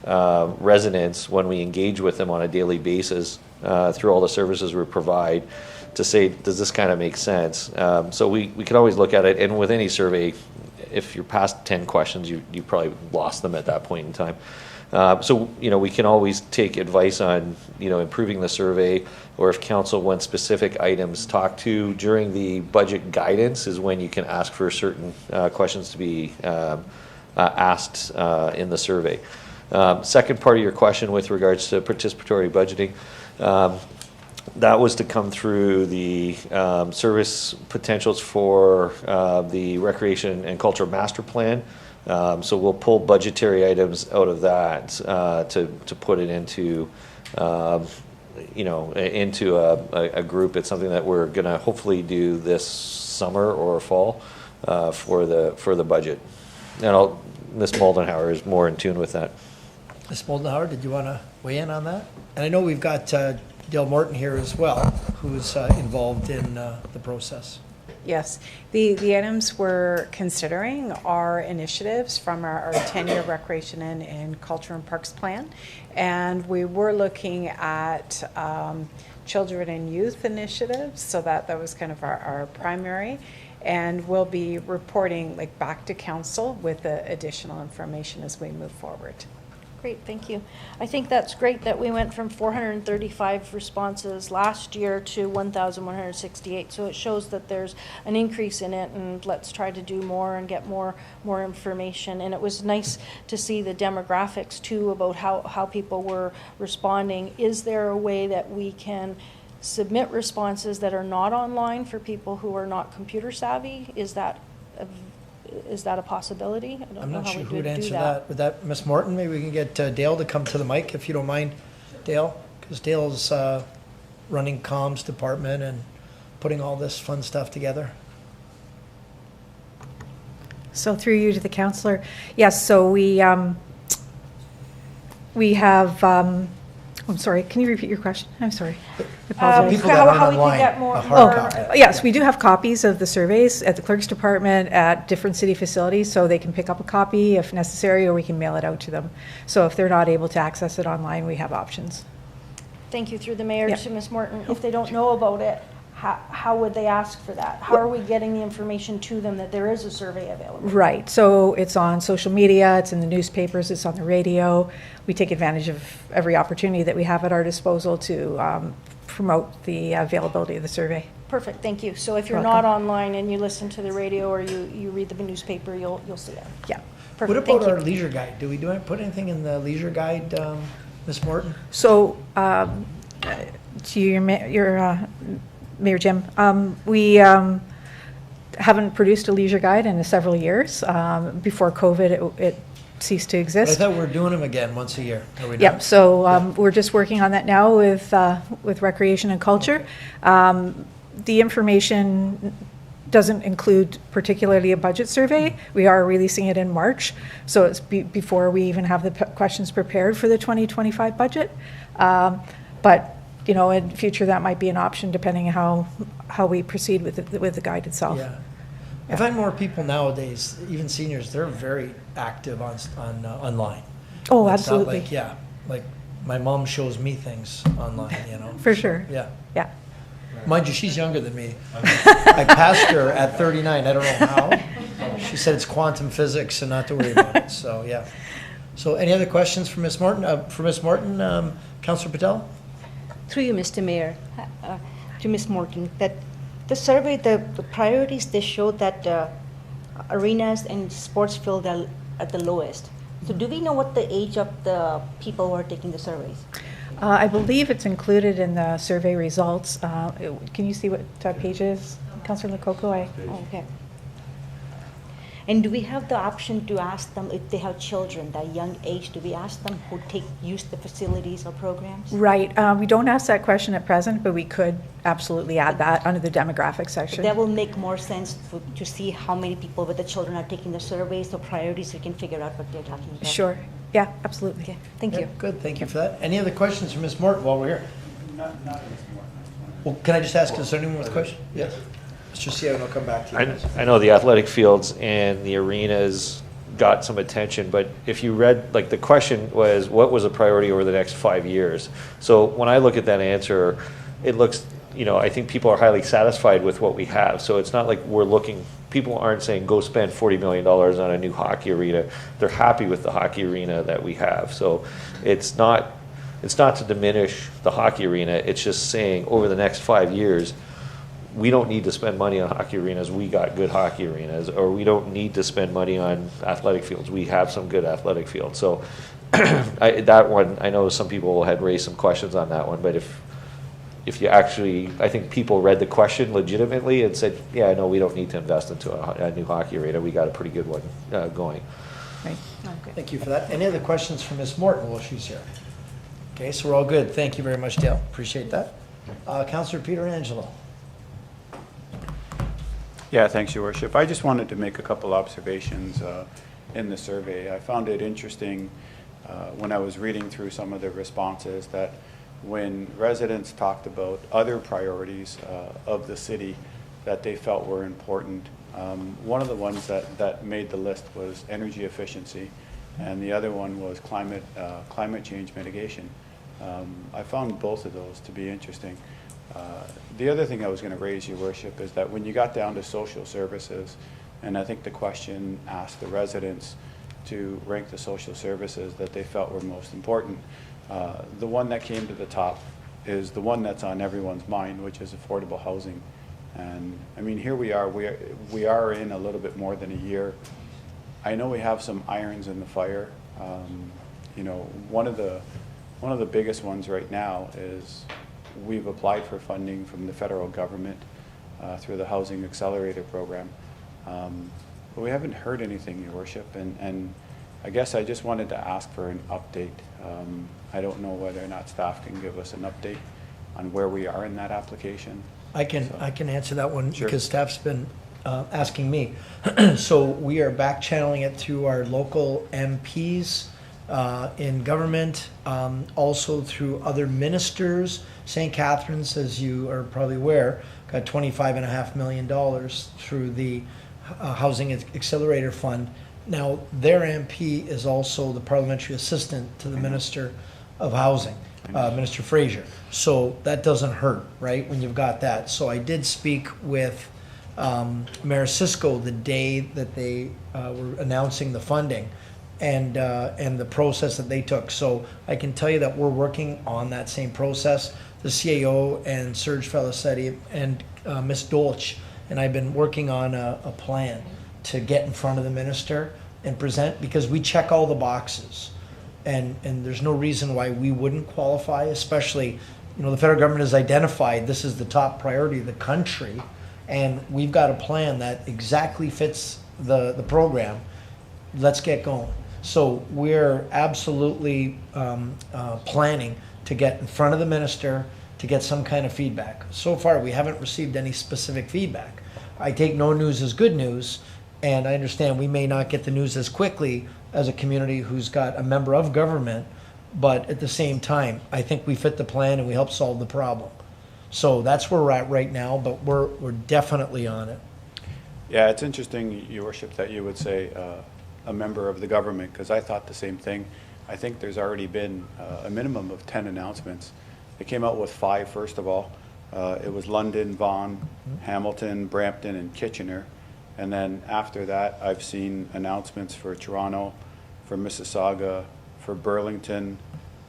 residents when we engage with them on a daily basis through all the services we provide, to say, does this kind of make sense? So we can always look at it, and with any survey, if you're past 10 questions, you probably lost them at that point in time. So, you know, we can always take advice on, you know, improving the survey, or if council wants specific items talked to during the budget guidance, is when you can ask for certain questions to be asked in the survey. Second part of your question with regards to participatory budgeting, that was to come through the service potentials for the Recreation and Culture Master Plan. So we'll pull budgetary items out of that to put it into, you know, into a group. It's something that we're going to hopefully do this summer or fall for the budget. And Ms. Moldenhauer is more in tune with that. Ms. Moldenhauer, did you want to weigh in on that? And I know we've got Dale Morton here as well, who's involved in the process. Yes, the items we're considering are initiatives from our 10-year Recreation and Culture and Parks Plan, and we were looking at children and youth initiatives, so that was kind of our primary, and we'll be reporting back to council with additional information as we move forward. Great, thank you. I think that's great that we went from 435 responses last year to 1,168. So it shows that there's an increase in it, and let's try to do more and get more information. And it was nice to see the demographics too, about how people were responding. Is there a way that we can submit responses that are not online for people who are not computer savvy? Is that a possibility? I'm not sure who would answer that. Would that, Ms. Morton, maybe we can get Dale to come to the mic, if you don't mind, Dale, because Dale's running comms department and putting all this fun stuff together. So through you to the councillor, yes. So we have. I'm sorry. Can you repeat your question? I'm sorry. How we can get more. Yes, we do have copies of the surveys at the clerk's department at different city facilities, so they can pick up a copy if necessary, or we can mail it out to them. So if they're not able to access it online, we have options. Thank you. Through the mayor to Ms. Morton. If they don't know about it, how would they ask for that? How are we getting the information to them that there is a survey available? Right. So it's on social media, it's in the newspapers, it's on the radio. We take advantage of every opportunity that we have at our disposal to promote the availability of the survey. Perfect. Thank you. So if you're not online and you listen to the radio or you read the newspaper, you'll see it. Yeah. Perfect. What about our leisure guide? Do we put anything in the leisure guide, Ms. Morton? So to your Mayor Jim, we haven't produced a leisure guide in several years. Before COVID, it ceased to exist. But I thought we were doing them again once a year. Are we not? Yep. So we're just working on that now with Recreation and Culture. The information doesn't include particularly a budget survey. We are releasing it in March, so it's before we even have the questions prepared for the 2025 budget. But, you know, in future, that might be an option depending on how we proceed with the guide itself. Yeah. I find more people nowadays, even seniors, they're very active on online. Oh, It's not absolutely. like, yeah, like my mom shows me things online, you know. For sure. Yeah. Yeah. Mind you, she's younger than me. I passed her at 39. I don't know how. She said it's quantum physics and not to worry about it. So, yeah. So, any other questions for Ms. Morton? Councillor Patel? Through you, Mr. Mayor, to Ms. Morton, that the survey, the priorities, they show that arenas and sports field are at the lowest. So do we know what the age of the people who are taking the surveys? I believe it's included in the survey results. Can you see what page it is, Councillor Lococo? Okay. And do we have the option to ask them if they have children, that young age, do we ask them who use the facilities or programs? Right. We don't ask that question at present, but we could absolutely add that under the demographics section. That will make more sense to see how many people with the children are taking the surveys, so priorities, we can figure out what they're talking about. Sure. Yeah, absolutely. Okay. Thank you. Good. Thank you for that. Any other questions for Ms. Morton while we're here? Not Ms. Morton. Well, can I just ask, is there anyone with a question? Yes. Mr. Cio, and I'll come back to you guys. I know the athletic fields and the arenas got some attention, but if you read, like the question was, what was a priority over the next 5 years? So when I look at that answer, it looks, you know, I think people are highly satisfied with what we have. So it's not like we're looking, people aren't saying go spend $40 million on a new hockey arena. They're happy with the hockey arena that we have. So it's not to diminish the hockey arena. It's just saying over the next 5 years, we don't need to spend money on hockey arenas. We got good hockey arenas, or we don't need to spend money on athletic fields. We have some good athletic fields. So that one, I know some people had raised some questions on that one, but if you actually, I think people read the question legitimately and said, yeah, no, we don't need to invest into a new hockey arena. We got a pretty good one going. Right. Okay. Thank you for that. Any other questions for Ms. Morton while she's here? Okay, so we're all good. Thank you very much, Dale. Appreciate that. Councillor Peter Angelo. Yeah, thanks, Your Worship. I just wanted to make a couple observations in the survey. I found it interesting when I was reading through some of the responses that when residents talked about other priorities of the city that they felt were important, one of the ones that made the list was energy efficiency, and the other one was climate change mitigation. I found both of those to be interesting. The other thing I was going to raise, Your Worship, is that when you got down to social services, and I think the question asked the residents to rank the social services that they felt were most important, the one that came to the top is the one that's on everyone's mind, which is affordable housing. And I mean, here we are in a little bit more than a year. I know we have some irons in the fire. You know, one of the biggest ones right now is we've applied for funding from the federal government through the Housing Accelerator Program. But we haven't heard anything, Your Worship, and I guess I just wanted to ask for an update. I don't know whether or not staff can give us an update on where we are in that application. I can answer that one. Sure. Because staff's been asking me. So we are back channeling it through our local MPs in government, also through other ministers. St. Catharines, as you are probably aware, got $25.5 million through the Housing Accelerator Fund. Now, their MP is also the parliamentary assistant to the Minister of Housing, Minister Fraser. So that doesn't hurt, right, when you've got that. So I did speak with Mayor Cisco the day that they were announcing the funding and the process that they took. So I can tell you that we're working on that same process. The CAO and Serge Felicetti and Ms. Dolch and I've been working on a plan to get in front of the minister and present, because we check all the boxes, and there's no reason why we wouldn't qualify, especially, you know, the federal government has identified this is the top priority of the country, and we've got a plan that exactly fits the program. Let's get going. So we're absolutely planning to get in front of the minister to get some kind of feedback. So far, we haven't received any specific feedback, I take no news as good news, and I understand we may not get the news as quickly as a community who's got a member of government, but at the same time, I think we fit the plan and we help solve the problem. So that's where we're at right now, but we're definitely on it. Yeah, it's interesting, Your Worship, that you would say a member of the government, because I thought the same thing. I think there's already been a minimum of 10 announcements. They came out with 5, first of all. It was London, Vaughan, Hamilton, Brampton, and Kitchener. And then after that, I've seen announcements for Toronto, for Mississauga, for Burlington,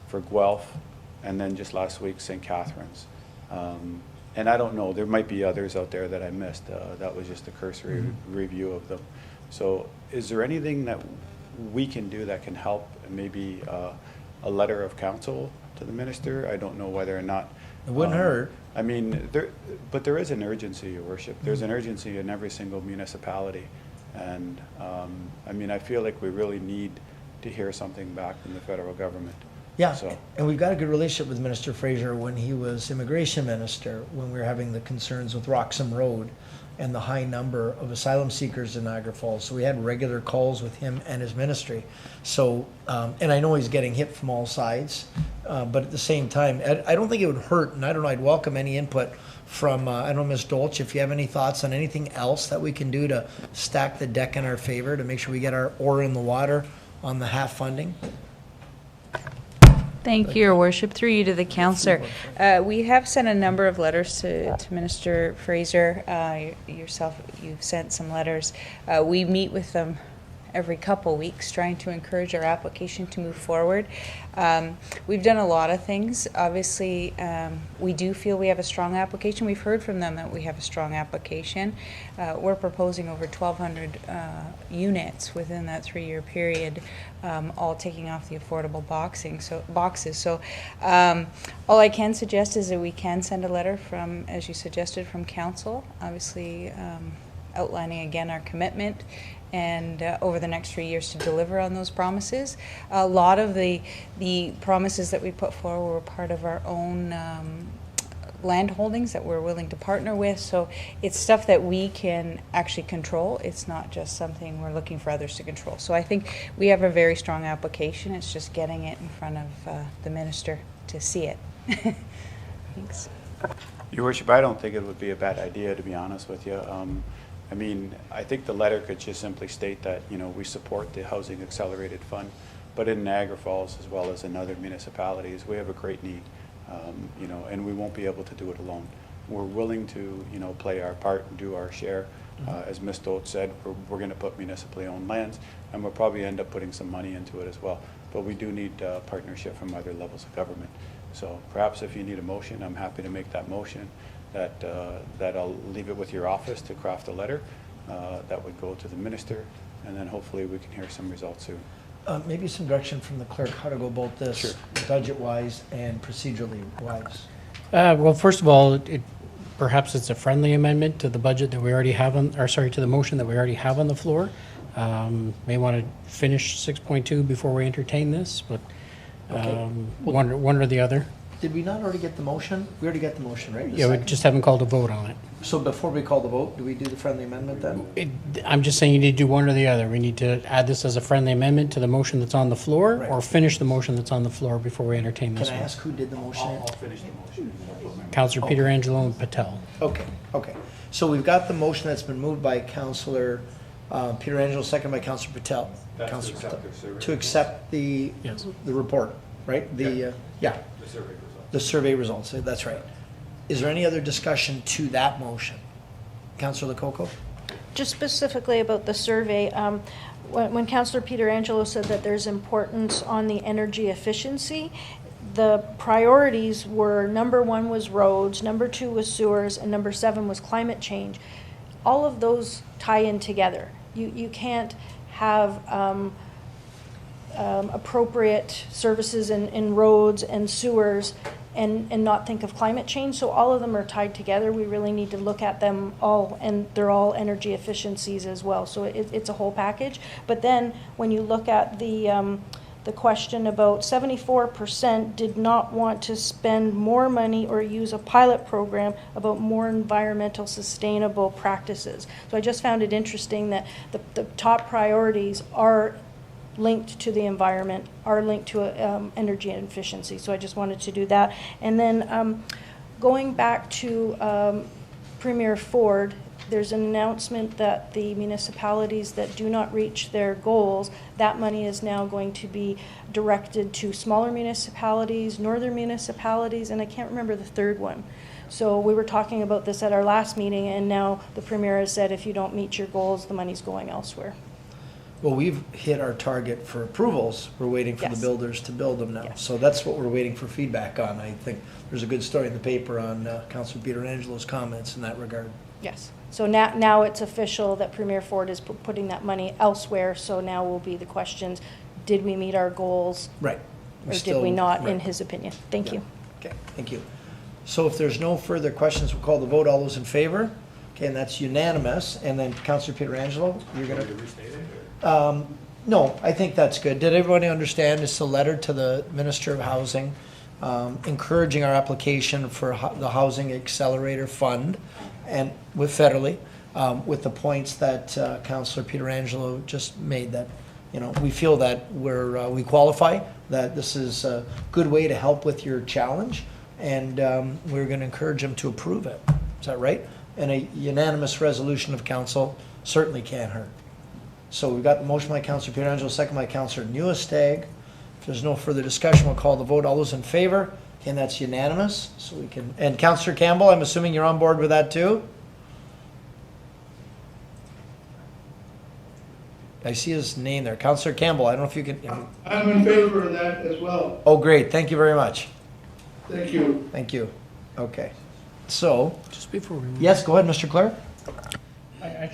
for Guelph, and then just last week, St. Catharines. And I don't know, there might be others out there that I missed. That was just a cursory review of them. So is there anything that we can do that can help? Maybe a letter of counsel to the minister? I don't know whether or not. It wouldn't hurt. I mean, but there is an urgency, Your Worship. There's an urgency in every single municipality. And I mean, I feel like we really need to hear something back from the federal government. Yeah, So, and we've got a good relationship with Minister Fraser when he was immigration minister, when we were having the concerns with Roxham Road and the high number of asylum seekers in Niagara Falls. So we had regular calls with him and his ministry. So, and I know he's getting hit from all sides, but at the same time, I don't think it would hurt, and I don't know, I'd welcome any input from, I don't know, Ms. Dolch, if you have any thoughts on anything else that we can do to stack the deck in our favor, to make sure we get our oar in the water on the half funding. Thank you, Your Worship. Through you to the councillor. We have sent a number of letters to Minister Fraser. Yourself, you've sent some letters. We meet with them every couple weeks trying to encourage our application to move forward. We've done a lot of things. Obviously, we do feel we have a strong application. We've heard from them that we have a strong application. We're proposing over 1,200 units within that 3-year period, all taking off the affordable boxes. So all I can suggest is that we can send a letter from, as you suggested, from council, obviously outlining again our commitment and over the next 3 years to deliver on those promises. A lot of the promises that we put forward were part of our own land holdings that we're willing to partner with. So it's stuff that we can actually control. It's not just something we're looking for others to control. So I think we have a very strong application. It's just getting it in front of the minister to see it. Thanks. Your Worship, I don't think it would be a bad idea, to be honest with you. I mean, I think the letter could just simply state that, you know, we support the Housing Accelerated Fund, but in Niagara Falls as well as in other municipalities, we have a great need, you know, and we won't be able to do it alone. We're willing to, you know, play our part and do our share. As Ms. Dolch said, we're going to put municipally owned lands, and we'll probably end up putting some money into it as well. But we do need partnership from other levels of government. So perhaps if you need a motion, I'm happy to make that motion. That I'll leave it with your office to craft a letter that would go to the minister, and then hopefully we can hear some results soon. Maybe some direction from the clerk how to go about this, Sure. budget-wise and procedurally wise. Well, first of all, perhaps it's a friendly amendment to the budget that we already have on, or sorry, to the motion that we already have on the floor. May want to finish 6.2 before we entertain this, but Okay. one or the other. Did we not already get the motion? We already got the motion, right? The Yeah, we second? just haven't called a vote on it. So before we call the vote, do we do the friendly amendment then? I'm just saying you need to do one or the other. We need to add this as a friendly amendment to the motion that's on the floor, Right. or finish the motion that's on the floor before we entertain this Can I one. ask who did the motion? I'll finish the motion. Councillor Pietrangelo and Patel. Okay. So we've got the motion that's been moved by Councillor Pietrangelo, second by Councillor Patel. That's to Councillor accept Patel. the survey. To accept the, Yes. the report, right? Yeah. The survey results. The survey results, that's right. Is there any other discussion to that motion? Councillor Lococo? Just specifically about the survey, when Councillor Pietrangelo said that there's importance on the energy efficiency, the priorities were number 1 was roads, number 2 was sewers, and number 7 was climate change. All of those tie in together. You can't have appropriate services in roads and sewers and not think of climate change. So all of them are tied together. We really need to look at them all, and they're all energy efficiencies as well. So it's a whole package. But then when you look at the the question about 74% did not want to spend more money or use a pilot program about more environmental sustainable practices. So I just found it interesting that the top priorities are linked to the environment, are linked to energy efficiency. So I just wanted to do that. And then going back to Premier Ford, there's an announcement that the municipalities that do not reach their goals, that money is now going to be directed to smaller municipalities, northern municipalities, and I can't remember the third one. So we were talking about this at our last meeting, and now the Premier has said if you don't meet your goals, the money's going elsewhere. Well, we've hit our target for approvals. We're waiting for the builders to build them now. So that's what we're waiting for feedback on. I think there's a good story in the paper on Councillor Pietrangeli's comments in that regard. Yes. So now it's official that Premier Ford is putting that money elsewhere. So now will be the questions, did we meet our goals? Right. Or did we not, in his opinion? Thank you. Okay, thank you. So if there's no further questions, we'll call the vote. All those in favor? Okay, and that's unanimous. And then Councillor Pietrangelo, you're going to restate it? No, I think that's good. Did everybody understand? It's a letter to the Minister of Housing encouraging our application for the Housing Accelerator Fund and with federally, with the points that Councillor Pietrangelo just made, that, you know, we feel that we qualify, that this is a good way to help with your challenge, and we're going to encourage them to approve it. Is that right? And a unanimous resolution of council certainly can't hurt. So we've got the motion by Councillor Pietrangelo, second by Councillor Newestag. If there's no further discussion, we'll call the vote. All those in favor? And that's unanimous. So we can, and Councillor Campbell, I'm assuming you're on board with that too? I see his name there. Councillor Campbell, I don't know if you can. I'm in favor of that as well. Oh, great. Thank you very much. Thank you. Thank you. Okay. So. Just before we move. Yes, go ahead, Mr. Clark. I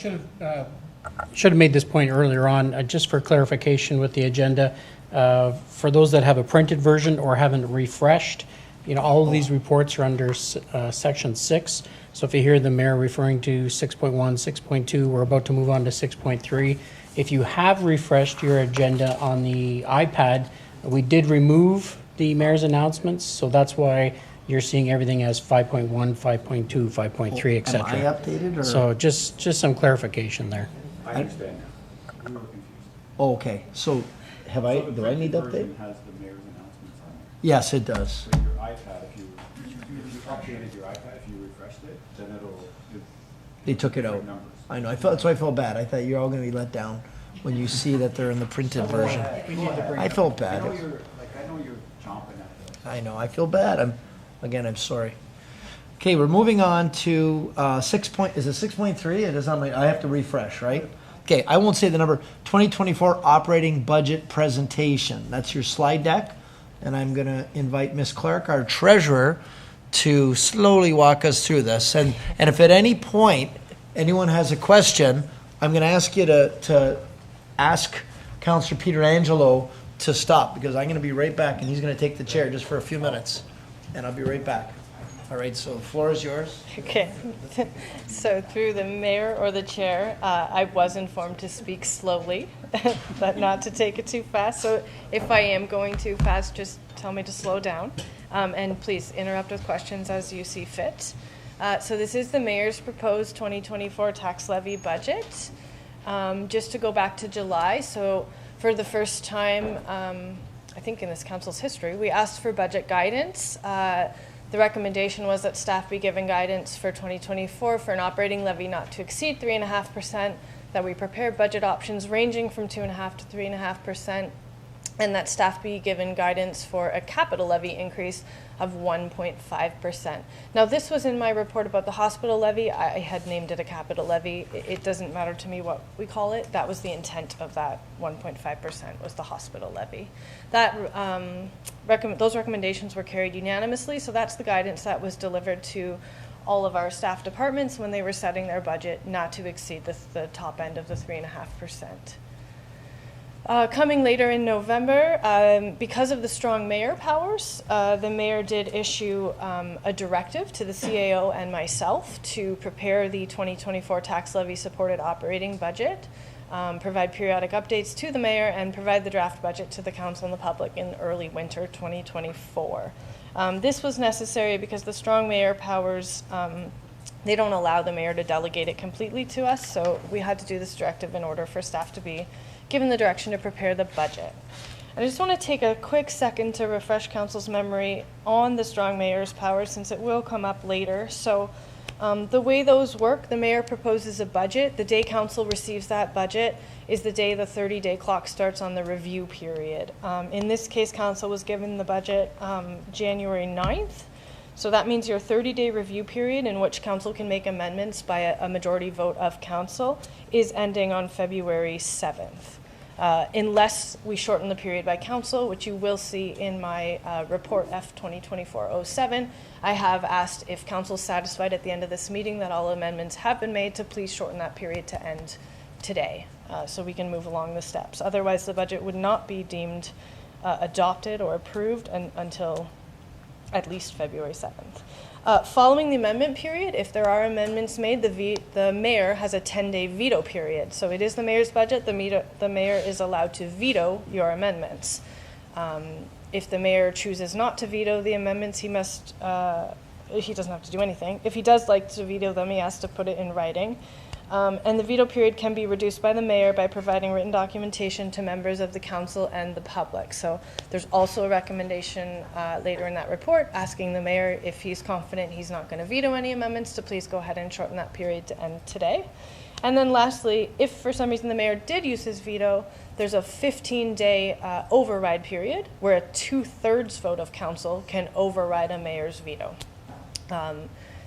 should have made this point earlier on, just for clarification with the agenda. For those that have a printed version or haven't refreshed, you know, all of these reports are under section 6. So if you hear the mayor referring to 6.1, 6.2, we're about to move on to 6.3. If you have refreshed your agenda on the iPad, we did remove the mayor's announcements, so that's why you're seeing everything as 5.1, 5.2, 5.3, et cetera. Am I updated, or? So just some clarification there. I understand now. We were confused. Oh, okay. So do I need to update? Version has the mayor's announcements on there. Yes, it does. So your iPad, if you updated your iPad, if you refreshed it, then They took it out. numbers. I know. That's why I felt bad. I thought you're all going to be let down when you see that they're in the printed version. I felt bad. I know you're chomping at this. I know. I feel bad. I'm sorry. Okay, we're moving on to is it 6.3? It is on my, I have to refresh, right? Okay, I won't say the number. 2024 operating budget presentation. That's your slide deck. And I'm going to invite Ms. Clark, our treasurer, to slowly walk us through this. And if at any point anyone has a question, I'm going to ask you to ask Councillor Pietrangelo to stop, because I'm going to be right back and he's going to take the chair just for a few minutes. And I'll be right back. All right, so the floor is yours. Okay. So through the mayor or the chair, I was informed to speak slowly, but not to take it too fast. So if I am going too fast, just tell me to slow down. And please interrupt with questions as you see fit. So this is the mayor's proposed 2024 tax levy budget. Just to go back to July, so for the first time, I think in this council's history, we asked for budget guidance. The recommendation was that staff be given guidance for 2024 for an operating levy not to exceed 3.5%, that we prepare budget options ranging from 2.5% to 3.5%, and that staff be given guidance for a capital levy increase of 1.5%. Now, this was in my report about the hospital levy. I had named it a capital levy. It doesn't matter to me what we call it. That was the intent of that 1.5% was the hospital levy. That those recommendations were carried unanimously, so that's the guidance that was delivered to all of our staff departments when they were setting their budget, not to exceed the top end of the 3.5%. Coming later in November, because of the strong mayor powers, the mayor did issue a directive to the CAO and myself to prepare the 2024 tax levy supported operating budget, provide periodic updates to the mayor, and provide the draft budget to the council and the public in early winter 2024. This was necessary because the strong mayor powers, they don't allow the mayor to delegate it completely to us, so we had to do this directive in order for staff to be given the direction to prepare the budget. I just want to take a quick second to refresh council's memory on the strong mayor's powers, since it will come up later. So the way those work, the mayor proposes a budget. The day council receives that budget is the day the 30-day clock starts on the review period. In this case, council was given the budget January 9th. So that means your 30-day review period, in which council can make amendments by a majority vote of council, is ending on February 7th. Unless we shorten the period by council, which you will see in my report F 2024-07. I have asked if council is satisfied at the end of this meeting that all amendments have been made to please shorten that period to end today, so we can move along the steps. Otherwise, the budget would not be deemed adopted or approved until at least February 7th. Following the amendment period, if there are amendments made, the mayor has a 10-day veto period. So it is the mayor's budget. The mayor is allowed to veto your amendments. If the mayor chooses not to veto the amendments, he doesn't have to do anything. If he does like to veto them, he has to put it in writing. And the veto period can be reduced by the mayor by providing written documentation to members of the council and the public. So there's also a recommendation later in that report asking the mayor, if he's confident he's not going to veto any amendments, to please go ahead and shorten that period to end today. And then lastly, if for some reason the mayor did use his veto, there's a 15-day override period where a 2/3 vote of council can override a mayor's veto.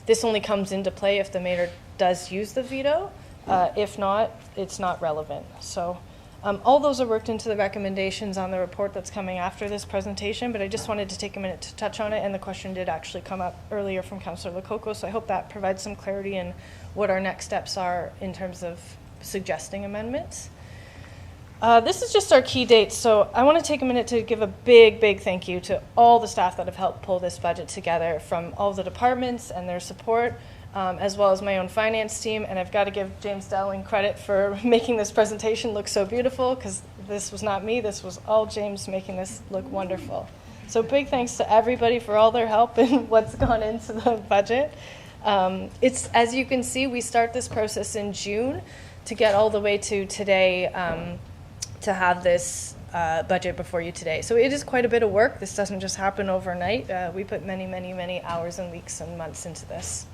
This only comes into play if the mayor does use the veto. If not, it's not relevant. So all those are worked into the recommendations on the report that's coming after this presentation, but I just wanted to take a minute to touch on it, and the question did actually come up earlier from Councillor Lococo, so I hope that provides some clarity in what our next steps are in terms of suggesting amendments. This is just our key dates, so I want to take a minute to give a big thank you to all the staff that have helped pull this budget together, from all the departments and their support, as well as my own finance team. And I've got to give James Dowling credit for making this presentation look so beautiful, because this was not me, this was all James making this look wonderful. So big thanks to everybody for all their help and what's gone into the budget. It's, as you can see, we start this process in June to get all the way to today, to have this budget before you today. So it is quite a bit of work. This doesn't just happen overnight. We put many hours and weeks and months into this.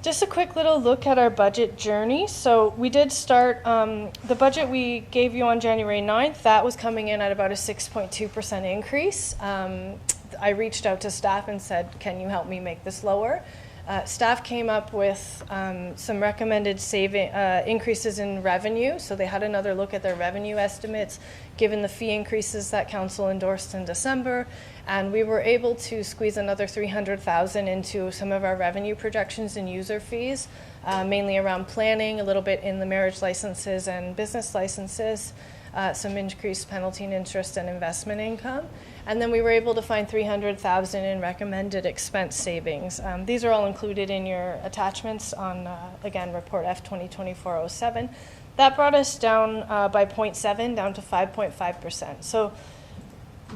Just a quick little look at our budget journey. So we did start, the budget we gave you on January 9th, that was coming in at about a 6.2% increase. I reached out to staff and said, can you help me make this lower? Staff came up with some recommended increases in revenue. So they had another look at their revenue estimates, given the fee increases that council endorsed in December. And we were able to squeeze another $300,000 into some of our revenue projections and user fees, mainly around planning, a little bit in the marriage licenses and business licenses, some increased penalty and interest and investment income. And then we were able to find $300,000 in recommended expense savings. These are all included in your attachments on, again, report F 2024-07. That brought us down by 0.7, down to 5.5%. So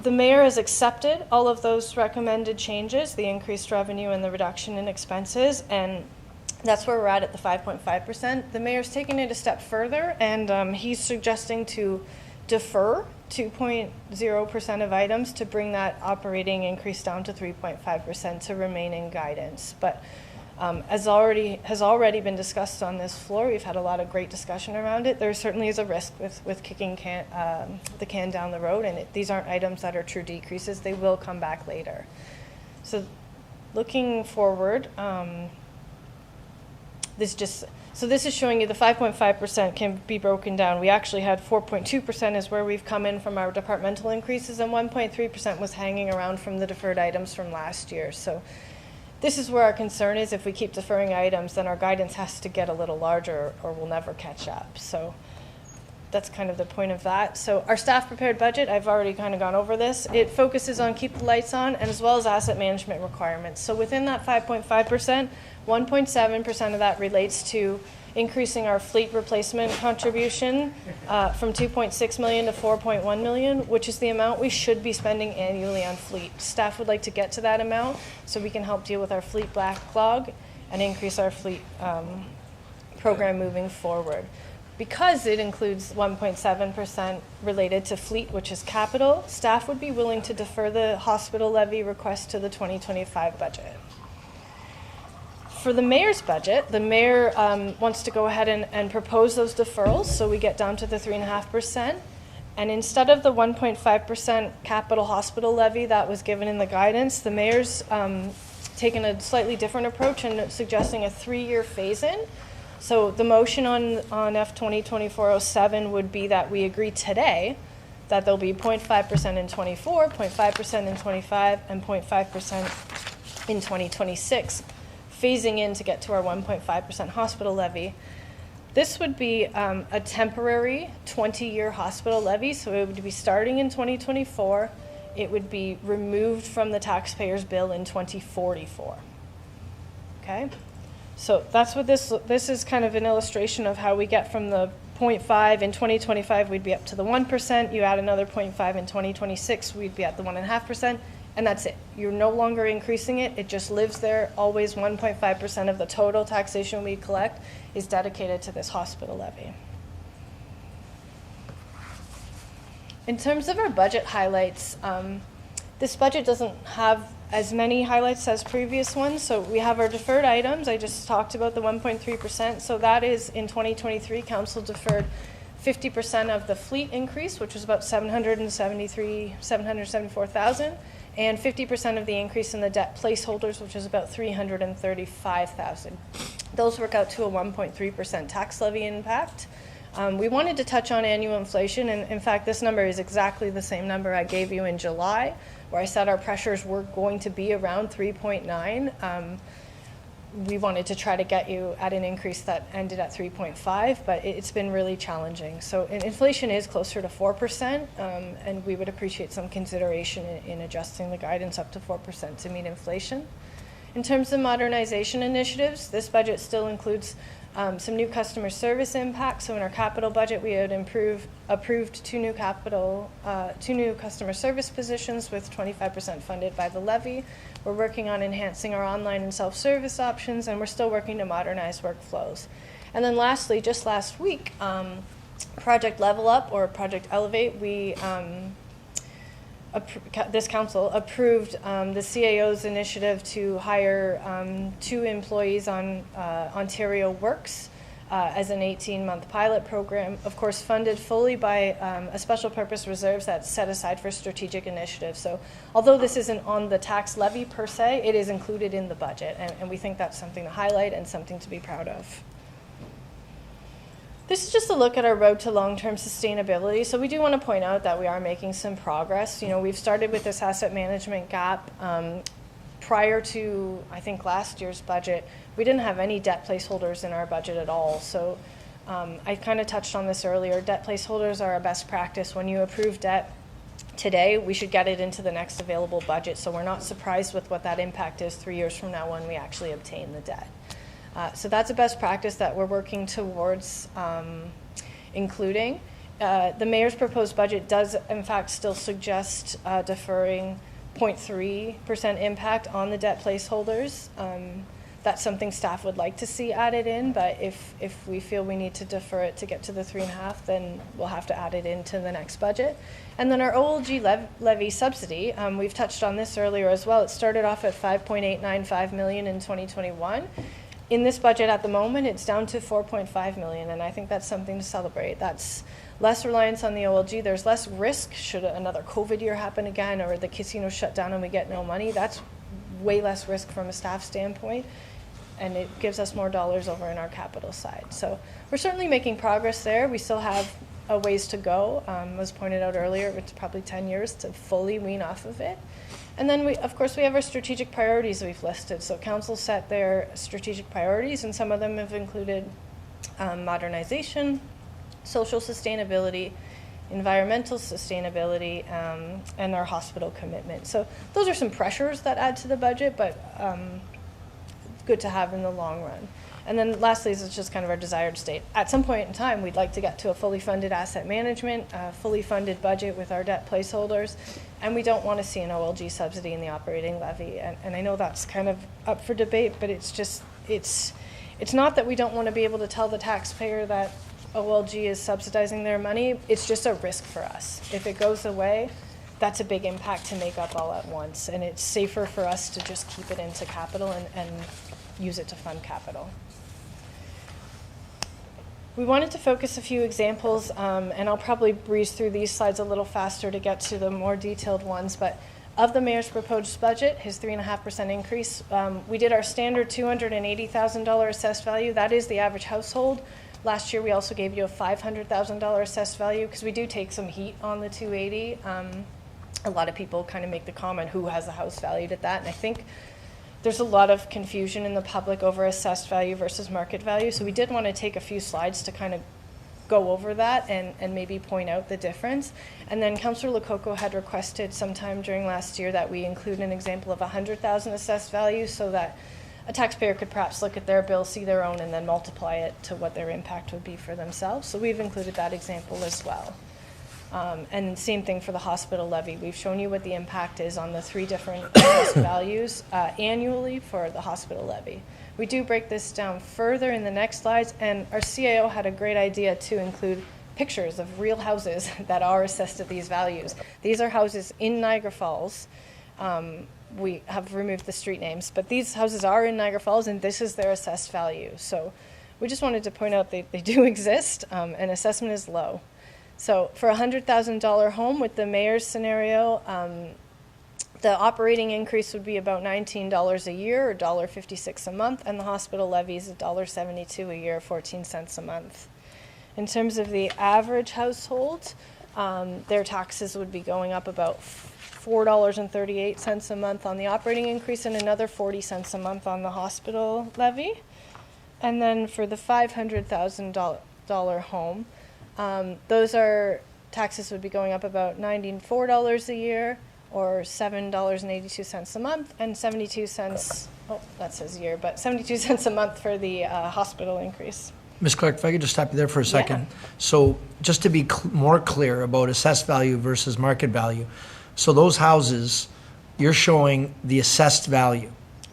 the mayor has accepted all of those recommended changes, the increased revenue and the reduction in expenses, and that's where we're at the 5.5%. The mayor's taking it a step further, and he's suggesting to defer 2.0% of items to bring that operating increase down to 3.5% to remain in guidance. But as has already been discussed on this floor, we've had a lot of great discussion around it. There certainly is a risk with kicking the can down the road, and these aren't items that are true decreases. They will come back later. So looking forward, this is showing you the 5.5% can be broken down. We actually had 4.2% is where we've come in from our departmental increases, and 1.3% was hanging around from the deferred items from last year. So this is where our concern is. If we keep deferring items, then our guidance has to get a little larger or we'll never catch up. So that's kind of the point of that. So our staff prepared budget, I've already kind of gone over this. It focuses on keep the lights on and as well as asset management requirements. So within that 5.5%, 1.7% of that relates to increasing our fleet replacement contribution from 2.6 million to 4.1 million, which is the amount we should be spending annually on fleet. Staff would like to get to that amount so we can help deal with our fleet backlog and increase our fleet program moving forward. Because it includes 1.7% related to fleet, which is capital, staff would be willing to defer the hospital levy request to the 2025 budget. For the mayor's budget, the mayor wants to go ahead and propose those deferrals, so we get down to the 3.5%. And instead of the 1.5% capital hospital levy that was given in the guidance, the mayor's taken a slightly different approach and suggesting a 3-year phase-in. So the motion on F 2024-07 would be that we agree today that there'll be 0.5% in 24, 0.5% in 25, and 0.5% in 2026, phasing in to get to our 1.5% hospital levy. This would be a temporary 20-year hospital levy, so it would be starting in 2024. It would be removed from the taxpayer's bill in 2044. Okay? So that's what this is kind of an illustration of how we get from the 0.5 in 2025, we'd be up to the 1%. You add another 0.5 in 2026, we'd be at the 1.5%, and that's it. You're no longer increasing it. It just lives there. Always 1.5% of the total taxation we collect is dedicated to this hospital levy. In terms of our budget highlights, this budget doesn't have as many highlights as previous ones. So we have our deferred items. I just talked about the 1.3%. So that is in 2023, council deferred 50% of the fleet increase, which was about 774,000, and 50% of the increase in the debt placeholders, which is about 335,000. Those work out to a 1.3% tax levy impact. We wanted to touch on annual inflation, and in fact, this number is exactly the same number I gave you in July, where I said our pressures were going to be around 3.9. We wanted to try to get you at an increase that ended at 3.5, but it's been really challenging. So inflation is closer to 4%, and we would appreciate some consideration in adjusting the guidance up to 4% to meet inflation. In terms of modernization initiatives, this budget still includes some new customer service impacts. So in our capital budget, we had approved two new customer service positions with 25% funded by the levy. We're working on enhancing our online and self-service options, and we're still working to modernize workflows. And then lastly, just last week, Project Level Up or Project Elevate, this council approved the CAO's initiative to hire 2 employees on Ontario Works as an 18-month pilot program, of course funded fully by a special purpose reserves that's set aside for strategic initiatives. So although this isn't on the tax levy per se, it is included in the budget, and we think that's something to highlight and something to be proud of. This is just a look at our road to long-term sustainability. So we do want to point out that we are making some progress. You know, we've started with this asset management gap. Prior to, I think, last year's budget, we didn't have any debt placeholders in our budget at all. So I kind of touched on this earlier. Debt placeholders are a best practice. When you approve debt today, we should get it into the next available budget. So we're not surprised with what that impact is 3 years from now when we actually obtain the debt. So that's a best practice that we're working towards including. The mayor's proposed budget does, in fact, still suggest deferring 0.3% impact on the debt placeholders. That's something staff would like to see added in, but if we feel we need to defer it to get to the 3.5, then we'll have to add it into the next budget. And then our OLG levy subsidy, we've touched on this earlier as well. It started off at $5.895 million in 2021. In this budget at the moment, it's down to $4.5 million, and I think that's something to celebrate. That's less reliance on the OLG. There's less risk should another COVID year happen again or the casino shut down and we get no money. That's way less risk from a staff standpoint, and it gives us more dollars over in our capital side. So we're certainly making progress there. We still have a ways to go. As pointed out earlier, it's probably 10 years to fully wean off of it. And then, of course, we have our strategic priorities we've listed. So council set their strategic priorities, and some of them have included modernization, social sustainability, environmental sustainability, and our hospital commitment. So those are some pressures that add to the budget, but good to have in the long run. And then lastly, this is just kind of our desired state. At some point in time, we'd like to get to a fully funded asset management, a fully funded budget with our debt placeholders, and we don't want to see an OLG subsidy in the operating levy. And I know that's kind of up for debate, but it's just, it's not that we don't want to be able to tell the taxpayer that OLG is subsidizing their money. It's just a risk for us. If it goes away, that's a big impact to make up all at once, and it's safer for us to just keep it into capital and use it to fund capital. We wanted to focus a few examples, and I'll probably breeze through these slides a little faster to get to the more detailed ones, but of the mayor's proposed budget, his 3.5% increase, we did our standard $280,000 assessed value. That is the average household. Last year, we also gave you a $500,000 assessed value because we do take some heat on the 280. A lot of people kind of make the comment, who has a house valued at that? And I think there's a lot of confusion in the public over assessed value versus market value. So we did want to take a few slides to kind of go over that and maybe point out the difference. And then Councillor Lococo had requested sometime during last year that we include an example of 100,000 assessed value so that a taxpayer could perhaps look at their bill, see their own, and then multiply it to what their impact would be for themselves. So we've included that example as well. And same thing for the hospital levy. We've shown you what the impact is on the 3 different assessed values annually for the hospital levy. We do break this down further in the next slides, and our CAO had a great idea to include pictures of real houses that are assessed at these values. These are houses in Niagara Falls. We have removed the street names, but these houses are in Niagara Falls, and this is their assessed value. So we just wanted to point out they do exist, and assessment is low. So for a $100,000 home with the mayor's scenario, the operating increase would be about $19 a year or $1.56 a month, and the hospital levy is $1.72 a year, 14 cents a month. In terms of the average household, their taxes would be going up about $4.38 a month on the operating increase and another 40 cents a month on the hospital levy. And then for the $500,000 home, those are taxes would be going up about $94 a year or $7.82 a month and 72 cents, oh, that says year, but 72 cents a month for the hospital increase. Ms. Clark, if I could just stop you there for a second. Yeah. So just to be more clear about assessed value versus market value, so those houses, you're showing the assessed value.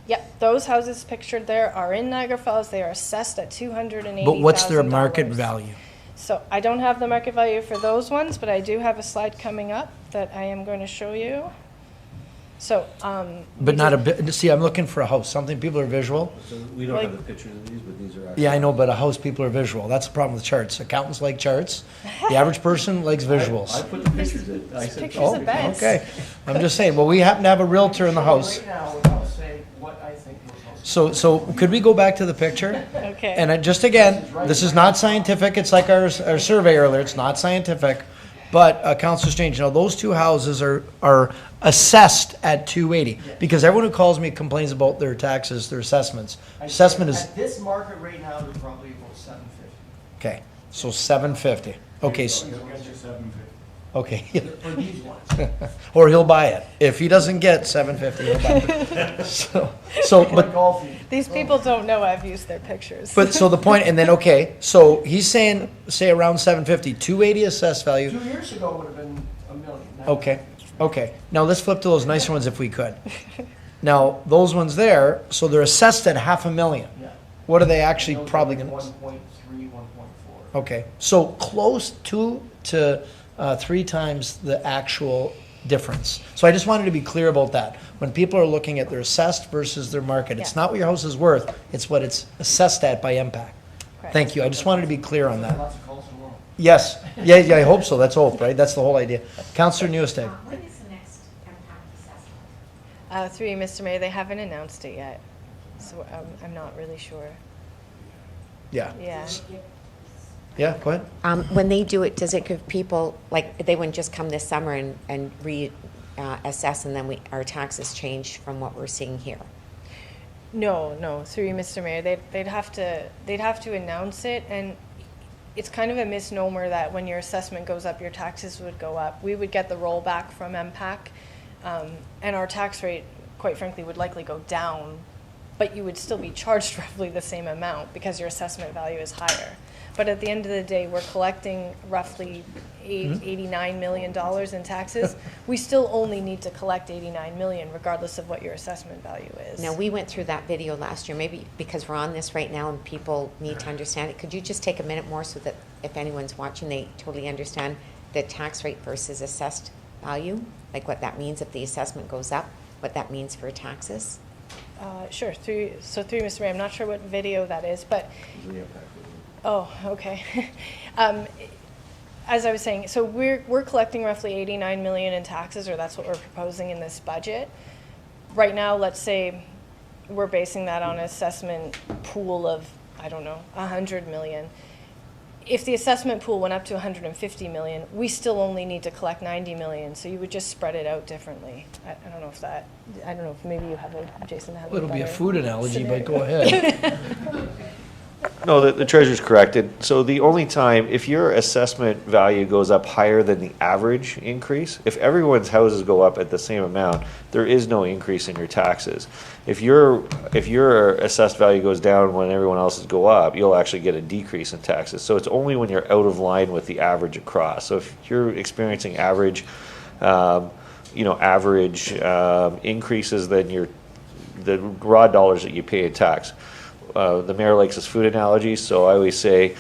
Yep, those houses pictured there are in Niagara Falls. They are assessed at $280,000. But what's their market value? So I don't have the market value for those ones, but I do have a slide coming up that I am going to show you. So, But not a bit, see, I'm looking for a house, something people are visual. So we don't have the pictures of these, but these are actually. Yeah, I know, but a house, people are visual. That's the problem with charts. Accountants like charts. The average person likes visuals. I put the pictures in. I said Pictures of beds. Okay. I'm just saying, well, we happen to have a realtor in the house. Right now, without saying what I think those houses. So could we go back to the picture? Okay. And just again, this is not scientific. It's like our survey earlier. It's not scientific. But Councillor Strange, those 2 houses are assessed at 280 because everyone who calls me complains about their taxes, their assessments. Assessment is At this market right now, they're probably about 750. okay. So 750. Okay. Okay. For these ones. Or he'll buy it if he doesn't get 750. He'll buy it. So These people don't know I've used their pictures. But so the point, and then, okay, so he's saying, say around 750, 280 assessed value. 2 years ago would have been $1 million. Okay. Now let's flip to those nicer ones if we could. Now, those ones there, so they're assessed at $500,000. Yeah. What are they actually probably going to? 1.3, 1.4. Okay, so close 2 to 3 times the actual difference. So I just wanted to be clear about that. When people are looking at their assessed versus their market, it's not what your house is worth, it's what it's assessed at by impact. Correct. Thank you, I just wanted to be clear on that. Lots of calls tomorrow. Yes, yeah, I hope so, that's hope, right? That's the whole idea. Councillor Newesteg. When is the next impact assessment? Through you, Mr. Mayor, they haven't announced it yet, so I'm not really sure. Yeah. Yeah. Yeah, go ahead. When they do it, does it give people, like, they wouldn't just come this summer and assess, and then our taxes change from what we're seeing here? No, through you, Mr. Mayor, they'd have to announce it, and it's kind of a misnomer that when your assessment goes up, your taxes would go up. We would get the rollback from MPAC, and our tax rate, quite frankly, would likely go down, but you would still be charged roughly the same amount because your assessment value is higher. But at the end of the day, we're collecting roughly $89 million in taxes. We still only need to collect $89 million regardless of what your assessment value is. Now, we went through that video last year, maybe because we're on this right now and people need to understand it. Could you just take a minute more so that if anyone's watching, they totally understand the tax rate versus assessed value? Like what that means if the assessment goes up, what that means for taxes? Sure. Through Mr. Mayor, I'm not sure what video that is, but... Oh, okay. As I was saying, so we're collecting roughly $89 million in taxes, or that's what we're proposing in this budget. Right now, let's say we're basing that on an assessment pool of, I don't know, $100 million. If the assessment pool went up to $150 million, we still only need to collect $90 million, so you would just spread it out differently. I don't know if that, I don't know if maybe you have Jason has It'll be a better food analogy, scenario. but go ahead. No, the treasurer's corrected. So the only time, if your assessment value goes up higher than the average increase, if everyone's houses go up at the same amount, there is no increase in your taxes. If your assessed value goes down when everyone else's go up, you'll actually get a decrease in taxes. So it's only when you're out of line with the average across. So if you're experiencing average, increases, then the raw dollars that you pay in tax. The mayor likes his food analogies, so I always say,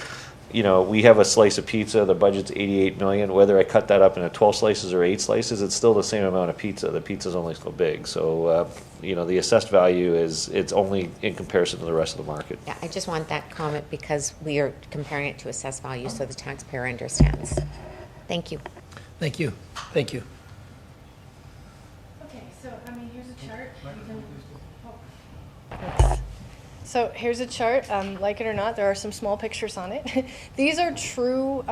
we have a slice of pizza, the budget's $88 million. Whether I cut that up into 12 slices or 8 slices, it's still the same amount of pizza. The pizza's only so big. So, the assessed value it's only in comparison to the rest of the market. Yeah, I just want that comment because we are comparing it to assessed value so the taxpayer understands. Thank you. Thank you. Thank you. Okay, so here's a chart. So here's a chart. Like it or not, there are some small pictures on it. These are true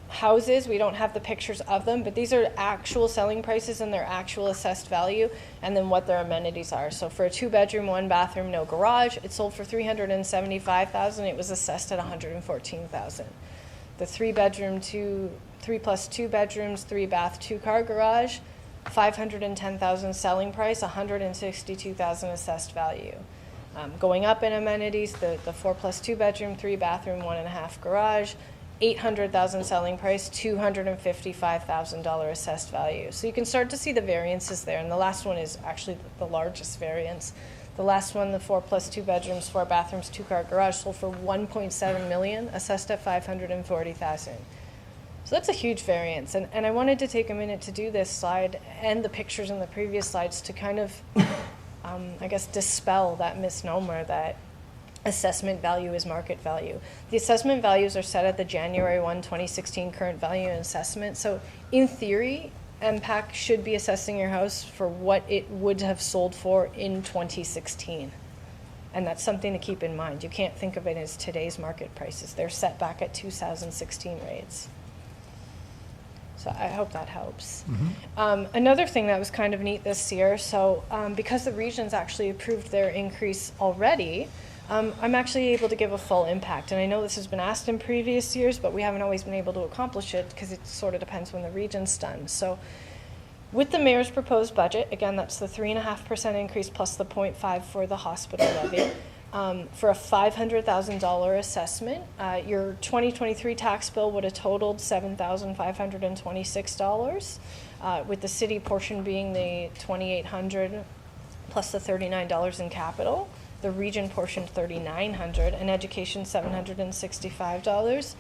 houses. We don't have the pictures of them, but these are actual selling prices and their actual assessed value, and then what their amenities are. So for a 2-bedroom, 1-bathroom, no garage, it sold for $375,000. It was assessed at $114,000. The 3-bedroom, 3 plus 2 bedrooms, 3-bath, 2-car garage, $510,000 selling price, $162,000 assessed value. Going up in amenities, the 4 plus 2 bedroom, 3-bathroom, 1.5 garage, $800,000 selling price, $255,000 assessed value. So you can start to see the variances there, and the last one is actually the largest variance. The last one, the 4 plus 2 bedrooms, 4 bathrooms, 2-car garage, sold for $1.7 million, assessed at $540,000. So that's a huge variance, and I wanted to take a minute to do this slide and the pictures in the previous slides to kind of dispel that misnomer that assessment value is market value. The assessment values are set at the January 1, 2016 current value and assessment. So in theory, MPAC should be assessing your house for what it would have sold for in 2016. And that's something to keep in mind. You can't think of it as today's market prices. They're set back at 2016 rates. So I hope that helps. Another thing that was kind of neat this year, so because the regions actually approved their increase already, I'm actually able to give a full impact. And I know this has been asked in previous years, but we haven't always been able to accomplish it because it sort of depends when the region's done. So with the mayor's proposed budget, again, that's the 3.5% increase plus the 0.5 for the hospital levy. For a $500,000 assessment, your 2023 tax bill would have totaled $7,526, with the city portion being the $2,800 plus the $39 in capital, the region portion $3,900, and education $765.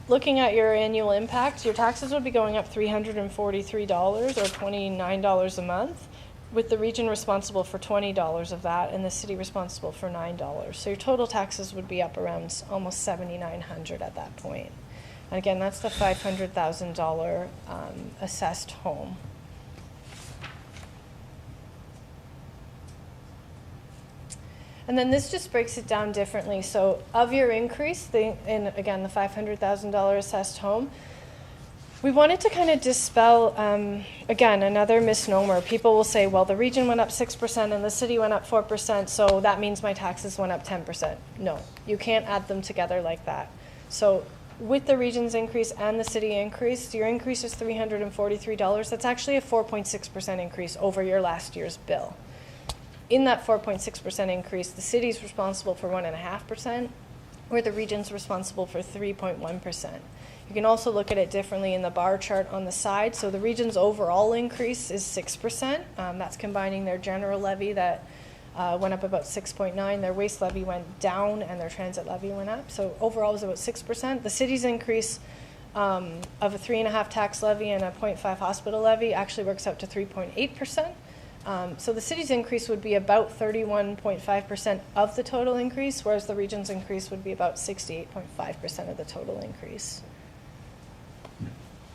Looking at your annual impact, your taxes would be going up $343 or $29 a month, with the region responsible for $20 of that and the city responsible for $9. So your total taxes would be up around almost $7,900 at that point. And again, that's the $500,000 assessed home. And then this just breaks it down differently. So of your increase, and again, the $500,000 assessed home, we wanted to kind of dispel, again, another misnomer. People will say, well, the region went up 6% and the city went up 4%, so that means my taxes went up 10%. No, you can't add them together like that. So with the region's increase and the city increase, your increase is $343. That's actually a 4.6% increase over your last year's bill. In that 4.6% increase, the city's responsible for 1.5%, where the region's responsible for 3.1%. You can also look at it differently in the bar chart on the side. So the region's overall increase is 6%. That's combining their general levy that went up about 6.9. Their waste levy went down and their transit levy went up. So overall it was about 6%. The city's increase of a 3.5 tax levy and a 0.5 hospital levy actually works out to 3.8%. So the city's increase would be about 31.5% of the total increase, whereas the region's increase would be about 68.5% of the total increase.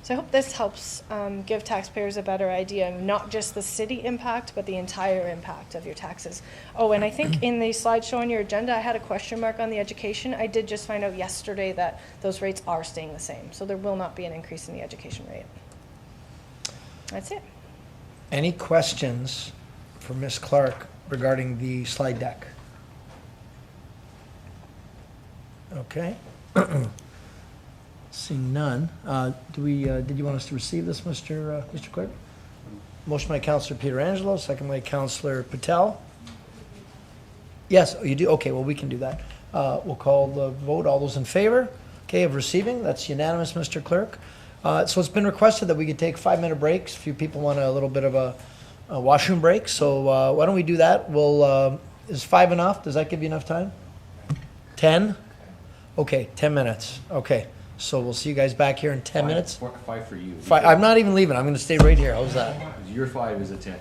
So I hope this helps give taxpayers a better idea of not just the city impact, but the entire impact of your taxes. Oh, and I think in the slideshow on your agenda, I had a question mark on the education. I did just find out yesterday that those rates are staying the same. So there will not be an increase in the education rate. That's it. Any questions for Ms. Clark regarding the slide deck? Okay. Seeing none, did you want us to receive this, Mr. Clerk? Motion by Councillor Pietrangelo, second by Councillor Patel. Yes, you do? Okay, well, we can do that. We'll call the vote. All those in favor, okay, of receiving? That's unanimous, Mr. Clerk. So it's been requested that we could take 5-minute breaks. A few people want a little bit of a washroom break, so why don't we do that? Is 5 enough? Does that give you enough time? 10? Okay, 10 minutes. Okay. So we'll see you guys back here in 10 minutes. 5 for you. I'm not even leaving. I'm going to stay right here. How's that? Your 5 is a 10.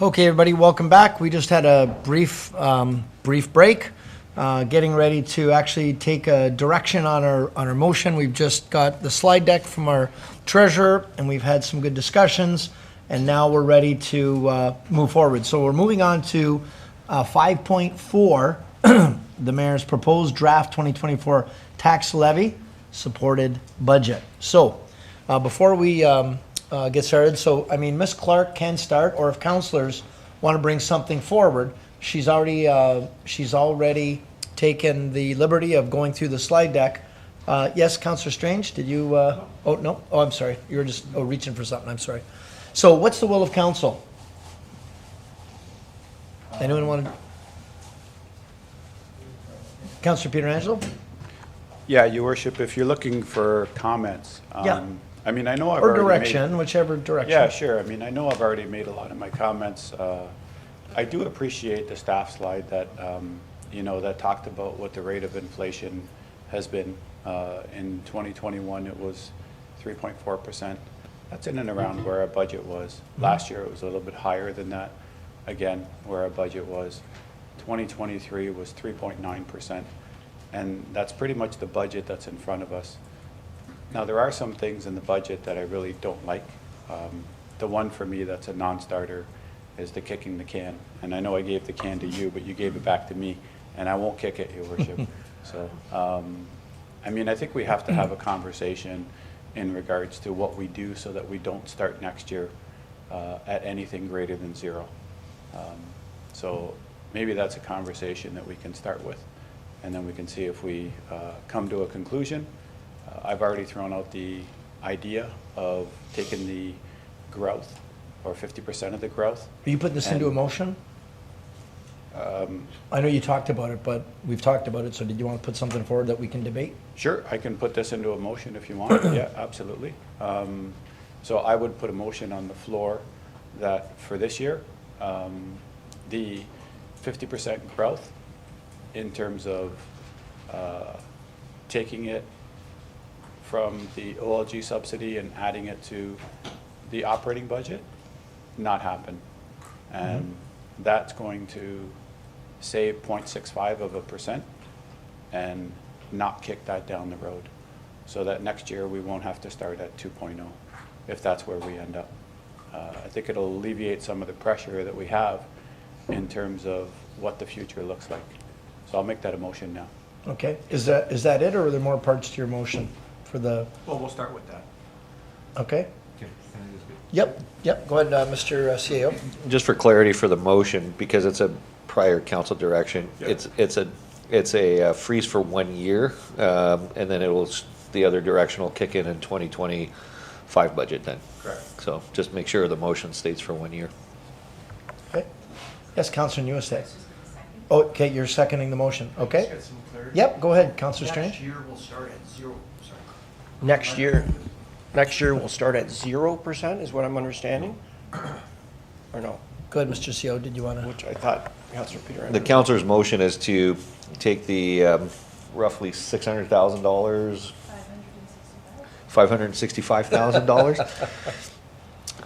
Okay, everybody, welcome back. We just had a brief break, getting ready to actually take a direction on our motion. We've just got the slide deck from our treasurer, and we've had some good discussions, and now we're ready to move forward. So we're moving on to 5.4, the mayor's proposed draft 2024 tax levy supported budget. So before we get started, so I mean, Ms. Clark can start, or if councillors want to bring something forward, she's already taken the liberty of going through the slide deck. Yes, Councillor Strange, did you? Oh no, oh I'm sorry, you were just reaching for something. I'm sorry. So what's the will of council? Anyone want to? Councillor Pietrangelo? Yeah, Your Worship, if you're looking for comments, Yeah. I mean, I know I've Or already direction, whichever direction. Yeah, sure. I mean, I know I've already made a lot of my comments. I do appreciate the staff slide that, you know, that talked about what the rate of inflation has been. In 2021, it was 3.4%. That's in and around where our budget was. Last year, it was a little bit higher than that, again, where our budget was. 2023 was 3.9%. And that's pretty much the budget that's in front of us. Now, there are some things in the budget that I really don't like. The one for me that's a non-starter is the kicking the can. And I know I gave the can to you, but you gave it back to me, and I won't kick it, Your Worship. So, I mean, I think we have to have a conversation in regards to what we do so that we don't start next year at anything greater than zero. So maybe that's a conversation that we can start with, and then we can see if we come to a conclusion. I've already thrown out the idea of taking the growth, or 50% of the growth. Are you putting this into a motion? I know you talked about it, but we've talked about it, so did you want to put something forward that we can debate? Sure, I can put this into a motion if you want. Yeah, absolutely. So I would put a motion on the floor that for this year, the 50% growth in terms of taking it from the OLG subsidy and adding it to the operating budget, not happen. And that's going to save 0.65% and not kick that down the road. So that next year we won't have to start at 2.0 if that's where we end up. I think it'll alleviate some of the pressure that we have in terms of what the future looks like. So I'll make that a motion now. Okay, is that it, or are there more parts to your motion for the? Well, we'll start with that. Okay. Yep, go ahead, Mr. CAO. Just for clarity for the motion, because it's a prior council direction, it's a freeze for 1 year, and then the other direction will kick in 2025 budget then. Correct. So just make sure the motion states for 1 year. Okay. Yes, Councillor Newestead. Oh, okay, you're seconding the motion, okay? Just get some clarity. Yep, go ahead, Councillor Strange. Next year we'll start at zero, sorry. Next year we'll start at 0%, is what I'm understanding? Or no? Go ahead, Mr. CO, did you want to? Which I thought Councillor Peter. The councillor's motion is to take the roughly $600,000, $565,000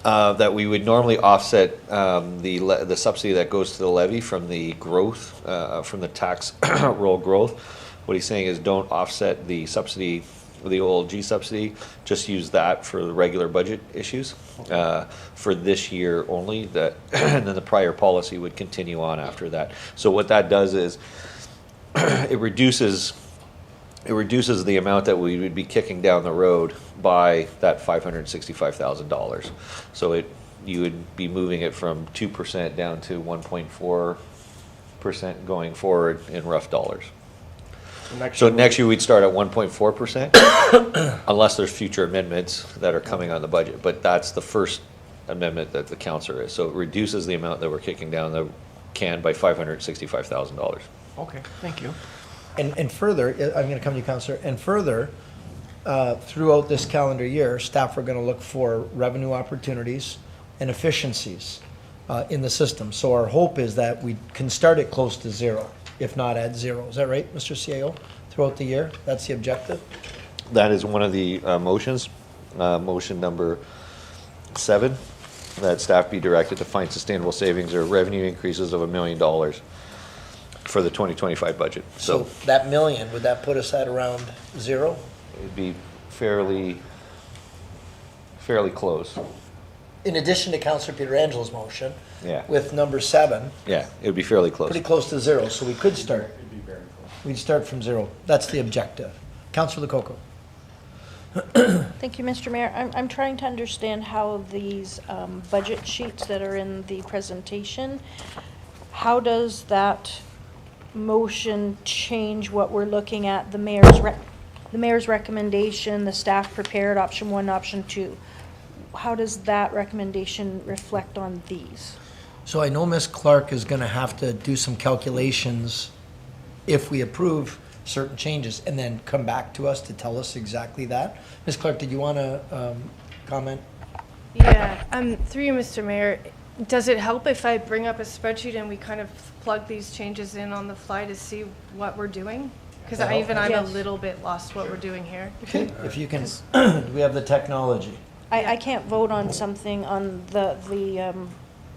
that we would normally offset the subsidy that goes to the levy from the growth, from the tax roll growth. What he's saying is don't offset the subsidy, the OLG subsidy, just use that for the regular budget issues for this year only, that and then the prior policy would continue on after that. So what that does is it reduces the amount that we would be kicking down the road by that $565,000. So you would be moving it from 2% down to 1.4% going forward in rough dollars. So next year we'd start at 1.4%, unless there's future amendments that are coming on the budget. But that's the first amendment that the councillor is. So it reduces the amount that we're kicking down the can by $565,000. Okay, thank you. And further, I'm going to come to you, Councillor, and further, throughout this calendar year, staff are going to look for revenue opportunities and efficiencies in the system. So our hope is that we can start it close to zero, if not at zero. Is that right, Mr. CAO? Throughout the year, that's the objective? That is one of the motions. Motion number 7, that staff be directed to find sustainable savings or revenue increases of $1 million for the 2025 budget. So that million, would that put us at around zero? It'd be fairly close. In addition to Councillor Pietrangelo's motion, Yeah. with number 7, Yeah, it would be fairly close. pretty close to zero, so we could start. We'd start from zero. That's the objective. Councillor Lococo. Thank you, Mr. Mayor. I'm trying to understand how these budget sheets that are in the presentation, how does that motion change what we're looking at, the mayor's recommendation, the staff prepared, option 1, option 2? How does that recommendation reflect on these? So I know Ms. Clark is going to have to do some calculations if we approve certain changes and then come back to us to tell us exactly that. Ms. Clark, did you want to comment? Yeah, through you, Mr. Mayor, does it help if I bring up a spreadsheet and we kind of plug these changes in on the fly to see what we're doing? Because I'm a little bit lost what we're doing here. Okay, if you can, we have the technology. I can't vote on something on the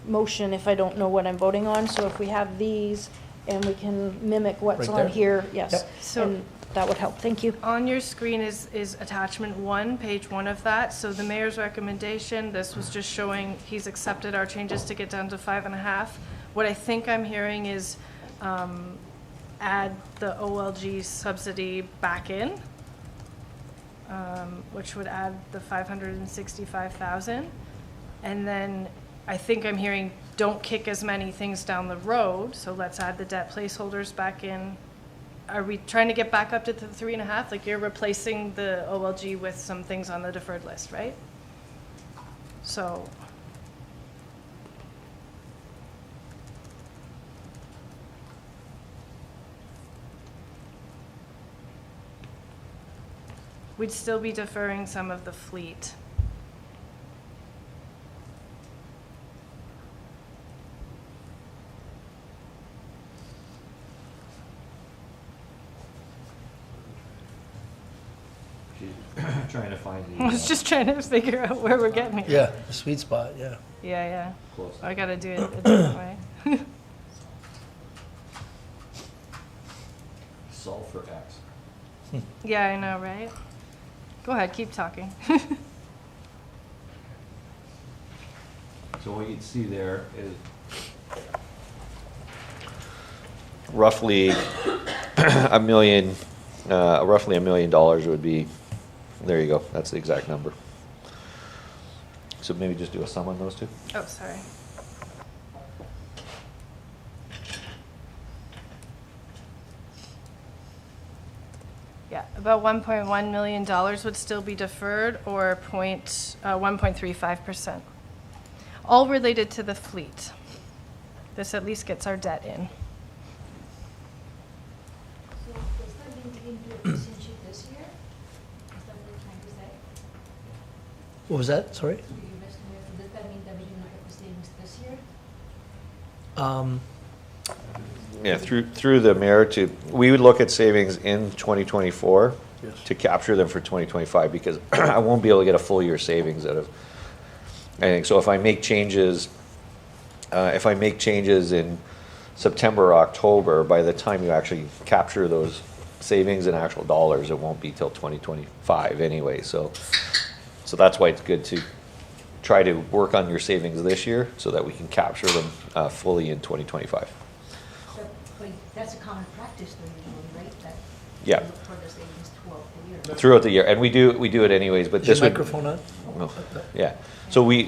motion if I don't know what I'm voting on, so if we have these and we can mimic what's Right on there? here, yes. Yep. So that would help, thank you. on your screen is attachment 1, page 1 of that. So the mayor's recommendation, this was just showing he's accepted our changes to get down to 5.5. What I think I'm hearing is add the OLG subsidy back in, which would add the 565,000. And then I think I'm hearing don't kick as many things down the road, so let's add the debt placeholders back in. Are we trying to get back up to the 3.5? Like you're replacing the OLG with some things on the deferred list, right? So. We'd still be deferring some of the fleet. Trying to find the. I was just trying to figure out where we're getting it. Yeah, the sweet spot, yeah. Yeah. Close. I gotta do it a different way. Solve for X. Yeah, I know, right? Go ahead, keep talking. So what you'd see there is Roughly $1 million, roughly $1 million would be, there you go, that's the exact number. So maybe just do a sum on those two. Oh, sorry. Yeah, about $1.1 million would still be deferred, or 1.35%. All related to the fleet. This at least gets our debt in. So does that mean we didn't do a percentage this year? Is that what you're trying to say? What was that, sorry? Does that mean that we didn't look at the savings this year? Yeah, through the mayor we would look at savings in 2024 to capture them for 2025 because I won't be able to get a full year savings out of anything. So if I make changes, in September or October, by the time you actually capture those savings in actual dollars, it won't be till 2025 anyway. So that's why it's good to try to work on your savings this year so that we can capture them fully in 2025. But that's a common practice though, usually, right? That Yeah. you look for the savings throughout the year. Throughout the year, and we do it anyways. But Is this your would, microphone on? No. Yeah. So we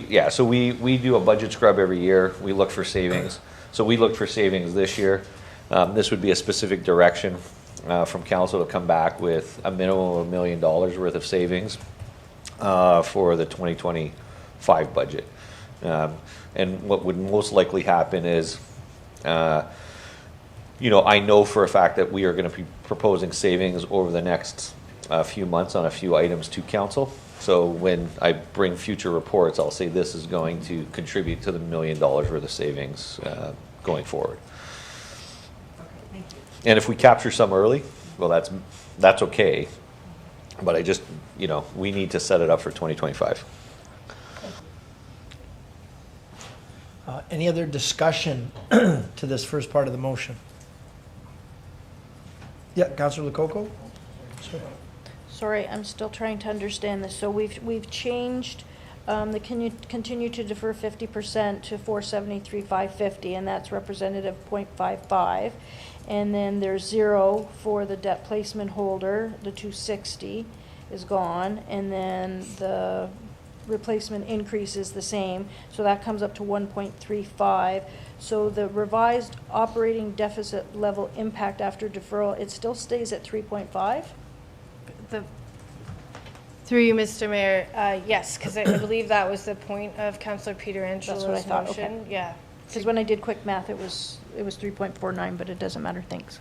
do a budget scrub every year. We look for savings. So we looked for savings this year. This would be a specific direction from council to come back with a minimum of $1 million worth of savings for the 2025 budget. And what would most likely happen is, I know for a fact that we are going to be proposing savings over the next few months on a few items to council. So when I bring future reports, I'll say this is going to contribute to the $1 million worth of savings going forward. Okay, thank you. And if we capture some early, well, that's okay. But I just, we need to set it up for 2025. Any other discussion to this first part of the motion? Yeah, Councillor Lococo? Sorry. Sorry, I'm still trying to understand this. So we've changed the continue to defer 50% to 473,550, and that's representative 0.55. And then there's 0 for the debt placement holder, the 260 is gone, and then the replacement increase is the same, so that comes up to 1.35. So the revised operating deficit level impact after deferral, it still stays at 3.5? Through you, Mr. Mayor, yes, because I believe that was the point of Councillor Pietrangelo's That's what I thought, okay. motion. Yeah. Because when I did quick math, it was 3.49, but it doesn't matter, thanks.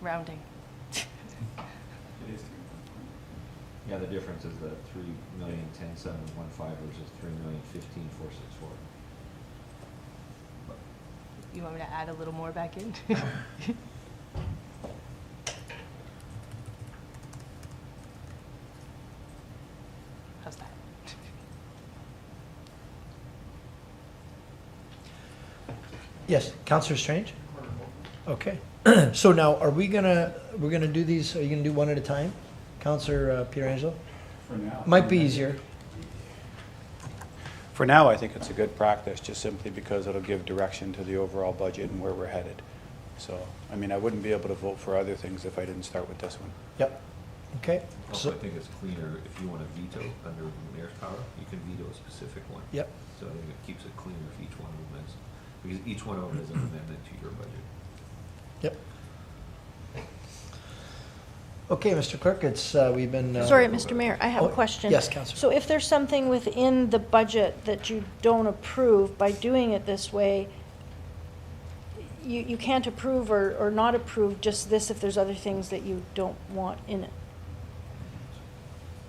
Rounding. Yeah, the difference is the 3,010,715 versus 3,015,464. You want me to add a little more back in? How's that? Yes, Councillor Strange? Okay. So now, we're gonna do these, are you gonna do one at a time? Councillor Pietrangelo? For now. Might be easier. For now, I think it's a good practice, just simply because it'll give direction to the overall budget and where we're headed. So, I mean, I wouldn't be able to vote for other things if I didn't start with this one. Yep. Okay. Also, I think it's cleaner if you want to veto under the mayor's power, you can veto a specific one. Yep. So I think it keeps it cleaner if each one of them is, because each one of them is an amendment to your budget. Yep. Okay, Mr. Clerk, it's, we've been... Sorry, Mr. Mayor, I have a question. Yes, Councillor. So if there's something within the budget that you don't approve, by doing it this way, you can't approve or not approve just this if there's other things that you don't want in it.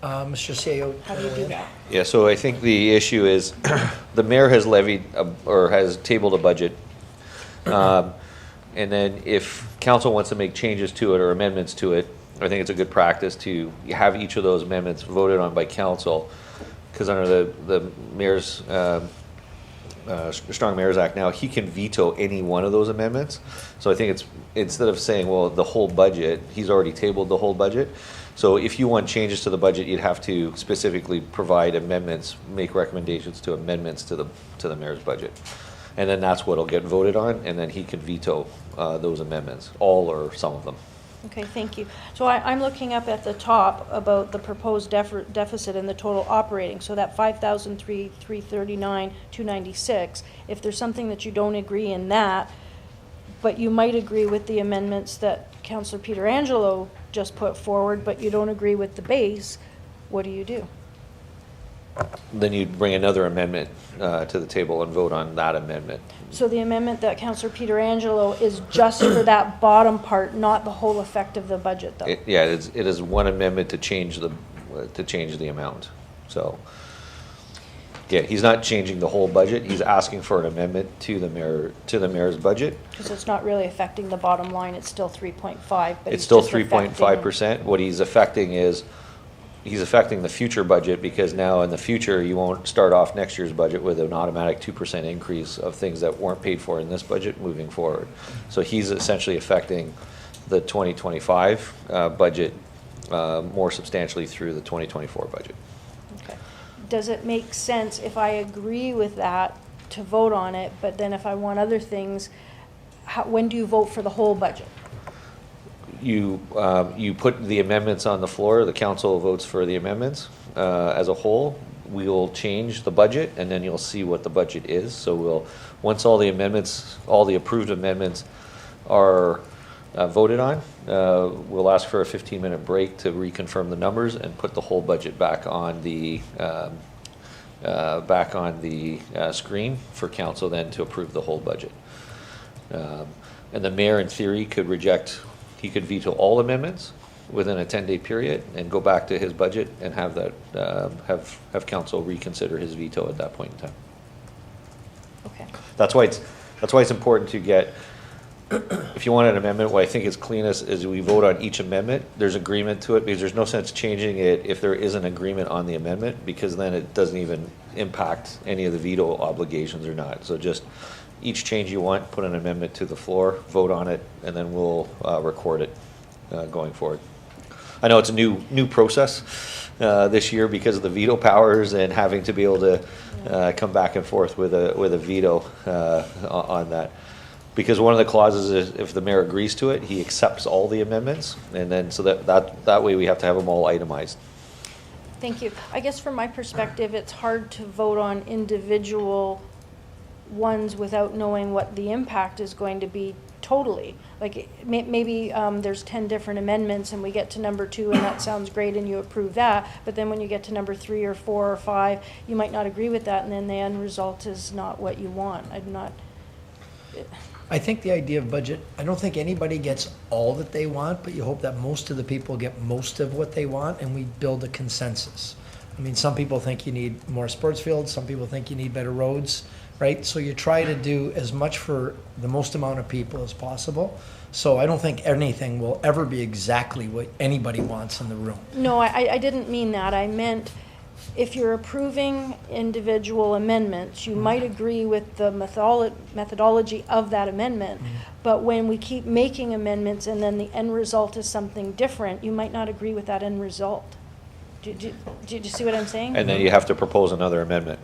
Mr. Seo. How do you do that? Yeah, so I think the issue is the mayor has levied or has tabled a budget. And then if council wants to make changes to it or amendments to it, I think it's a good practice to have each of those amendments voted on by council, because under the mayor's Strong Mayors Act now, he can veto any one of those amendments. So I think it's, instead of saying, well, the whole budget, he's already tabled the whole budget. So if you want changes to the budget, you'd have to specifically provide amendments, make recommendations to amendments to the mayor's budget. And then that's what'll get voted on, and then he can veto those amendments, all or some of them. Okay, thank you. So I'm looking up at the top about the proposed deficit and the total operating. So that 5,339,296. If there's something that you don't agree in that, but you might agree with the amendments that Councillor Pietrangelo just put forward, but you don't agree with the base, what do you do? Then you'd bring another amendment to the table and vote on that amendment. So the amendment that Councillor Pietrangelo is just for that bottom part, not the whole effect of the budget, though? It is one amendment to change the amount. So, yeah, he's not changing the whole budget. He's asking for an amendment to the mayor's budget. Because it's not really affecting the bottom line, it's still 3.5, but It's still 3.5%. What he's affecting is, he's affecting the future budget, because now in the future, you won't start off next year's budget with an automatic 2% increase of things that weren't paid for in this budget moving forward. So he's essentially affecting the 2025 budget more substantially through the 2024 budget. Okay. Does it make sense if I agree with that to vote on it, but then if I want other things, when do you vote for the whole budget? You put the amendments on the floor, the council votes for the amendments as a whole. We'll change the budget, and then you'll see what the budget is. So once all the amendments, all the approved amendments are voted on, we'll ask for a 15-minute break to reconfirm the numbers and put the whole budget back on the screen for council then to approve the whole budget. And the mayor, in theory, could reject. He could veto all amendments within a 10-day period and go back to his budget and have that have council reconsider his veto at that point in time. Okay. That's why it's important to get if you want an amendment, what I think is cleanest is we vote on each amendment. There's agreement to it, because there's no sense changing it if there isn't agreement on the amendment, because then it doesn't even impact any of the veto obligations or not. So just each change you want, put an amendment to the floor, vote on it, and then we'll record it going forward. I know it's a new process this year because of the veto powers and having to be able to come back and forth with a veto on that. Because one of the clauses is if the mayor agrees to it, he accepts all the amendments, and then so that way we have to have them all itemized. Thank you. I guess from my perspective, it's hard to vote on individual ones without knowing what the impact is going to be totally. Like maybe there's 10 different amendments and we get to number 2 and that sounds great and you approve that, but then when you get to number 3 or 4 or 5, you might not agree with that, and then the end result is not what you want. I think the idea of budget, I don't think anybody gets all that they want, but you hope that most of the people get most of what they want, and we build a consensus. I mean, some people think you need more sports fields, some people think you need better roads, right? So you try to do as much for the most amount of people as possible. So I don't think anything will ever be exactly what anybody wants in the room. No, I didn't mean that. I meant if you're approving individual amendments, you might agree with the methodology of that amendment, but when we keep making amendments and then the end result is something different, you might not agree with that end result. Do you see what I'm saying? And then you have to propose another amendment.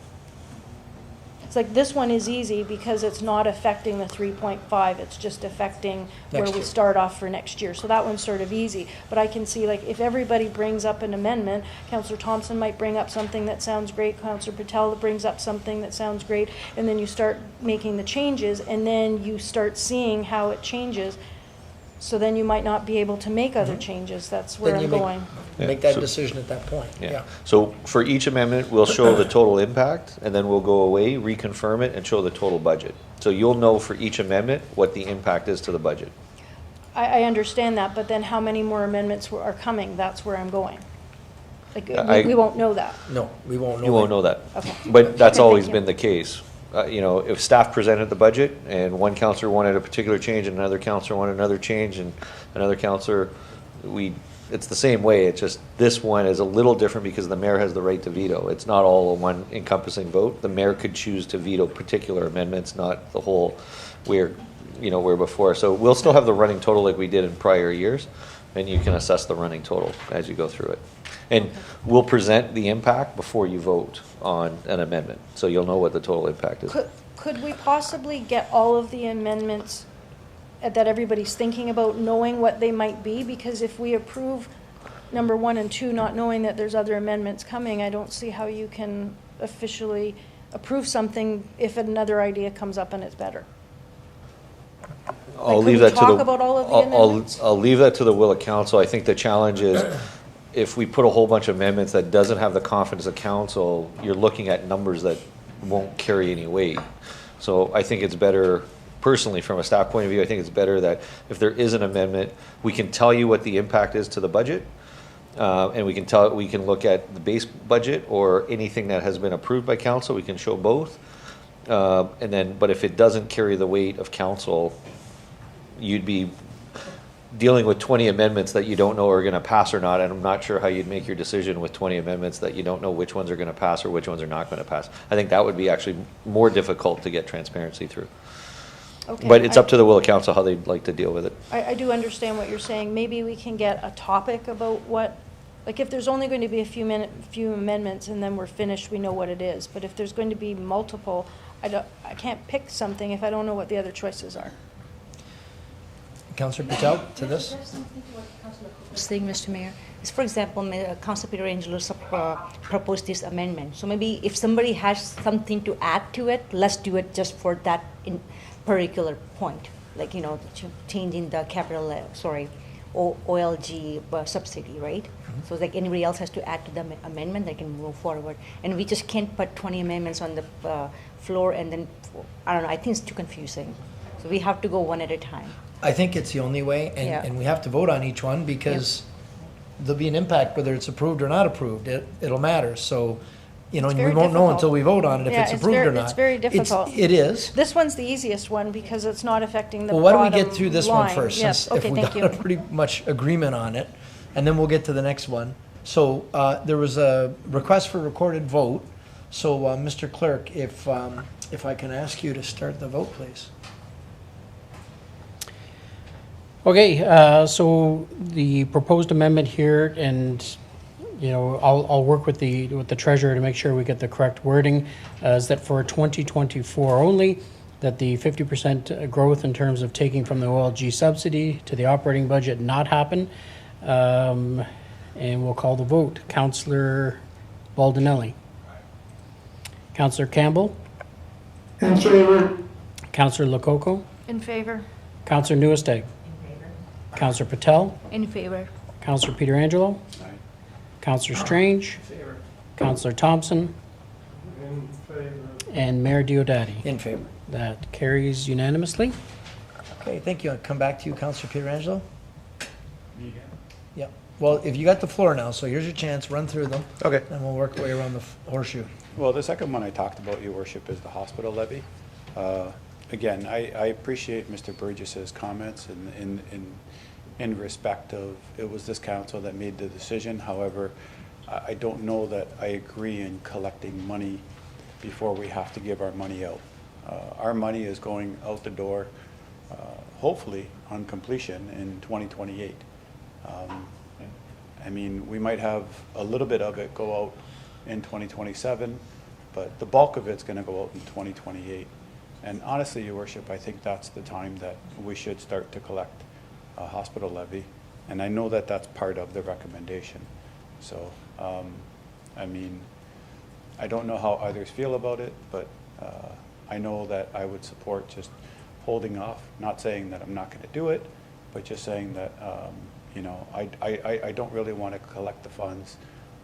It's like this one is easy because it's not affecting the 3.5, it's just affecting where we start off for next year. So that one's sort of easy. But I can see, like, if everybody brings up an amendment, Councillor Thompson might bring up something that sounds great, Councillor Patel brings up something that sounds great, and then you start making the changes, and then you start seeing how it changes. So then you might not be able to make other changes. That's where I'm going. Make that decision at that point. Yeah. So for each amendment, we'll show the total impact, and then we'll go away, reconfirm it, and show the total budget. So you'll know for each amendment what the impact is to the budget. I understand that, but then how many more amendments are coming? That's where I'm going. Like, we won't know that. No, we won't know. You won't know that. Okay. But that's Okay, always thank you. been the case. You know, if staff presented the budget and one counselor wanted a particular change and another counselor wanted another change and another counselor, it's the same way. It's just this one is a little different because the mayor has the right to veto. It's not all a one encompassing vote. The mayor could choose to veto particular amendments, not the whole where before. So we'll still have the running total like we did in prior years, and you can assess the running total as you go through it. And we'll present the impact before you vote on an amendment, so you'll know what the total impact is. Could we possibly get all of the amendments that everybody's thinking about, knowing what they might be? Because if we approve number 1 and 2, not knowing that there's other amendments coming, I don't see how you can officially approve something if another idea comes up and it's better. I'll Like, leave could we that to talk about all of the amendments? I'll leave that to the will of council. I think the challenge is if we put a whole bunch of amendments that doesn't have the confidence of council, you're looking at numbers that won't carry any weight. So I think it's better, personally, from a staff point of view, I think it's better that if there is an amendment, we can tell you what the impact is to the budget, and we can look at the base budget or anything that has been approved by council. We can show both, but if it doesn't carry the weight of council, you'd be dealing with 20 amendments that you don't know are going to pass or not, and I'm not sure how you'd make your decision with 20 amendments that you don't know which ones are going to pass or which ones are not going to pass. I think that would be actually more difficult to get transparency through. Okay, But it's up to the will of council how they'd like to deal with it. I do understand what you're saying. Maybe we can get a topic about what, like if there's only going to be a few amendments and then we're finished, we know what it is. But if there's going to be multiple, I can't pick something if I don't know what the other choices are. Councillor Patel, to this? Saying, Mr. Mayor, is for example, Councillor Peter Angelo proposed this amendment. So maybe if somebody has something to add to it, let's do it just for that particular point. Like, changing the OLG subsidy, right? So like anybody else has to add to the amendment, they can move forward. And we just can't put 20 amendments on the floor and then, I don't know, I think it's too confusing. So we have to go one at a time. I think it's the only way, and we have to vote on each one because there'll be an impact whether it's approved or not approved. It'll matter. So, you know, It's and we very won't know difficult. until we vote on it if Yeah, it's approved or not. It's very difficult. It is. This one's the easiest one because it's not affecting the Well, why bottom don't we get through this one line. first, Yes, since if okay, we thank got you. a pretty much agreement on it, and then we'll get to the next one. So there was a request for recorded vote. So Mr. Clerk, if I can ask you to start the vote, please. Okay, so the proposed amendment here, and, you know, I'll work with the treasurer to make sure we get the correct wording, is that for 2024 only, that the 50% growth in terms of taking from the OLG subsidy to the operating budget not happen. And we'll call the vote. Councillor Baldinelli. Councillor Campbell. In favor. Councillor Lococo. In favor? Councillor Newesteg. Councillor Patel. In favor. Councillor Pietrangelo. Councillor Strange. Councillor Thompson. In favor. And Mayor Diodati. In favor. That carries unanimously. Okay, thank you. I'll come back to you, Councillor Pietrangelo. Yeah. Well, if you got the floor now, so here's your chance. Run through them. Okay. And we'll work our way around the horseshoe. Well, the second one I talked about, Your Worship, is the hospital levy. Again, I appreciate Mr. Burgess's comments in respect of, it was this council that made the decision. However, I don't know that I agree in collecting money before we have to give our money out. Our money is going out the door, hopefully on completion in 2028. I mean, we might have a little bit of it go out in 2027, but the bulk of it's going to go out in 2028. And honestly, Your Worship, I think that's the time that we should start to collect a hospital levy. And I know that that's part of the recommendation. So, I mean, I don't know how others feel about it, but I know that I would support just holding off, not saying that I'm not going to do it, but just saying that, you know, I don't really want to collect the funds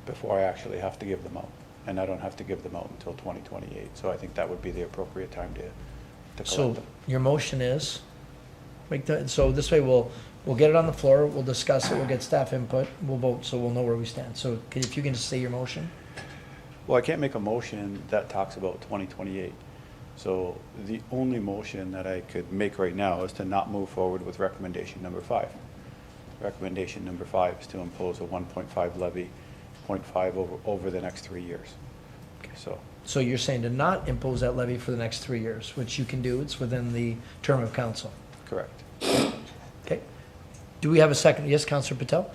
before I actually have to give them out. And I don't have to give them out until 2028. So I think that would be the appropriate time to collect So them. your motion is, so this way we'll get it on the floor, we'll discuss it, we'll get staff input, we'll vote, so we'll know where we stand. So if you can just say your motion? Well, I can't make a motion that talks about 2028. So the only motion that I could make right now is to not move forward with recommendation number 5. Recommendation number 5 is to impose a 1.5 levy, 0.5 over the next 3 years. Okay, So you're saying to not impose that levy for the next 3 years, which you can do, it's within the term of council. Correct. Okay. Do we have a second? Yes, Councillor Patel?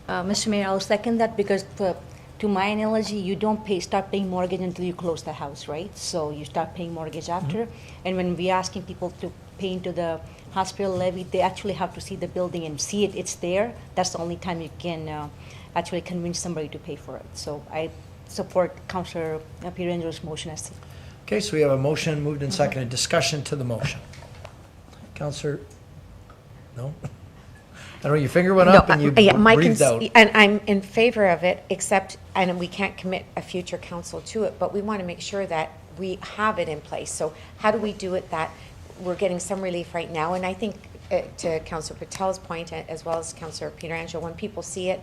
Mr. Mayor, I'll second that because to my analogy, you don't start paying mortgage until you close the house, right? So you start paying mortgage after. And when we're asking people to pay into the hospital levy, they actually have to see the building and see it's there. That's the only time you can actually convince somebody to pay for it. So I support Councillor Pirangelo's motion as to. Okay, so we have a motion moved and seconded. Discussion to the motion. Councillor, no? I don't know, your finger went up and you breathed out. And I'm in favor of it, except, and we can't commit a future council to it, but we want to make sure that we have it in place. So how do we do it that we're getting some relief right now? And I think to Councillor Patel's point, as well as Councillor Pietrangelo, when people see it,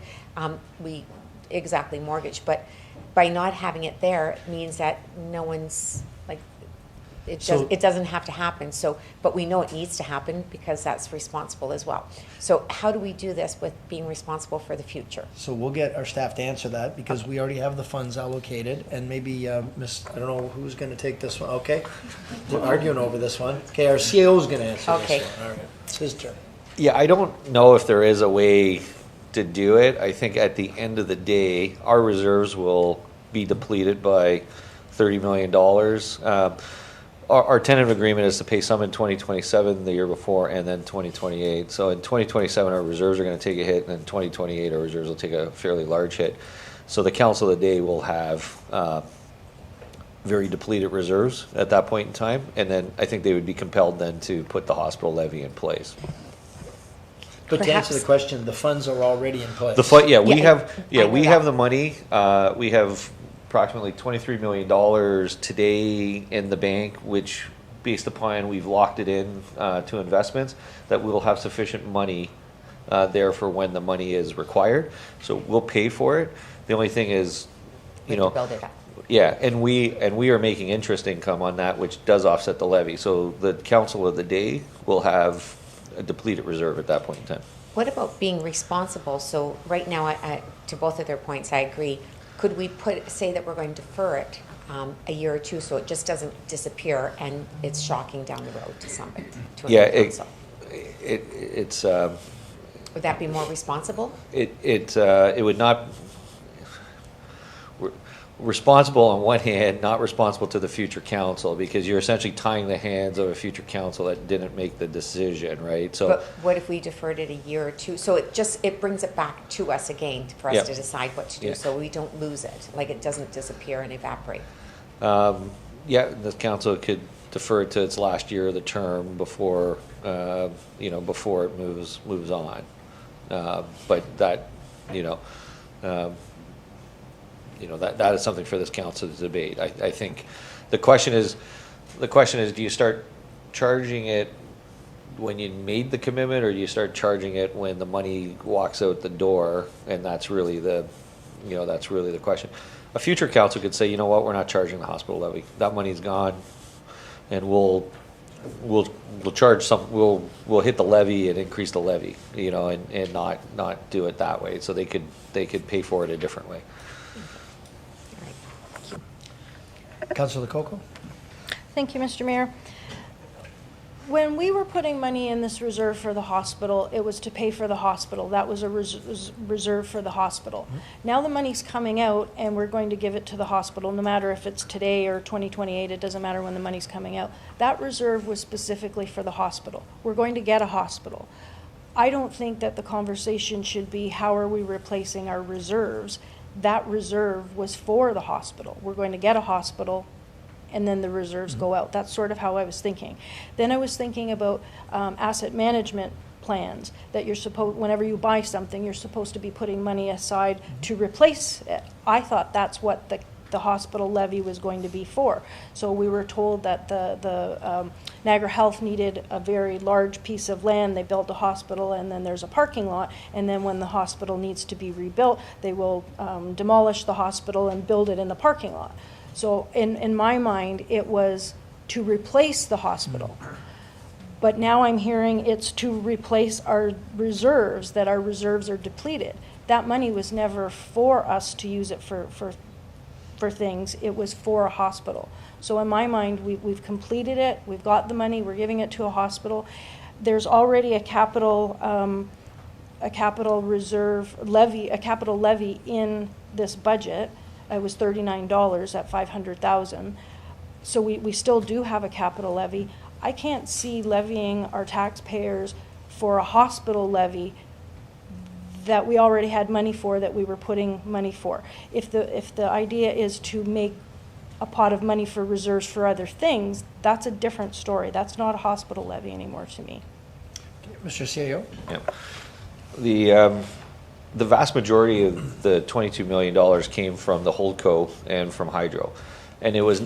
we exactly mortgage. But by not having it there means that no one's like, it doesn't have to happen. So, but we know it needs to happen because that's responsible as well. So how do we do this with being responsible for the future? So we'll get our staff to answer that because we already have the funds allocated and maybe I don't know who's going to take this one. Okay. We're arguing over this one. Okay, our CEO is going to answer this one. All right. It's his turn. Yeah, I don't know if there is a way to do it. I think at the end of the day, our reserves will be depleted by $30 million. Our tentative agreement is to pay some in 2027, the year before, and then 2028. So in 2027, our reserves are going to take a hit, and in 2028, our reserves will take a fairly large hit. So the council of the day will have very depleted reserves at that point in time, and then I think they would be compelled then to put the hospital levy in place. But to answer the question, the funds are already in place. We have the money. We have approximately $23 million today in the bank, which, based upon we've locked it in to investments, that we will have sufficient money there for when the money is required. So we'll pay for it. The only thing is, you know, Yeah, and we are making interest income on that, which does offset the levy. So the council of the day will have a depleted reserve at that point in time. What about being responsible? So right now, to both of their points, I agree. Could we say that we're going to defer it a year or two so it just doesn't disappear and it's shocking down the road to somebody? It's. Would that be more responsible? It would not. Responsible on one hand, not responsible to the future council, because you're essentially tying the hands of a future council that didn't make the decision, right? So, but what if we deferred it a year or two? So it brings it back to us again for us to decide what to do, so we don't lose it, like it doesn't disappear and evaporate. The council could defer it to its last year of the term before before it moves on. But that that is something for this council to debate. I think the question is, do you start charging it when you made the commitment, or do you start charging it when the money walks out the door? And that's really the question. A future council could say, you know what, we're not charging the hospital levy. That money's gone, and we'll charge some. We'll hit the levy and increase the levy, and not do it that way. So they could pay for it a different way. Councillor Lococo? Thank you, Mr. Mayor. When we were putting money in this reserve for the hospital, it was to pay for the hospital. That was a reserve for the hospital. Mm-hmm. Now the money's coming out, and we're going to give it to the hospital, no matter if it's today or 2028, it doesn't matter when the money's coming out. That reserve was specifically for the hospital. We're going to get a hospital. I don't think that the conversation should be, how are we replacing our reserves? That reserve was for the hospital. We're going to get a hospital, and then the reserves go out. That's sort of how I was thinking. Then I was thinking about asset management plans, that whenever you buy something, you're supposed to be putting money aside to replace it. I thought that's what the hospital levy was going to be for. So we were told that the Niagara Health needed a very large piece of land. They built a hospital, and then there's a parking lot, and then when the hospital needs to be rebuilt, they will demolish the hospital and build it in the parking lot. So in my mind, it was to replace the hospital. But now I'm hearing it's to replace our reserves, that our reserves are depleted. That money was never for us to use it for things. It was for a hospital. So in my mind, we've completed it. We've got the money. We're giving it to a hospital. There's already a capital reserve levy, a capital levy in this budget. It was $39 at $500,000. So we still do have a capital levy. I can't see levying our taxpayers for a hospital levy that we already had money for, that we were putting money for. If the idea is to make a pot of money for reserves for other things, that's a different story. That's not a hospital levy anymore to me. Mr. CAO? Yeah. The vast majority of the $22 million came from the Holdco and from Hydro. And it was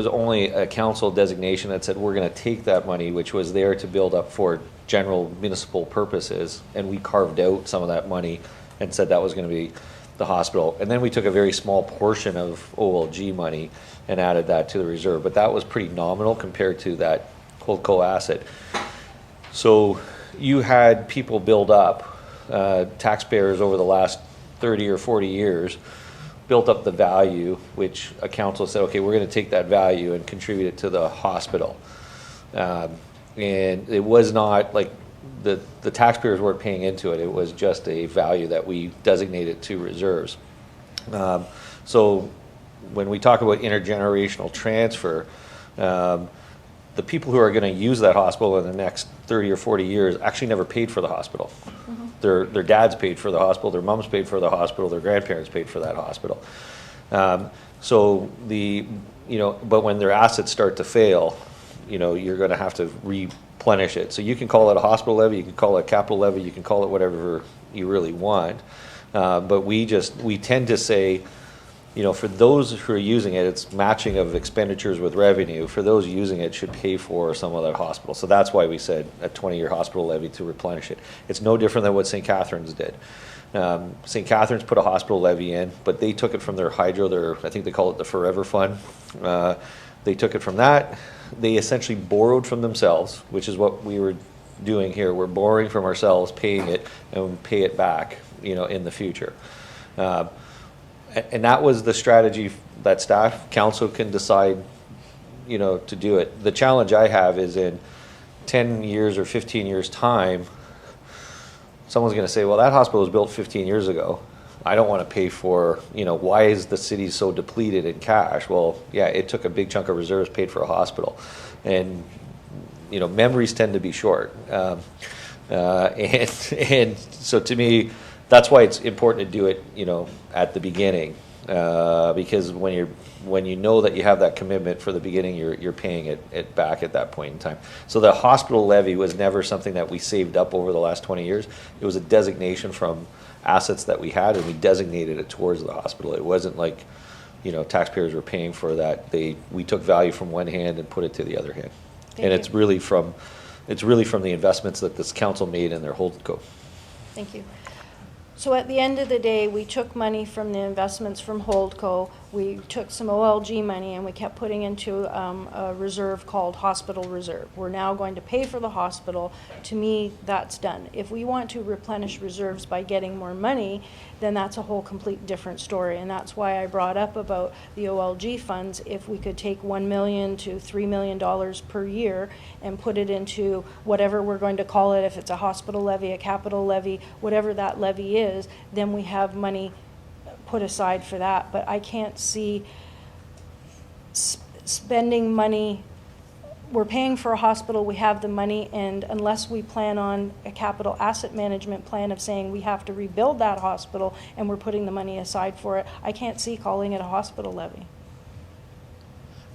only a council designation that said, we're going to take that money, which was there to build up for general municipal purposes, and we carved out some of that money and said that was going to be the hospital. And then we took a very small portion of OLG money and added that to the reserve, but that was pretty nominal compared to that Holdco asset. So you had people build up, taxpayers over the last 30 or 40 years, built up the value, which a council said, okay, we're going to take that value and contribute it to the hospital. And it was not like the taxpayers weren't paying into it. It was just a value that we designated to reserves. So when we talk about intergenerational transfer, the people who are going to use that hospital in the next 30 or 40 years actually never paid for the hospital. Mm-hmm. Their dads paid for the hospital, their moms paid for the hospital, their grandparents paid for that hospital. But when their assets start to fail, you're going to have to replenish it. So you can call it a hospital levy, you can call it a capital levy, you can call it whatever you really want. But we tend to say, for those who are using it, it's matching of expenditures with revenue. For those using it, should pay for some other hospital. So that's why we said a 20-year hospital levy to replenish it. It's no different than what St. Catharines did. St. Catharines put a hospital levy in, but they took it from their hydro, I think they call it the Forever Fund. They took it from that. They essentially borrowed from themselves, which is what we were doing here. We're borrowing from ourselves, paying it, and we pay it back, in the future. And that was the strategy that staff, council can decide, to do it. The challenge I have is in 10 years or 15 years' time, someone's going to say, well, that hospital was built 15 years ago. I don't want to pay for, why is the city so depleted in cash? Well, yeah, it took a big chunk of reserves paid for a hospital. And, memories tend to be short. And so to me, that's why it's important to do it, at the beginning. Because when you know that you have that commitment for the beginning, you're paying it back at that point in time. So the hospital levy was never something that we saved up over the last 20 years. It was a designation from assets that we had, and we designated it towards the hospital. It wasn't like, taxpayers were paying for that. We took value from one hand and put it to the other hand. And it's really from the investments that this council made in their holdco. Thank you. So at the end of the day, we took money from the investments from Holdco, we took some OLG money, and we kept putting into a reserve called Hospital Reserve. We're now going to pay for the hospital. To me, that's done. If we want to replenish reserves by getting more money, then that's a whole complete different story. And that's why I brought up about the OLG funds. If we could take $1 million to $3 million per year and put it into whatever we're going to call it, if it's a hospital levy, a capital levy, whatever that levy is, then we have money put aside for that. But I can't see spending money. We're paying for a hospital, we have the money, and unless we plan on a capital asset management plan of saying we have to rebuild that hospital and we're putting the money aside for it, I can't see calling it a hospital levy.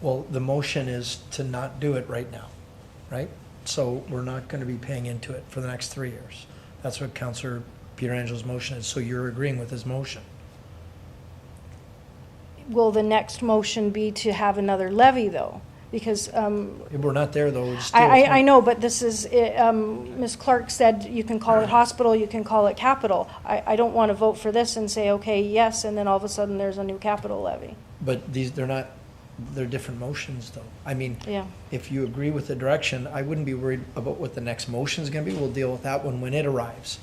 Well, the motion is to not do it right now, right? So we're not going to be paying into it for the next 3 years. That's what Councillor Pietrangeli's motion is. So you're agreeing with his motion? Will the next motion be to have another levy, though? Because we're not there, though. I know, but this is, Ms. Clark said you can call it hospital, you can call it capital. I don't want to vote for this and say, okay, yes, and then all of a sudden there's a new capital levy. But they're different motions, though. I mean, yeah. If you agree with the direction, I wouldn't be worried about what the next motion is going to be. We'll deal with that one when it arrives.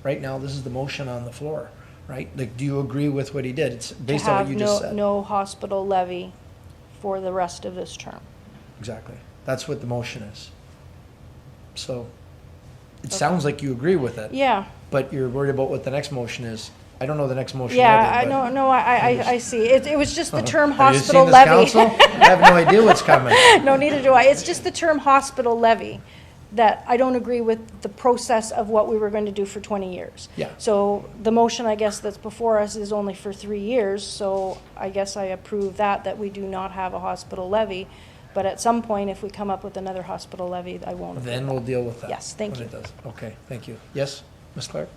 Right now, this is the motion on the floor, right? Like, do you agree with what he did? It's based on what you just said. No hospital levy for the rest of this term. Exactly. That's what the motion is. So it sounds like you agree with it. Yeah. But you're worried about what the next motion is. I don't know the next motion. Yeah, either, I see. It was just the term Have hospital you levy. seen this council? I have no idea what's coming. No, neither do I. It's just the term hospital levy that I don't agree with the process of what we were going to do for 20 years. Yeah. So the motion, I guess, that's before us is only for 3 years. So I guess I approve that we do not have a hospital levy. But at some point, if we come up with another hospital levy, I won't approve Then we'll deal with that. Yes, thank you. When it does. Okay, thank you. Yes, Ms. Clark?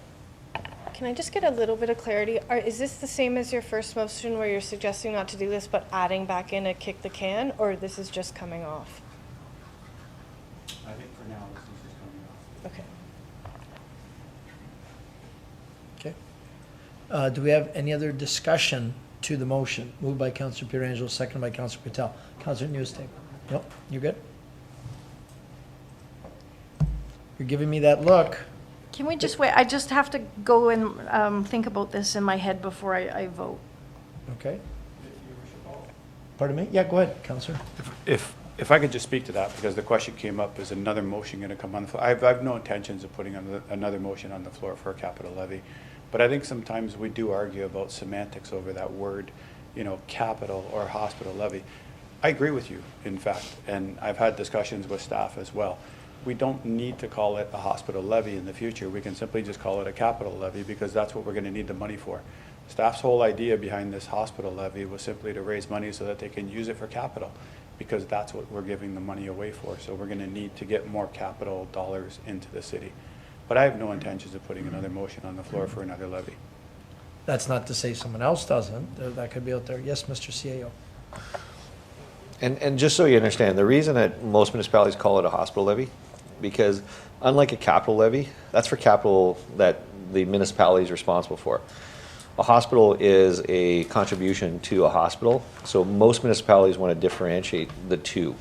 Can I just get a little bit of clarity? Is this the same as your first motion where you're suggesting not to do this, but adding back in a kick the can, or this is just coming off? I think for now, this is just coming off. Okay. Okay. Do we have any other discussion to the motion? Moved by Councillor Pietrangelo, seconded by Councillor Patel. Councillor Newstein? Nope, you good? You're giving me that look. Can we just wait? I just have to go and think about this in my head before I vote. Okay. Pardon me? Yeah, go ahead, Councillor. If I could just speak to that, because the question came up, is another motion going to come on the floor? I've no intentions of putting another motion on the floor for a capital levy, but I think sometimes we do argue about semantics over that word, capital or hospital levy. I agree with you, in fact, and I've had discussions with staff as well. We don't need to call it a hospital levy in the future. We can simply just call it a capital levy because that's what we're going to need the money for. Staff's whole idea behind this hospital levy was simply to raise money so that they can use it for capital, because that's what we're giving the money away for. So we're going to need to get more capital dollars into the city. But I have no intentions of putting another motion on the floor for another levy. That's not to say someone else doesn't. That could be out there. Yes, Mr. CAO. And just so you understand, the reason that most municipalities call it a hospital levy, because unlike a capital levy, that's for capital that the municipality is responsible for. A hospital is a contribution to a hospital, so most municipalities want to differentiate the two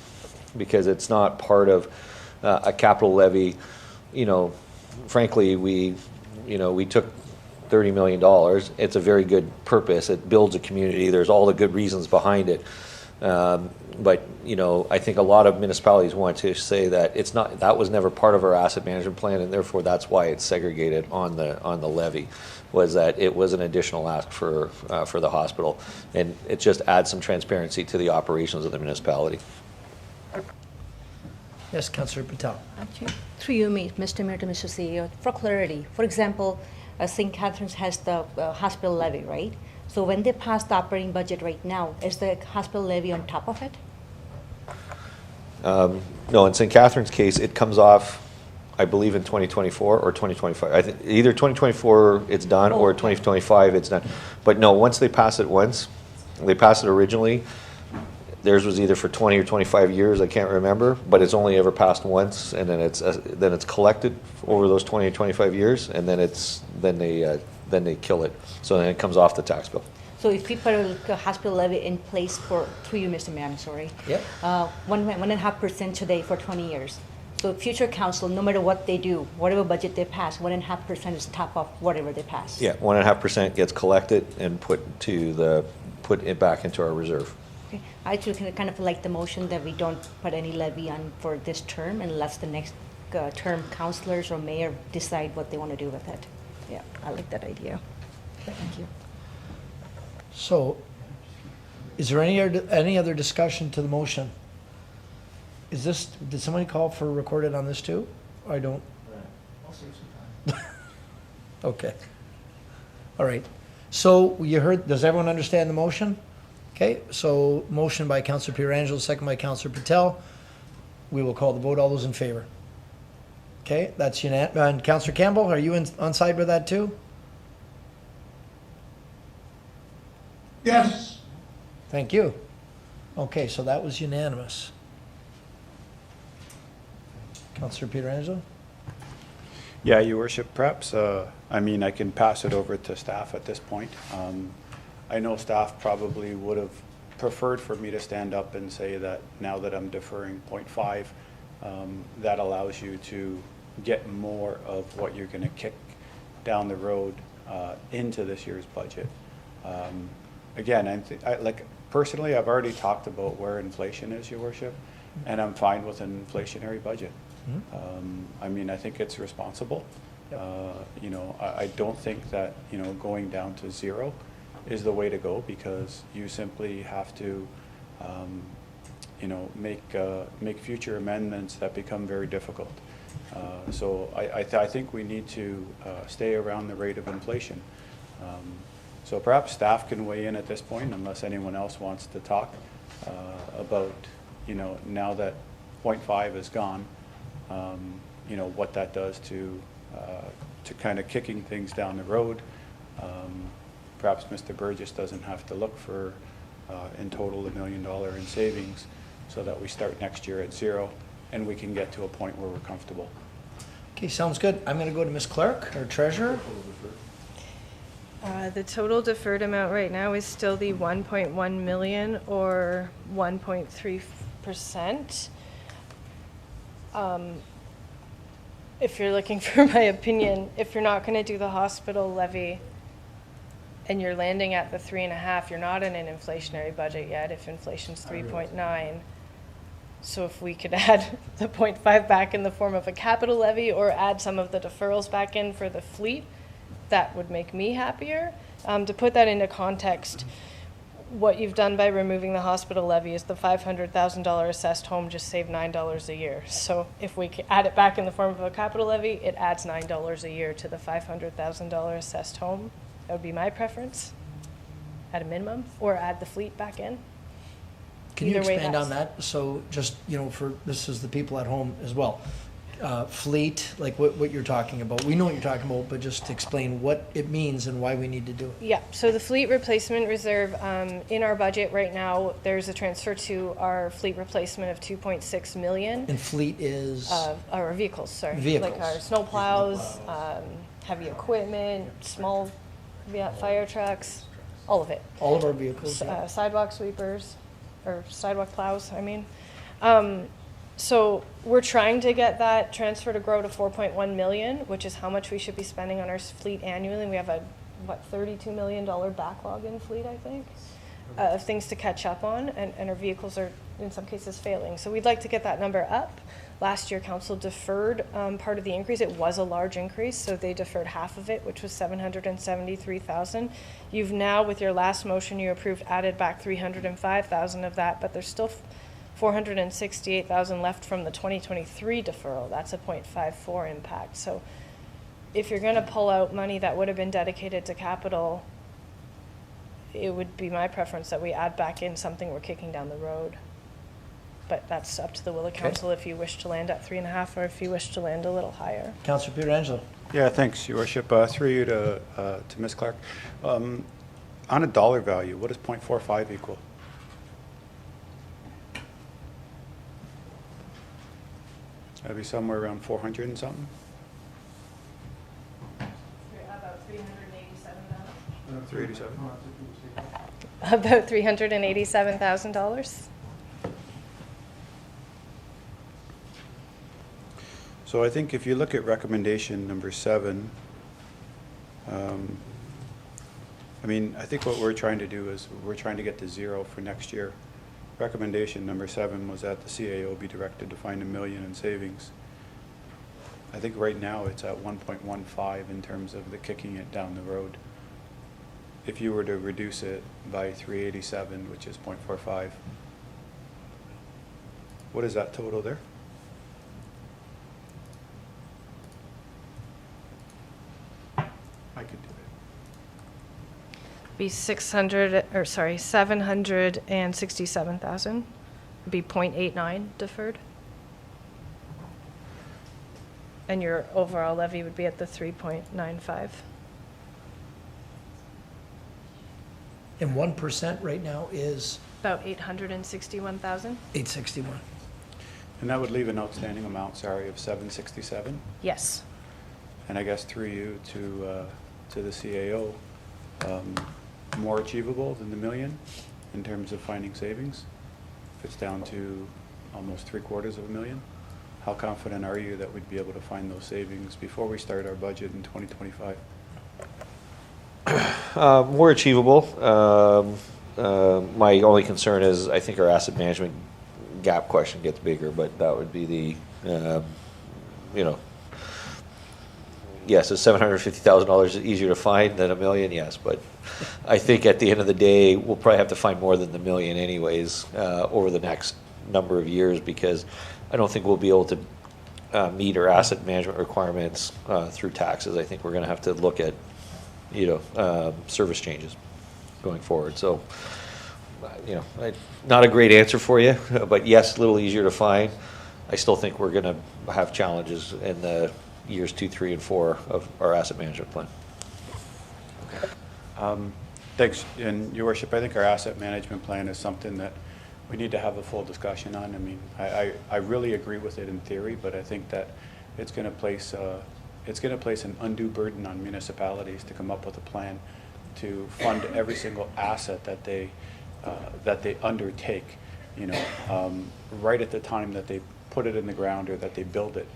because it's not part of a capital levy. You know, frankly, we took $30 million. It's a very good purpose. It builds a community. There's all the good reasons behind it. But, you know, I think a lot of municipalities want to say that it's not, that was never part of our asset management plan, and therefore that's why it's segregated on the levy, was that it was an additional ask for the hospital. And it just adds some transparency to the operations of the municipality. Yes, Councillor Patel. Actually, through you, Mr. Mayor to Mr. CEO, for clarity, for example, St. Catharines has the hospital levy, right? So when they pass the operating budget right now, is the hospital levy on top of it? No, in St. Catharines' case, it comes off, I believe, in 2024 or 2025. I think either 2024 it's done or 2025 it's done. But no, once they pass it once, they passed it originally, theirs was either for 20 or 25 years, I can't remember, but it's only ever passed once, and then it's collected over those 20 or 25 years, and then they kill it. So then it comes off the tax bill. So if we put a hospital levy in place for, through you, Mr. Mayor, I'm sorry. Yep. 1.5% today for 20 years. So future council, no matter what they do, whatever budget they pass, 1.5% is top of whatever they pass. Yeah, 1.5% gets collected and put it back into our reserve. Okay. I actually kind of like the motion that we don't put any levy on for this term unless the next term councillors or mayor decide what they want to do with it. Yeah, I like that idea. Thank you. So, is there any other discussion to the motion? Did somebody call for recorded on this too? I don't. I'll save some time. Okay. All right. So you heard, does everyone understand the motion? Okay, so motion by Councillor Pietrangelo, second by Councillor Patel. We will call the vote. All those in favor? Okay, that's unanimous. And Councillor Campbell, are you on side with that too? Yes. Thank you. Okay, so that was unanimous. Councillor Pietrangelo? Yeah, Your Worship, perhaps, I mean, I can pass it over to staff at this point. I know staff probably would have preferred for me to stand up and say that now that I'm deferring 0.5, that allows you to get more of what you're going to kick down the road into this year's budget. Again, personally, I've already talked about where inflation is, Your Worship, and I'm fine with an inflationary budget. I mean, I think it's responsible. You know, I don't think that, you know, going down to zero is the way to go, because you simply have to, you know, make future amendments that become very difficult. So I think we need to stay around the rate of inflation. So perhaps staff can weigh in at this point, unless anyone else wants to talk about, you know, now that 0.5 is gone, you know, what that does to kind of kicking things down the road. Perhaps Mr. Burgess doesn't have to look for, in total, $1 million in savings, so that we start next year at zero, and we can get to a point where we're comfortable. Okay, sounds good. I'm going to go to Ms. Clark, our treasurer. The total deferred amount right now is still the 1.1 million, or 1.3%. If you're looking for my opinion, if you're not going to do the hospital levy and you're landing at the 3.5, you're not in an inflationary budget yet if inflation's 3.9. So if we could add the 0.5 back in the form of a capital levy, or add some of the deferrals back in for the fleet, that would make me happier. To put that into context, what you've done by removing the hospital levy is the $500,000 assessed home just saved $9 a year. So if we add it back in the form of a capital levy, it adds $9 a year to the $500,000 assessed home. That would be my preference, at a minimum, or add the fleet back in. Can you expand on that? So just, you know, this is the people at home as well. Fleet, like what you're talking about. We know what you're talking about, but just explain what it means and why we need to do it. Yeah, so the fleet replacement reserve, in our budget right now, there's a transfer to our fleet replacement of 2.6 million. And fleet is? Our vehicles, sorry. Vehicles. Like our snow plows, heavy equipment, small fire trucks, all of it. All of our vehicles, yeah. Sidewalk sweepers, or sidewalk plows, I mean. So we're trying to get that transfer to grow to 4.1 million, which is how much we should be spending on our fleet annually. And we have a, $32 million backlog in fleet, I think, of things to catch up on, and our vehicles are in some cases failing. So we'd like to get that number up. Last year, council deferred part of the increase. It was a large increase, so they deferred half of it, which was 773,000. You've now, with your last motion you approved, added back 305,000 of that, but there's still 468,000 left from the 2023 deferral. That's a 0.54 impact. So if you're going to pull out money that would have been dedicated to capital, it would be my preference that we add back in something we're kicking down the road. But that's up to the will of council if you wish to land at 3.5 or if you wish to land a little higher. Councillor Pietrangelo. Yeah, thanks, Your Worship. Through you to Ms. Clark. On a dollar value, what does 0.45 equal? That'd be somewhere around 400 and something? About 387,000. 387. About $387,000. So I think if you look at recommendation number 7, I mean, I think what we're trying to do is we're trying to get to 0 for next year. Recommendation number 7 was that the CAO be directed to find $1 million in savings. I think right now it's at 1.15 in terms of the kicking it down the road. If you were to reduce it by 387, which is 0.45, what is that total there? I could do it. Be 767,000. Be 0.89 deferred. And your overall levy would be at the 3.95. And 1% right now is? About 861,000. 861. And that would leave an outstanding amount, sorry, of 767? Yes. And I guess through you to the CAO, more achievable than the $1 million in terms of finding savings? If it's down to almost $750,000, how confident are you that we'd be able to find those savings before we start our budget in 2025? More achievable. My only concern is I think our asset management gap question gets bigger, but that would be the, yes, is $750,000 easier to find than $1 million? Yes, but I think at the end of the day, we'll probably have to find more than the $1 million anyways over the next number of years, because I don't think we'll be able to meet our asset management requirements through taxes. I think we're going to have to look at, service changes going forward. So, not a great answer for you, but yes, a little easier to find. I still think we're going to have challenges in the years 2, 3, and 4 of our asset management plan. Thanks. And Your Worship, I think our asset management plan is something that we need to have a full discussion on. I mean, I really agree with it in theory, but I think that it's going to place an undue burden on municipalities to come up with a plan to fund every single asset that they undertake. Right at the time that they put it in the ground or that they build it.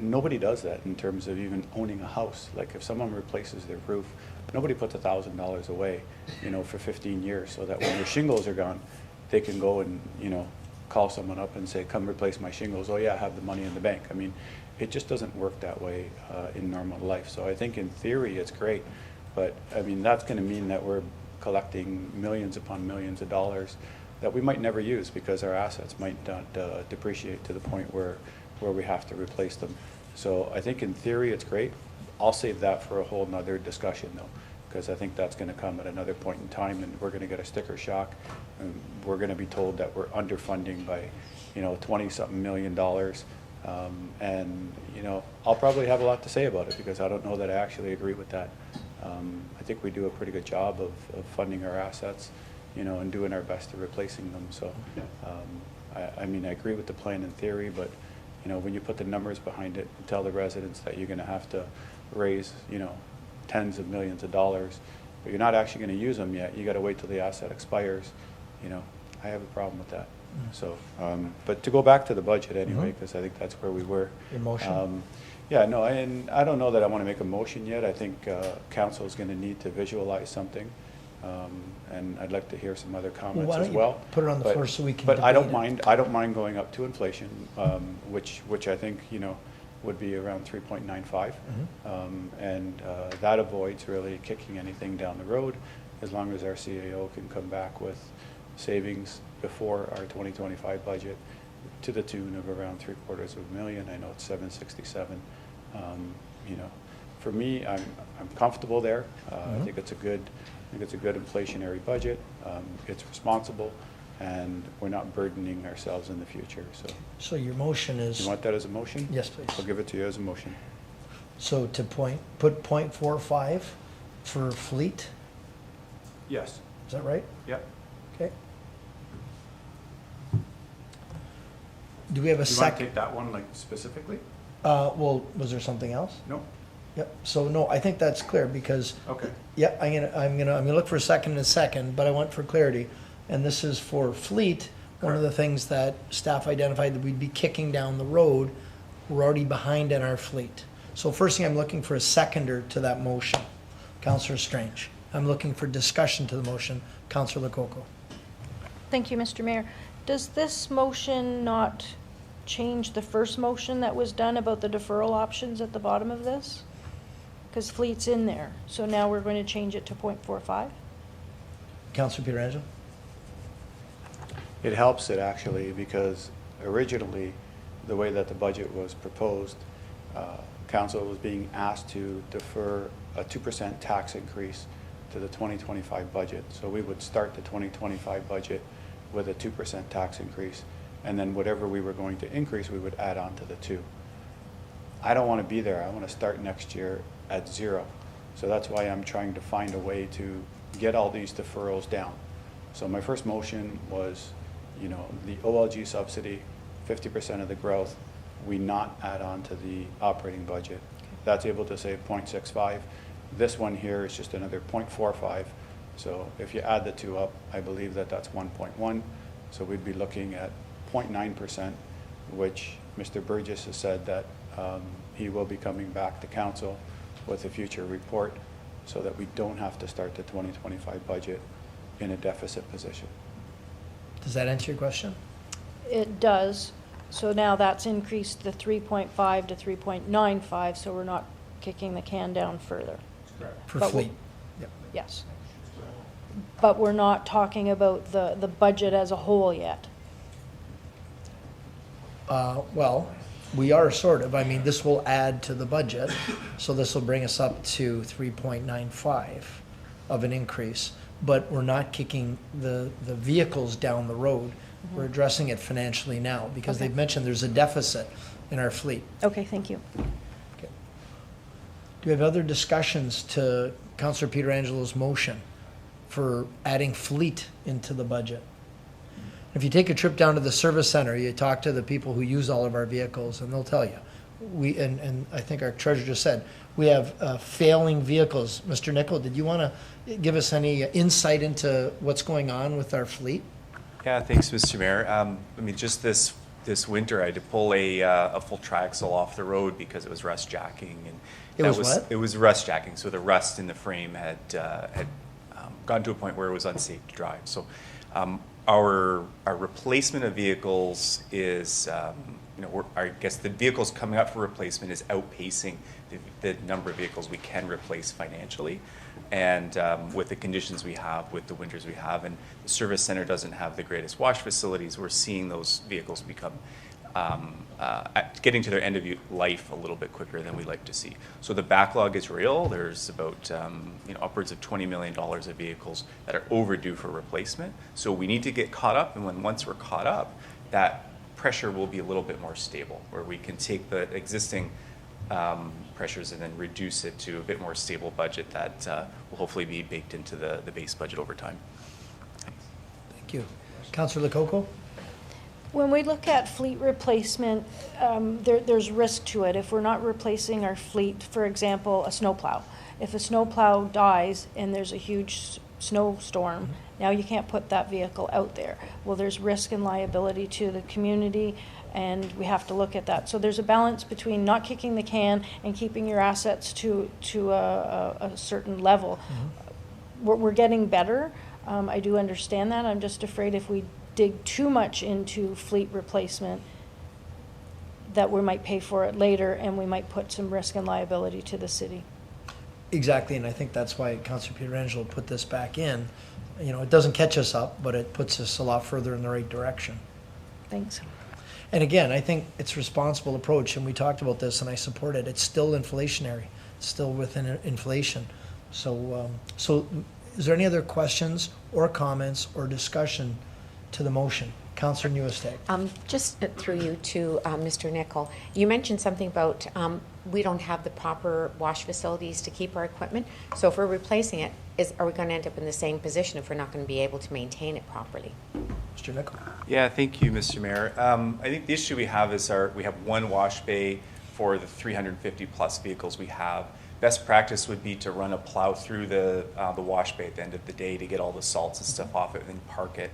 Nobody does that in terms of even owning a house. Like if someone replaces their roof, nobody puts $1,000 away, for 15 years, so that when their shingles are gone, they can go and, call someone up and say, come replace my shingles. Oh yeah, I have the money in the bank. I mean, it just doesn't work that way in normal life. So I think in theory it's great, but I mean, that's going to mean that we're collecting millions upon millions of dollars that we might never use because our assets might not depreciate to the point where we have to replace them. So I think in theory it's great. I'll save that for a whole nother discussion though, because I think that's going to come at another point in time, and we're going to get a sticker shock, and we're going to be told that we're underfunding by 20-something million dollars. And I'll probably have a lot to say about it because I don't know that I actually agree with that. I think we do a pretty good job of funding our assets, and doing our best to replacing them. So, I mean, I agree with the plan in theory, but when you put the numbers behind it and tell the residents that you're going to have to raise, tens of millions of dollars, but you're not actually going to use them yet. You got to wait till the asset expires. I have a problem with that. So, but to go back to the budget anyway, because I think that's where we were. Your motion? Yeah, no, and I don't know that I want to make a motion yet. I think council is going to need to visualize something, and I'd like to hear some other comments why as don't you well. put it on the But- floor so we can But I don't debate it? mind. I don't mind going up to inflation, which I think would be around 3.95, and that avoids really kicking anything down the road, as long as our CAO can come back with savings before our 2025 budget to the tune of around $750,000. I know it's 767. For me, I'm comfortable there. I think it's a good inflationary budget. It's responsible, and we're not burdening ourselves in the future. So your motion is? You want that as a motion? Yes, please. I'll give it to you as a motion. So to put .45 for fleet, Yes. is that right? Yep. Okay. Do we have a Do you want to second? take that one, specifically? Well, was there something else? No. Yep, so no, I think that's clear, because. Okay. Yeah, I'm gonna look for a second, but I want for clarity. And this is for fleet. One of the things that staff identified that we'd be kicking down the road, we're already behind in our fleet. So first thing, I'm looking for a seconder to that motion. Councillor Strange. I'm looking for discussion to the motion. Councillor Lococo. Thank you, Mr. Mayor. Does this motion not change the first motion that was done about the deferral options at the bottom of this? Because fleet's in there, so now we're going to change it to .45? Councillor Pietrangelo. It helps it actually, because originally, the way that the budget was proposed, council was being asked to defer a 2% tax increase to the 2025 budget. So we would start the 2025 budget with a 2% tax increase, and then whatever we were going to increase, we would add on to the 2. I don't want to be there. I want to start next year at 0. So that's why I'm trying to find a way to get all these deferrals down. So my first motion was, the OLG subsidy, 50% of the growth, we not add on to the operating budget. That's able to save 0.65. This one here is just another 0.45. So if you add the 2 up, I believe that that's 1.1. So we'd be looking at 0.9%, which Mr. Burgess has said that he will be coming back to council with a future report, so that we don't have to start the 2025 budget in a deficit position. Does that answer your question? It does. So now that's increased the 3.5 to 3.95, so we're not kicking the can down further. For But fleet? Yep. Yes. But we're not talking about the budget as a whole yet. Well, we are sort of. I mean, this will add to the budget, so this will bring us up to 3.95 of an increase. But we're not kicking the vehicles down the road. We're addressing it financially now, because Okay. they've mentioned there's a deficit in our fleet. Okay, thank you. Okay. Do we have other discussions to Councillor Pietrangelo's motion for adding fleet into the budget? If you take a trip down to the service center, you talk to the people who use all of our vehicles, and they'll tell you. And I think our treasurer just said, we have failing vehicles. Mr. Nicol, did you want to give us any insight into what's going on with our fleet? Yeah, thanks, Mr. Mayor. Just this winter, I had to pull a full triaxle off the road because it was rust jacking, and It was what? It was rust jacking. So the rust in the frame had gotten to a point where it was unsafe to drive. So our replacement of vehicles is, I guess the vehicles coming up for replacement is outpacing the number of vehicles we can replace financially. And with the conditions we have, with the winters we have, and the service center doesn't have the greatest wash facilities, we're seeing those vehicles become, getting to their end of life a little bit quicker than we like to see. So the backlog is real. There's about upwards of $20 million of vehicles that are overdue for replacement. So we need to get caught up, and once we're caught up, that pressure will be a little bit more stable, where we can take the existing pressures and then reduce it to a bit more stable budget that will hopefully be baked into the base budget over time. Thank you. Councillor Lococo? When we look at fleet replacement, there's risk to it. If we're not replacing our fleet, for example, a snowplow. If a snowplow dies and there's a huge snowstorm, now you can't put that vehicle out there. Well, there's risk and liability to the community, and we have to look at that. So there's a balance between not kicking the can and keeping your assets to a certain level. We're getting better. I do understand that. I'm just afraid if we dig too much into fleet replacement, that we might pay for it later, and we might put some risk and liability to the city. Exactly, and I think that's why Councillor Pietrangelo put this back in. You know, it doesn't catch us up, but it puts us a lot further in the right direction. Thanks. And again, I think it's a responsible approach, and we talked about this, and I support it. It's still inflationary, it's still within inflation. So, is there any other questions or comments or discussion to the motion? Councillor Newestag. Just through you to Mr. Nicol, you mentioned something about we don't have the proper wash facilities to keep our equipment. So if we're replacing it, are we going to end up in the same position if we're not going to be able to maintain it properly? Mr. Nicol. Yeah, thank you, Mr. Mayor. I think the issue we have is we have one wash bay for the 350 plus vehicles we have. Best practice would be to run a plow through the wash bay at the end of the day to get all the salts and stuff off it and park it.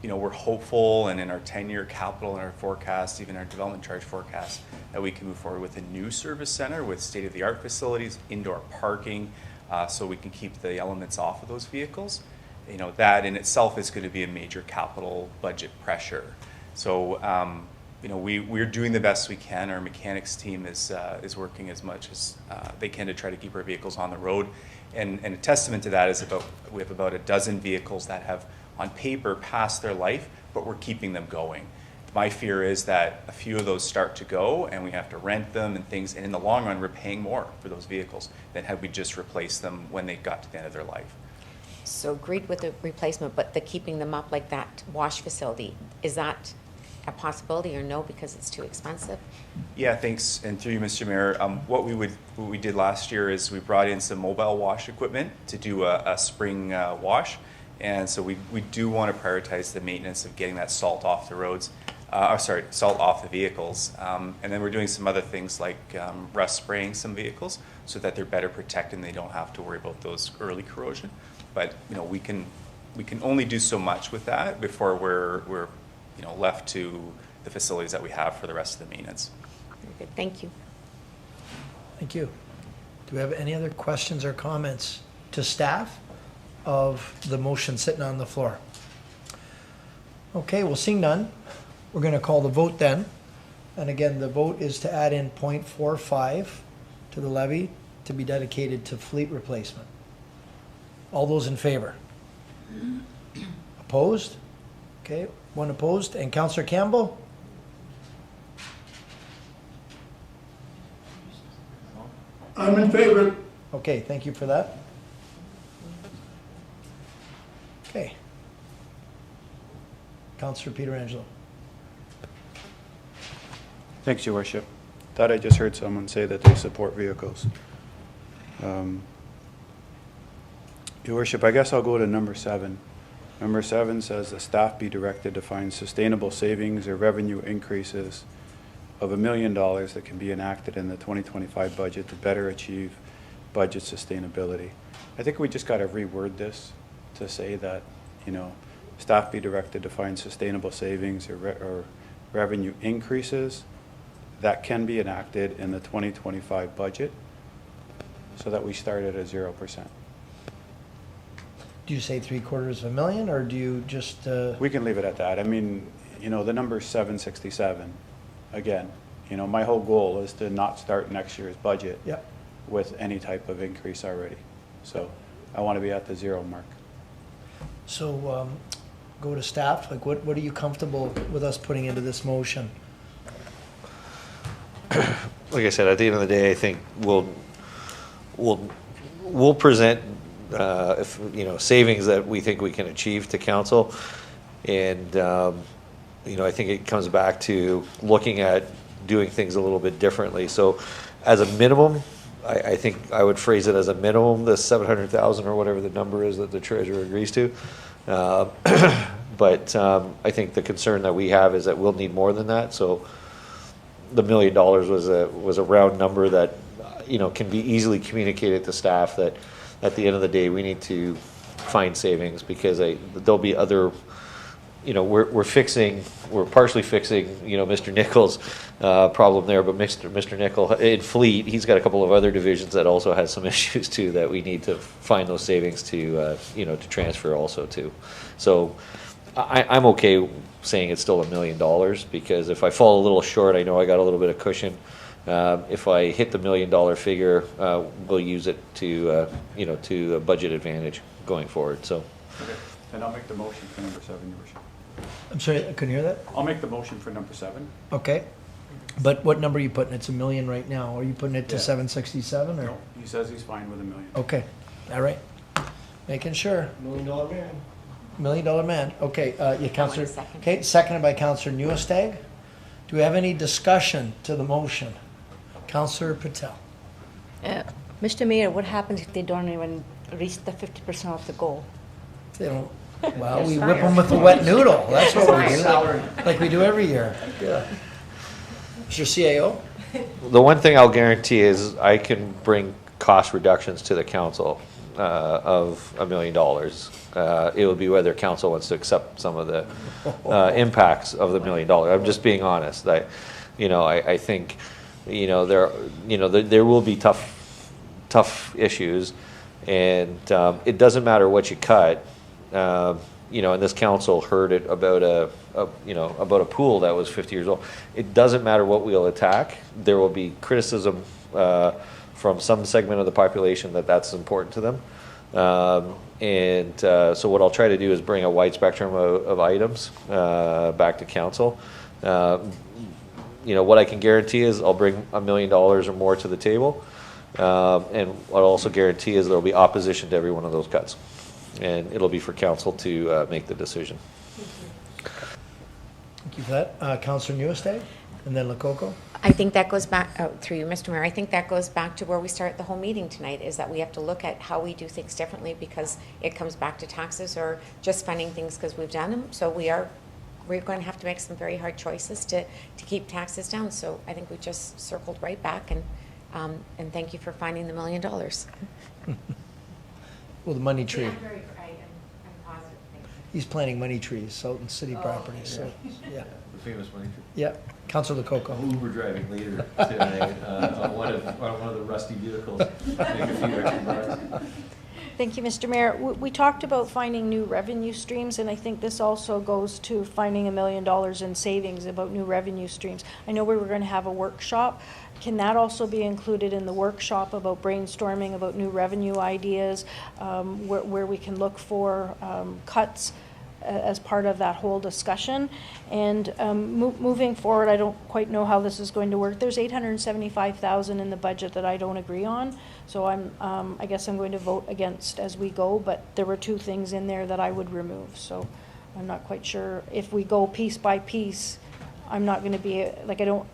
You know, we're hopeful, and in our 10-year capital and our forecast, even our development charge forecast, that we can move forward with a new service center with state-of-the-art facilities, indoor parking, so we can keep the elements off of those vehicles. You know, that in itself is going to be a major capital budget pressure. So, you know, we're doing the best we can. Our mechanics team is working as much as they can to try to keep our vehicles on the road. And a testament to that is we have about a dozen vehicles that have on paper passed their life, but we're keeping them going. My fear is that a few of those start to go and we have to rent them and things, and in the long run we're paying more for those vehicles than had we just replaced them when they got to the end of their life. So agreed with the replacement, but the keeping them up like that wash facility, is that a possibility or no because it's too expensive? Yeah, thanks. And through you, Mr. Mayor, what we did last year is we brought in some mobile wash equipment to do a spring wash. And so we do want to prioritize the maintenance of getting that salt off the roads, salt off the vehicles. And then we're doing some other things like rust spraying some vehicles so that they're better protected and they don't have to worry about those early corrosion. But you know, we can only do so much with that before we're you know, left to the facilities that we have for the rest of the maintenance. Very good. Thank you. Thank you. Do we have any other questions or comments to staff of the motion sitting on the floor? Okay, well, seeing none, we're going to call the vote then. And again, the vote is to add in 0.45 to the levy to be dedicated to fleet replacement. All those in favor? Opposed? Okay, one opposed. And Councillor Campbell? I'm in favor. Okay, thank you for that. Okay. Councillor Pietrangelo. Thanks, Your Worship. Thought I just heard someone say that they support vehicles. Your Worship, I guess I'll go to number 7. Number 7 says the staff be directed to find sustainable savings or revenue increases of $1 million that can be enacted in the 2025 budget to better achieve budget sustainability. I think we just got to reword this to say that, you know, staff be directed to find sustainable savings or revenue increases that can be enacted in the 2025 budget so that we start at a 0%. Do you say $750,000 or do you just? We can leave it at that. I mean, you know, the number is 767. Again, you know, my whole goal is to not start next year's budget with any type of increase already. So I want to be at the 0 mark. So go to staff. Like, what are you comfortable with us putting into this motion? Like I said, at the end of the day, I think we'll present if you know, savings that we think we can achieve to council, and you know, I think it comes back to looking at doing things a little bit differently. So, as a minimum, I think I would phrase it as a minimum, the 700,000 or whatever the number is that the treasurer agrees to. But I think the concern that we have is that we'll need more than that. So the $1 million was a round number that, can be easily communicated to staff that at the end of the day, we need to find savings because there'll be other, we're partially fixing, Mr. Nichols' problem there, but Mr. Nickel in Fleet, he's got a couple of other divisions that also has some issues too that we need to find those savings to, to transfer also to. So I'm okay saying it's still $1 million because if I fall a little short, I know I got a little bit of cushion. If I hit the $1 million figure, we'll use it to, to a budget advantage going forward. So, Okay. And I'll make the motion for number 7, Your Worship. I'm sorry, I couldn't hear that. I'll make the motion for number 7. Okay. But what number are you putting? It's $1 million right now. Are you putting it to Yeah. 767 or? No, he says he's fine with $1 million. Okay. All right. Making sure. $1 million man. $1 million man. Okay, yeah, Councillor. second. Okay, seconded by Councillor Newestag. Do we have any discussion to the motion? Councillor Patel. Mr. Mayor, what happens if they don't even reach the 50% of the goal? They don't, well, we whip them with a wet noodle. That's what we do, like we do every year. Yeah. Mr. CAO? the one thing I'll guarantee is I can bring cost reductions to the council of $1 million. It would be whether council wants to accept some of the impacts of the $1 million. I'm just being honest. I think, there will be tough issues, and it doesn't matter what you cut. And this council heard it about about a pool that was 50 years old. It doesn't matter what we'll attack. There will be criticism from some segment of the population that's important to them. So what I'll try to do is bring a wide spectrum of items back to council. What I can guarantee is I'll bring $1 million or more to the table. And what I'll also guarantee is there'll be opposition to every one of those cuts. And it'll be for council to make the decision. Thank you for that. Councillor Newestag, and then Lococo. I think that goes back, through you, Mr. Mayor, I think that goes back to where we start the whole meeting tonight, is that we have to look at how we do things differently, because it comes back to taxes or just funding things because we've done them. So we're going to have to make some very hard choices to keep taxes down. So I think we just circled right back, and thank you for finding the $1 million. Well, the money tree. I'm positive. He's planting money trees out in city property, so, yeah. The famous money tree. Yeah. Councillor Lococo. I'm Uber driving later today on one of the rusty vehicles. Make a few extra bucks. Thank you, Mr. Mayor. We talked about finding new revenue streams, and I think this also goes to finding $1 million in savings about new revenue streams. I know we were going to have a workshop. Can that also be included in the workshop about brainstorming about new revenue ideas, where we can look for cuts as part of that whole discussion? And moving forward, I don't quite know how this is going to work. There's $875,000 in the budget that I don't agree on, so I guess I'm going to vote against as we go, but there were 2 things in there that I would remove, so I'm not quite sure. If we go piece by piece, I'm not going to be, like, I don't,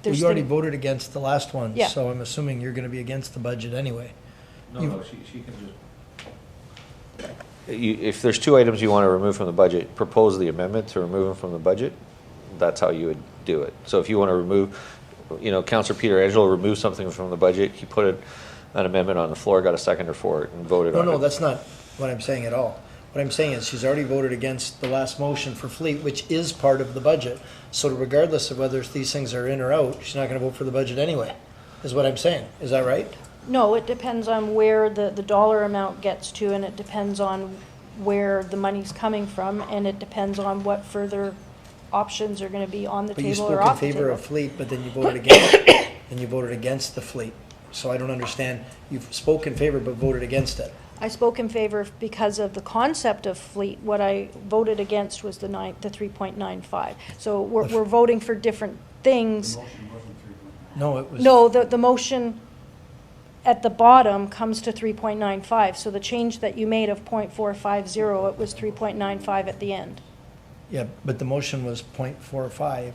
Well, you already voted against the last one, Yeah. so I'm assuming you're going to be against the budget anyway. No, she can just. If there's 2 items you want to remove from the budget, propose the amendment to remove them from the budget. That's how you would do it. So if you want to remove, Councillor Peter Angelo removed something from the budget, he put an amendment on the floor, got a seconder for it, and voted on it. No, that's not what I'm saying at all. What I'm saying is she's already voted against the last motion for fleet, which is part of the budget. So regardless of whether these things are in or out, she's not going to vote for the budget anyway, is what I'm saying. Is that right? No, it depends on where the dollar amount gets to, and it depends on where the money's coming from, and it depends on what further options are going to be on the But you table spoke or in off the favor table. of fleet, but then you voted against, and you voted against the fleet. So I don't understand. You've spoke in favor but voted against it. I spoke in favor because of the concept of fleet. What I voted against was the 3.95. So we're voting for different things. No, it was. No, the motion at the bottom comes to 3.95. So the change that you made of 0.450, it was 3.95 at the end. Yeah, but the motion was 0.45,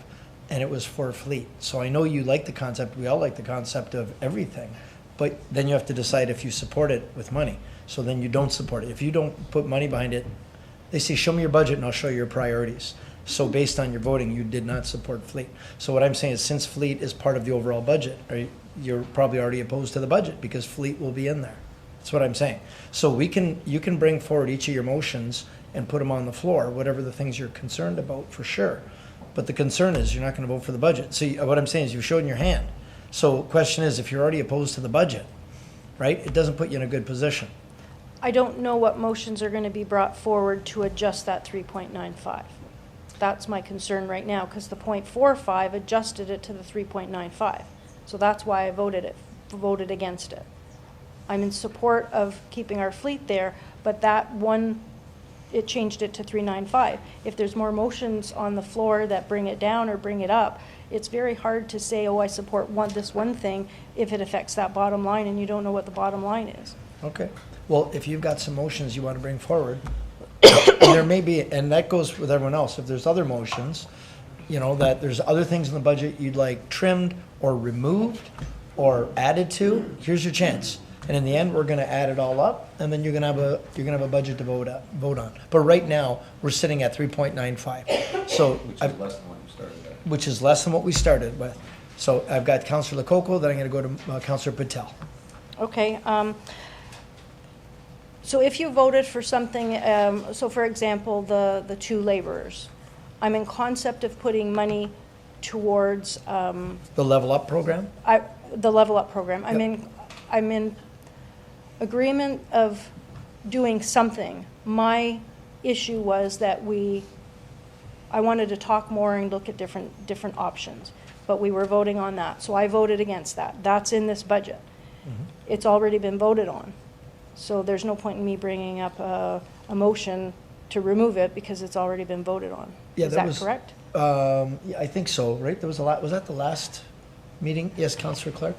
and it was for fleet. So I know you like the concept, we all like the concept of everything, but then you have to decide if you support it with money. So then you don't support it. If you don't put money behind it, They say, show me your budget and I'll show you your priorities. So based on your voting, you did not support fleet. So what I'm saying is, since fleet is part of the overall budget, right, you're probably already opposed to the budget because fleet will be in there. That's what I'm saying. So you can bring forward each of your motions and put them on the floor, whatever the things you're concerned about, for sure. But the concern is you're not going to vote for the budget. So what I'm saying is, you've shown your hand. So question is, if you're already opposed to the budget, right, it doesn't put you in a good position. I don't know what motions are going to be brought forward to adjust that 3.95. That's my concern right now, because the 0.45 adjusted it to the 3.95. So that's why I voted against it. I'm in support of keeping our fleet there, but that one, it changed it to 3.95. If there's more motions on the floor that bring it down or bring it up, it's very hard to say, oh, I support this one thing if it affects that bottom line and you don't know what the bottom line is. Okay. Well, if you've got some motions you want to bring forward, and there may be, and that goes with everyone else, if there's other motions, that there's other things in the budget you'd like trimmed or removed or added to, here's your chance. And in the end, we're going to add it all up, and then you're going to have a budget to vote on. But right now, we're sitting at 3.95. So Which is less than what you started at. which is less than what we started with. So I've got Councillor Lococo, then I'm going to go to Councillor Patel. Okay. So if you voted for something, so for example, the two laborers, I'm in concept of putting money towards The Level Up program? the Level Up program. I'm in agreement of doing something. My issue was that I wanted to talk more and look at different options, but we were voting on that. So I voted against that. That's in this budget. It's already been voted on. So there's no point in me bringing up a motion to remove it because it's already been voted on. Yeah, Is that correct? Yeah, I think so, right? There was a lot, was that the last meeting? Yes, Councillor Clark?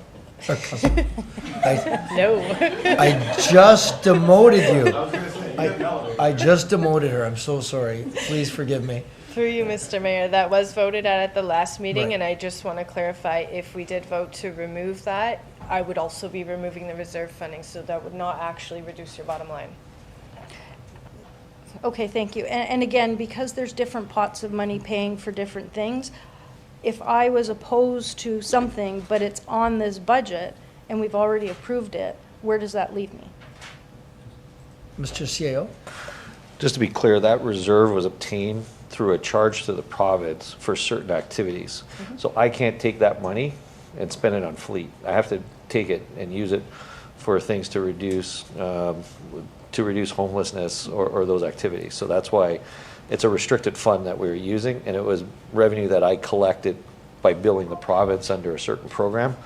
Or Councillor- No. I just demoted you. I just demoted her. I'm so sorry. Please forgive me. Through you, Mr. Mayor, that was voted at the last meeting, Right. and I just want to clarify, if we did vote to remove that, I would also be removing the reserve funding, so that would not actually reduce your bottom line. Okay, thank you. And again, because there's different pots of money paying for different things, if I was opposed to something, but it's on this budget, and we've already approved it, where does that leave me? Mr. CAO? Just to be clear, that reserve was obtained through a charge to the province for certain activities. So I can't take that money and spend it on fleet. I have to take it and use it for things to reduce homelessness or those activities. So that's why it's a restricted fund that we were using, and it was revenue that I collected by billing the province under a certain program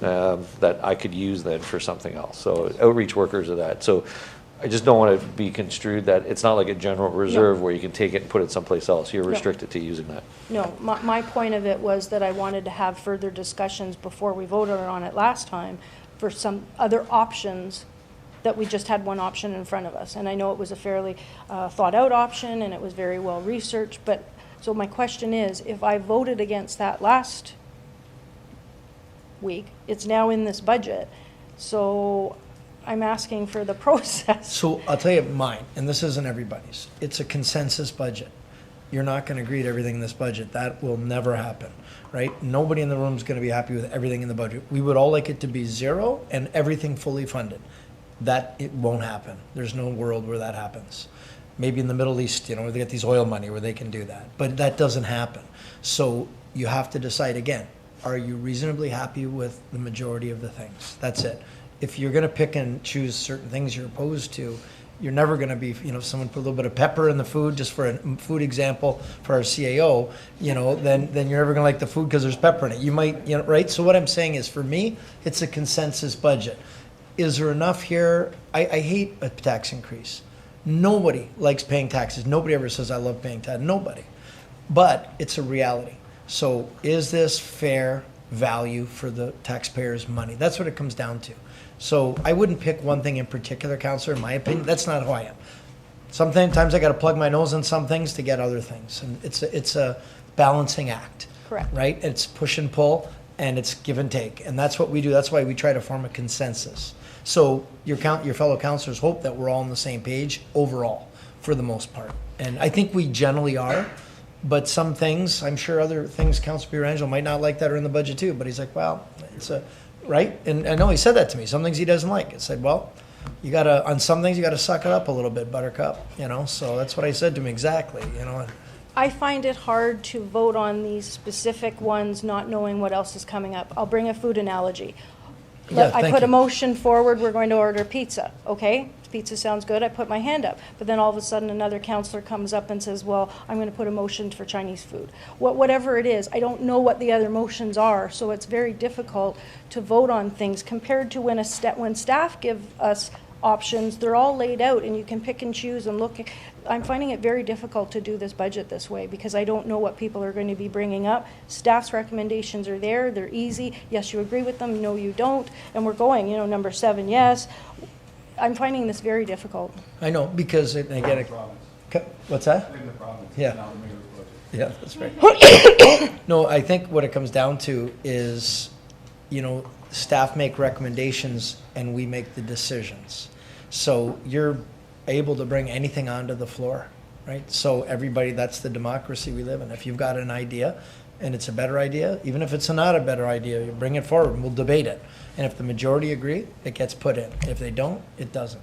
that I could use then for something else. So outreach workers are that. So I just don't want it to be construed that it's not like a general reserve where you can take it and put it someplace else. You're restricted to using that. No, my point of it was that I wanted to have further discussions before we voted on it last time for some other options, that we just had one option in front of us. And I know it was a fairly thought-out option, and it was very well researched, but, so my question is, if I voted against that last week, it's now in this budget, so I'm asking for the process. So I'll tell you mine, and this isn't everybody's. It's a consensus budget. You're not going to agree to everything in this budget. That will never happen, right? Nobody in the room is going to be happy with everything in the budget. We would all like it to be zero and everything fully funded. That, it won't happen. There's no world where that happens. Maybe in the Middle East, where they get these oil money where they can do that. But that doesn't happen. So you have to decide again, are you reasonably happy with the majority of the things? That's it. If you're going to pick and choose certain things you're opposed to, you're never going to be, someone put a little bit of pepper in the food, just for a food example for our CAO, then you're never going to like the food because there's pepper in it. You might, right? So what I'm saying is, for me, it's a consensus budget. Is there enough here? I hate a tax increase. Nobody likes paying taxes. Nobody ever says, I love paying taxes. Nobody. But it's a reality. So is this fair value for the taxpayers' money? That's what it comes down to. So I wouldn't pick one thing in particular, Councillor, in my opinion. That's not who I am. Sometimes I got to plug my nose in some things to get other things. And it's a balancing act. Correct. Right? It's push and pull, and it's give and take. And that's what we do. That's why we try to form a consensus. So your fellow councillors hope that we're all on the same page overall for the most part. And I think we generally are, but some things, I'm sure other things, Councilor Pietrangelo might not like that are in the budget too, but he's like, well, it's a, right? And I know he said that to me, some things he doesn't like. I said, well, you gotta, on some things, you gotta suck it up a little bit, Buttercup, you know? So that's what I said to him exactly, you know? I find it hard to vote on these specific ones, not knowing what else is coming up. I'll bring a food analogy. Yeah, I thank put a you. motion forward, we're going to order pizza, okay? Pizza sounds good, I put my hand up. But then all of a sudden, another counselor comes up and says, well, I'm going to put a motion for Chinese food. Whatever it is, I don't know what the other motions are, so it's very difficult to vote on things compared to when when staff give us options, they're all laid out and you can pick and choose and look. I'm finding it very difficult to do this budget this way because I don't know what people are going to be bringing up. Staff's recommendations are there, they're easy. Yes, you agree with them, no, you don't. And we're going, you know, number 7, yes. I'm finding this very difficult. I know, because, again, what's that? Blame the province, Yeah. not the mayor's budget. Yeah, that's right. No, I think what it comes down to is, you know, staff make recommendations and we make the decisions. So you're able to bring anything onto the floor, right? So everybody, that's the democracy we live in. If you've got an idea and it's a better idea, even if it's not a better idea, you bring it forward and we'll debate it. And if the majority agree, it gets put in. If they don't, it doesn't.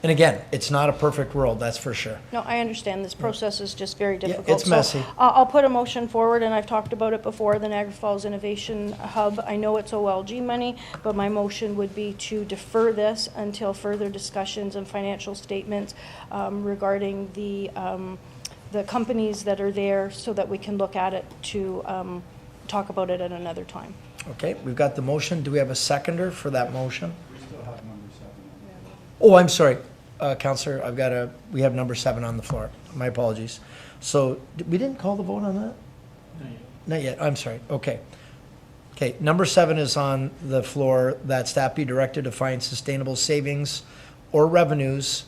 And again, it's not a perfect world, that's for sure. No, I understand. This process is just very difficult. it's messy. So, I'll put a motion forward, and I've talked about it before, the Niagara Falls Innovation Hub. I know it's OLG money, but my motion would be to defer this until further discussions and financial statements regarding the companies that are there so that we can look at it to talk about it at another time. Okay, we've got the motion. Do we have a seconder for that motion? We still have number 7. Oh, I'm sorry, Counselor, we have number 7 on the floor. My apologies. So, we didn't call the vote on that? Not yet, I'm sorry, okay. Okay, number 7 is on the floor, that staff be directed to find sustainable savings or revenues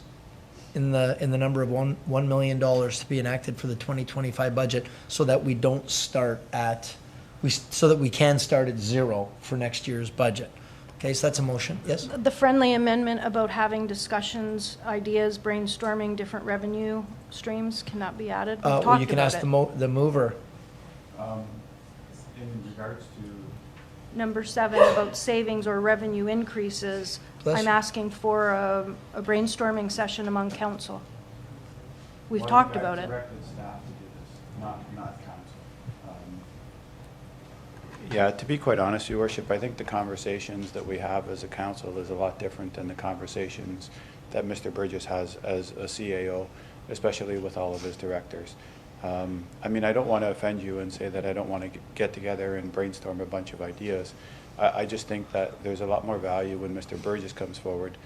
in the number of $1 million to be enacted for the 2025 budget so that we don't start at, so that we can start at 0 for next year's budget. Okay, so that's a motion, yes? The friendly amendment about having discussions, ideas, brainstorming different revenue streams, can that be added? We've Well, you talked can about ask it. the mover. In regards to, Number 7, about savings or revenue increases, Bless I'm you. asking for a brainstorming session among council. We've talked about I it. directed staff to do this, not council. Yeah, to be quite honest, Your Worship, I think the conversations that we have as a council is a lot different than the conversations that Mr. Burgess has as a CAO, especially with all of his directors. I mean, I don't want to offend you and say that I don't want to get together and brainstorm a bunch of ideas. I just think that there's a lot more value when Mr. Burgess comes forward.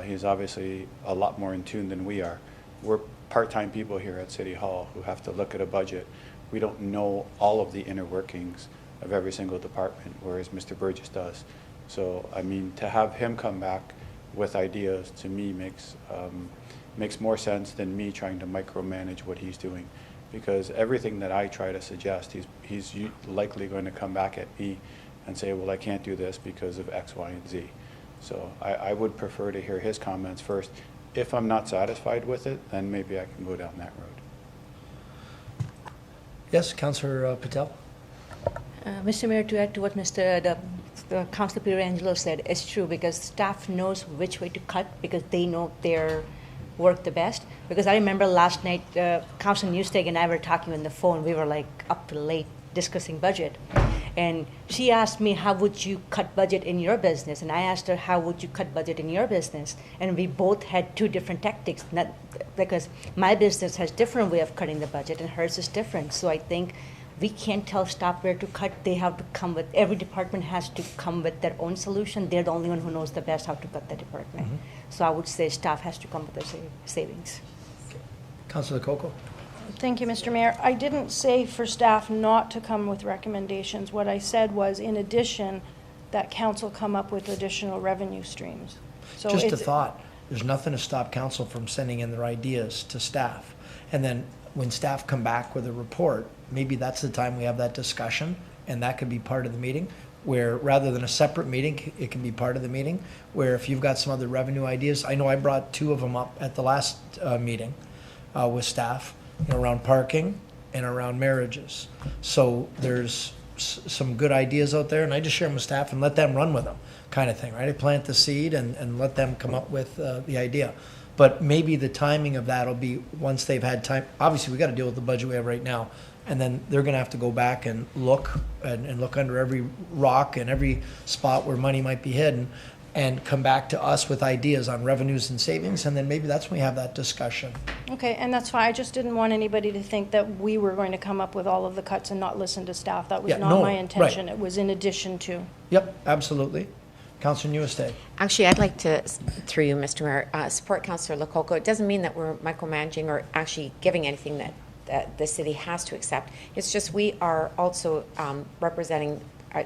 He's obviously a lot more in tune than we are. We're part-time people here at City Hall who have to look at a budget. We don't know all of the inner workings of every single department, whereas Mr. Burgess does. So, I mean, to have him come back with ideas, to me, makes more sense than me trying to micromanage what he's doing. Because everything that I try to suggest, he's likely going to come back at me and say, well, I can't do this because of X, Y, and Z. So I would prefer to hear his comments first. If I'm not satisfied with it, then maybe I can go down that road. Yes, Councillor Patel? Mr. Mayor, to add to what the Councilor Pietrangelo said, it's true because staff knows which way to cut because they know their work the best. Because I remember last night, Councilor Newsteg and I were talking on the phone. We were like up to late discussing budget. And she asked me, how would you cut budget in your business? And I asked her, how would you cut budget in your business? And we both had 2 different tactics, not because my business has different way of cutting the budget and hers is different. So I think we can't tell staff where to cut. They have to come with, every department has to come with their own solution. They're the only one who knows the best how to cut the department. So I would say staff has to come with their savings. Councillor Lococo? Thank you, Mr. Mayor. I didn't say for staff not to come with recommendations. What I said was, in addition, that council come up with additional revenue streams. So Just a it's- thought, there's nothing to stop council from sending in their ideas to staff. And then when staff come back with a report, maybe that's the time we have that discussion, and that could be part of the meeting, where rather than a separate meeting, it can be part of the meeting, where if you've got some other revenue ideas, I know I brought 2 of them up at the last meeting, with staff, around parking and around marriages. So there's some good ideas out there, and I just share them with staff and let them run with them, kind of thing, right? I plant the seed and let them come up with the idea. But maybe the timing of that will be once they've had time. Obviously, we got to deal with the budget we have right now, and then they're going to have to go back and look and look under every rock and every spot where money might be hidden, and come back to us with ideas on revenues and savings, and then maybe that's when we have that discussion. Okay, and that's fine. I just didn't want anybody to think that we were going to come up with all of the cuts and not listen to staff. That was Yeah, not no, my intention. right. It was in addition to. Yep, absolutely. Councillor Newestay. Actually, I'd like to, through you, Mr. Mayor, support Councillor Lococo. It doesn't mean that we're micromanaging or actually giving anything that the city has to accept. It's just we are also representing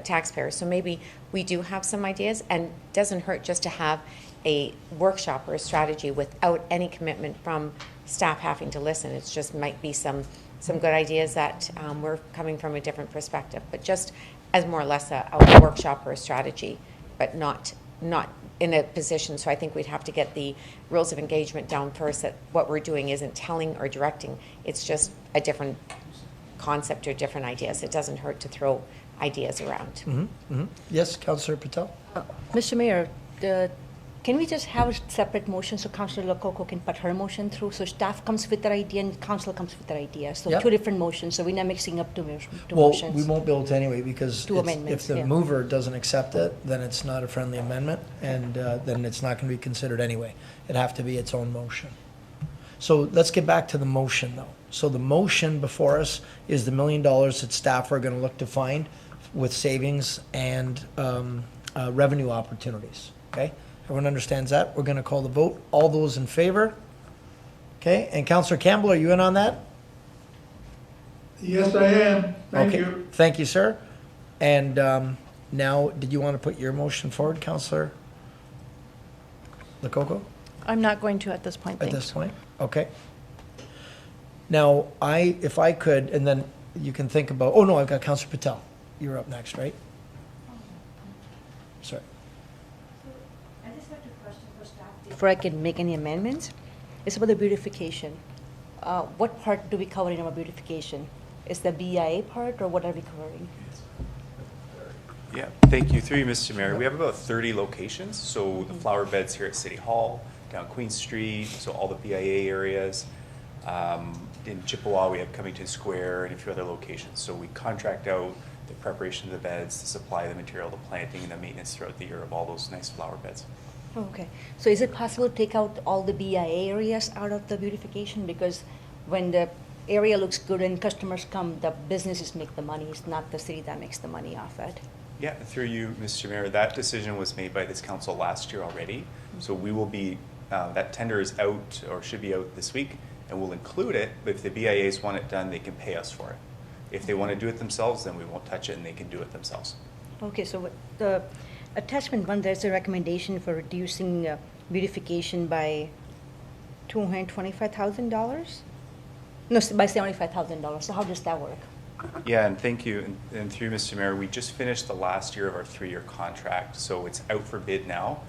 taxpayers, so maybe we do have some ideas, and it doesn't hurt just to have a workshop or a strategy without any commitment from staff having to listen. It just might be some good ideas that we're coming from a different perspective, but just as more or less a workshop or a strategy, but not in a position. So I think we'd have to get the rules of engagement down first, that what we're doing isn't telling or directing, it's just a different concept or different ideas. It doesn't hurt to throw ideas around. Mm-hmm, mm-hmm. Yes, Councillor Patel? Mr. Mayor, can we just have a separate motion so Councillor Lococo can put her motion through? So staff comes with their idea and council comes with their idea. So Yep. Two different motions, so we're not mixing up two Well, motions. we won't be able to anyway, because Two if amendments, the yeah. mover doesn't accept it, then it's not a friendly amendment, and then it's not going to be considered anyway. It'd have to be its own motion. So let's get back to the motion, though. So the motion before us is the $1 million that staff are going to look to find with savings and revenue opportunities, okay? Everyone understands that? We're going to call the vote. All those in favor? Okay, and Councillor Campbell, are you in on that? Yes, I am. Thank Okay, you. thank you, sir. And now, did you want to put your motion forward, Councillor Lococo? I'm not going to at this point, At thanks. this point? Okay. Now, if I could, and then you can think about, oh no, I've got Councillor Patel. You're up next, right? Sorry. I just have a question for staff. Before I can make any amendments, it's about the beautification. What part do we cover in our beautification? Is the BIA part, or what are we covering? Yeah, thank you. Through you, Mr. Mayor. We have about 30 locations. So the flower beds here at City Hall, down Queen Street, so all the BIA areas. In Chippewa, we have Cummington Square and a few other locations. So we contract out the preparation of the beds, the supply of the material, the planting, and the maintenance throughout the year of all those nice flower beds. Okay, so is it possible to take out all the BIA areas out of the beautification? Because when the area looks good and customers come, the businesses make the money, it's not the city that makes the money off it. Yeah, through you, Mr. Mayor, that decision was made by this council last year already. So we will be, that tender is out, or should be out this week, and we'll include it. But if the BIAs want it done, they can pay us for it. If they want to do it themselves, then we won't touch it, and they can do it themselves. Okay, so the attachment one, there's a recommendation for reducing beautification by $225,000? No, by $75,000. So how does that work? Yeah, and thank you. And through Mr. Mayor, we just finished the last year of our 3-year contract, so it's out for bid now.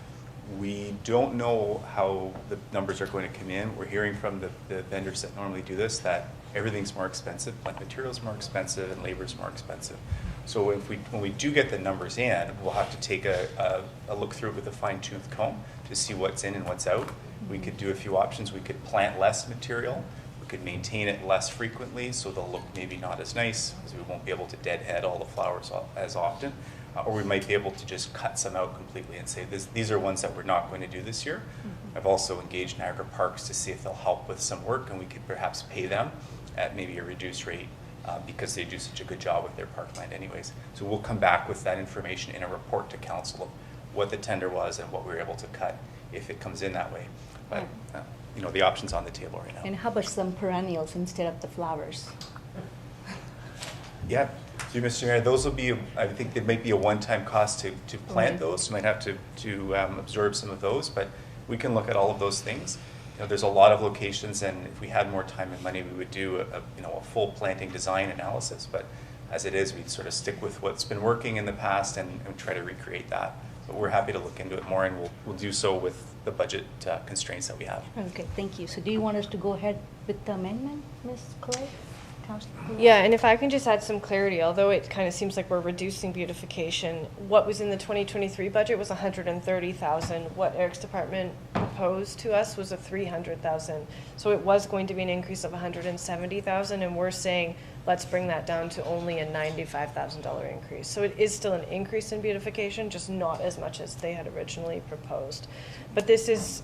We don't know how the numbers are going to come in. We're hearing from the vendors that normally do this that everything's more expensive, plant materials more expensive, and labor's more expensive. So when we do get the numbers in, we'll have to take a look through it with a fine-tooth comb to see what's in and what's out. We could do a few options. We could plant less material. We could maintain it less frequently, so they'll look maybe not as nice, because we won't be able to deadhead all the flowers as often. Or we might be able to just cut some out completely and say, these are ones that we're not going to do this year. Mm-hmm. I've also engaged Niagara Parks to see if they'll help with some work, and we could perhaps pay them at maybe a reduced rate because they do such a good job with their parkland anyways. So we'll come back with that information in a report to council of what the tender was and what we were able to cut if it comes in that way. But you know, the option's on the table right now. And how about some perennials instead of the flowers? Yeah, through Mr. Mayor, those will be, I think it might be a one-time cost to plant those. You might have to absorb some of those, but we can look at all of those things. You know, there's a lot of locations, and if we had more time and money, we would do a full planting design analysis. But as it is, we sort of stick with what's been working in the past and try to recreate that. But we're happy to look into it more, and we'll do so with the budget constraints that we have. Okay, thank you. So do you want us to go ahead with the amendment, Ms. Clark? Yeah, and if I can just add some clarity, although it kind of seems like we're reducing beautification, what was in the 2023 budget was 130,000. What Eric's department proposed to us was a 300,000. So it was going to be an increase of 170,000, and we're saying let's bring that down to only a $95,000 increase. So it is still an increase in beautification, just not as much as they had originally proposed. But this is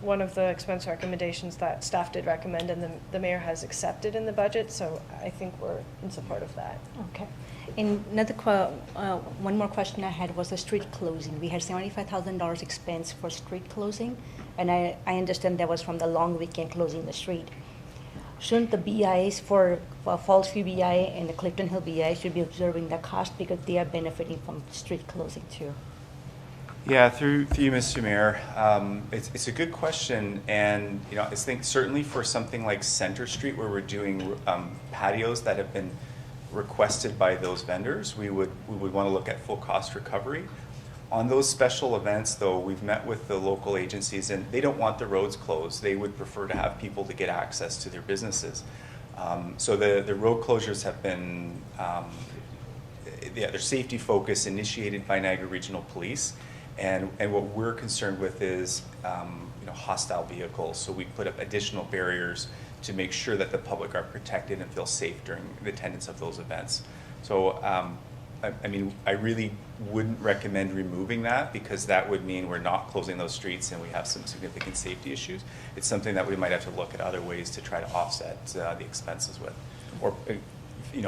one of the expense recommendations that staff did recommend, and the mayor has accepted in the budget, so I think we're in support of that. Okay. And another, one more question I had was the street closing. We had $75,000 expense for street closing, and I understand that was from the long weekend closing the street. Shouldn't the BIs for Falls View BI and the Clifton Hill BI should be observing the cost because they are benefiting from street closing too? Yeah, through you, Mr. Mayor, it's a good question, and I think certainly for something like Center Street, where we're doing patios that have been requested by those vendors, we would want to look at full cost recovery. On those special events, though, we've met with the local agencies, and they don't want the roads closed. They would prefer to have people to get access to their businesses. So the road closures have been, their safety focus initiated by Niagara Regional Police, and what we're concerned with is hostile vehicles. So we put up additional barriers to make sure that the public are protected and feel safe during the attendance of those events. So I really wouldn't recommend removing that, because that would mean we're not closing those streets and we have some significant safety issues. It's something that we might have to look at other ways to try to offset the expenses with, or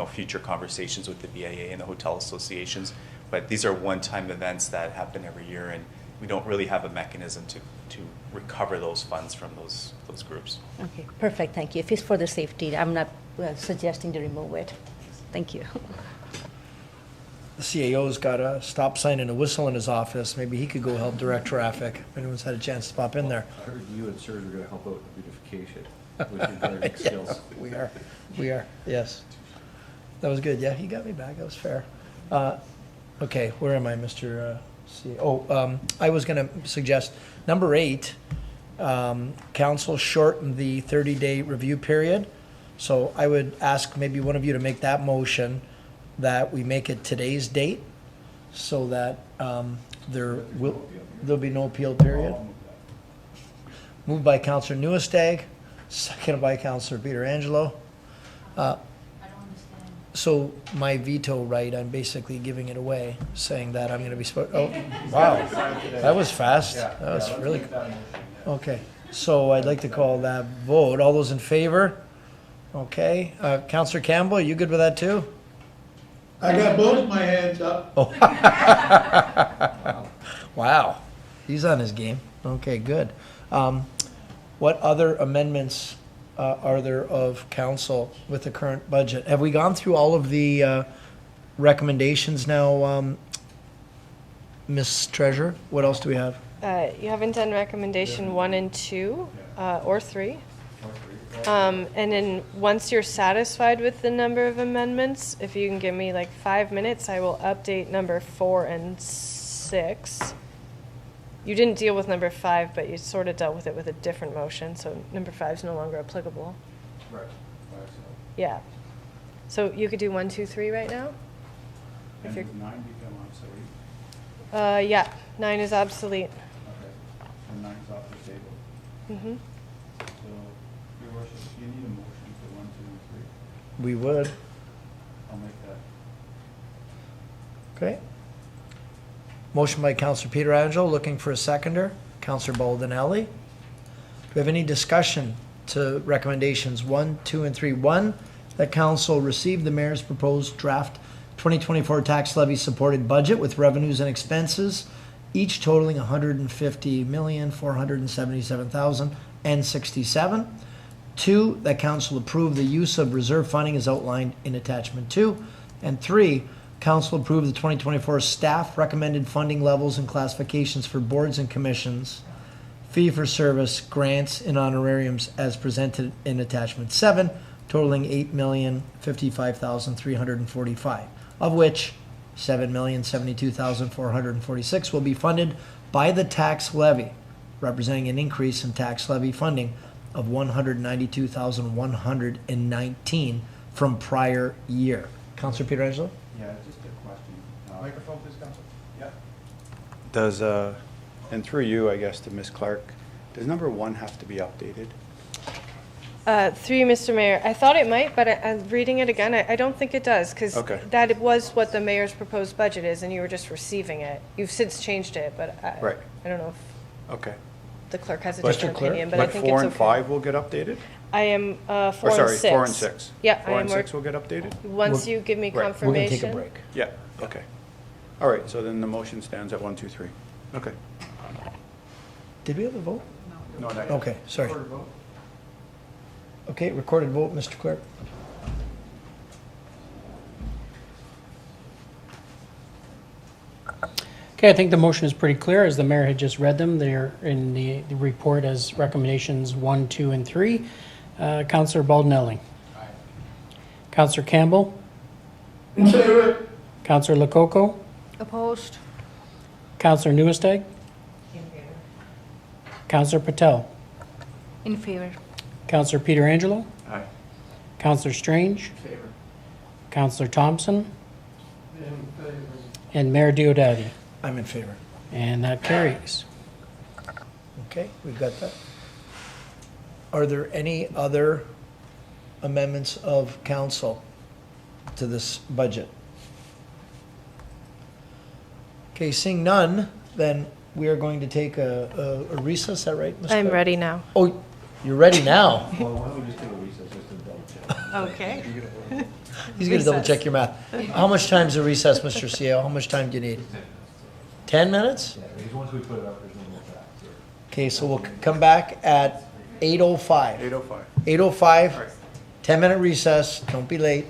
future conversations with the BAA and the hotel associations. But these are one-time events that happen every year, and we don't really have a mechanism to recover those funds from those groups. Okay, perfect, thank you. If it's for the safety, I'm not suggesting to remove it. Thank you. The CAO's got a stop sign and a whistle in his office. Maybe he could go help direct traffic if anyone's had a chance to pop in there. I heard you and Serge are going to help out with beautification with your driving skills. We are, yes. That was good, yeah, he got me back, that was fair. Okay, where am I, Mr. CEO? I was gonna suggest, number 8, council shortened the 30-day review period. So I would ask maybe one of you to make that motion, that we make it today's date, so that there'll be no appeal period. Moved by Councillor Newestag, seconded by Councillor Pietrangelo. So my veto right, I'm basically giving it away, saying that I'm going to be oh, wow, that was fast. That was really, okay. So I'd like to call that vote. All those in favor? Okay. Councillor Campbell, are you good with that too? I got both my hands up. Oh. Wow, he's on his game. Okay, good. What other amendments are there of council with the current budget? Have we gone through all of the recommendations now, Ms. Treasurer? What else do we have? You haven't done recommendation 1 and 2, or 3. And then once you're satisfied with the number of amendments, if you can give me like 5 minutes, I will update number 4 and 6. You didn't deal with number 5, but you sort of dealt with it with a different motion, so number 5 is no longer applicable. Right. Yeah. So you could do 1, 2, 3 right now? And does 9 become obsolete? Yeah, 9 is obsolete. Okay. And 9 is off the table. Mm-hmm. So, Your Worship, you need a motion for 1, 2, and 3. We would. I'll make that. Okay. Motion by Councillor Pietrangelo, looking for a seconder. Councillor Baldinelli. Do we have any discussion to recommendations 1, 2, and 3? 1, that council receive the mayor's proposed draft 2024 tax levy supported budget with revenues and expenses, each totaling $150,477,067. 2, that council approve the use of reserve funding as outlined in attachment 2. And 3, council approve the 2024 staff recommended funding levels and classifications for boards and commissions, fee-for-service, grants, and honorariums as presented in attachment 7, totaling $8,055,345, of which $7,072,446 will be funded by the tax levy. representing an increase in tax levy funding of $192,119 from prior year. Councillor Pietrangelo? Yeah, just a question. Microphone, please, Council. Yeah. Does, and through you, I guess, to Ms. Clark, does number 1 have to be updated? Through you, Mr. Mayor, I thought it might, but I'm reading it again, I don't think it does, because Okay. that was what the mayor's proposed budget is, and you were just receiving it. You've since changed it, but Right. I don't know if Okay. the clerk has a But- different opinion, but I think it's okay. But 4 and 5 will get updated? I am, 4 Or and 6. sorry, 4 and 6. Yeah, I 4 am and work- 6 will get updated? Once you give me Right. confirmation. We're going to take a break. Yeah, okay. All right, so then the motion stands at 1, 2, 3. Okay. Did we have a vote? No, not yet. Okay, sorry. Okay, recorded vote, Mr. Clerk. Okay, I think the motion is pretty clear, as the mayor had just read them. They're in the report as recommendations 1, 2, and 3. Councillor Baldinelli. Aye. Councillor Campbell. In favor? Councillor Lococo. Opposed? Councillor Newestag. In favor. Councillor Patel. In favor. Councillor Pietrangelo. Aye. Councillor Strange. In favor. Councillor Thompson. In favor. And Mayor Diodati. I'm in favor. And that carries. Okay, we've got that. Are there any other amendments of council to this budget? Okay, seeing none, then we are going to take a recess, is that right, Ms. I'm Clark? ready now. Oh, you're ready now? Well, why don't we just take a recess just to double check? Okay. He's going to double check your math. How much time's a recess, Mr. CEO? How much time do you need? 10 minutes? Yeah, because once we put it up, there's no more facts. Okay, so we'll come back at 8:05. 8:05. 8:05, 10-minute recess, don't be late.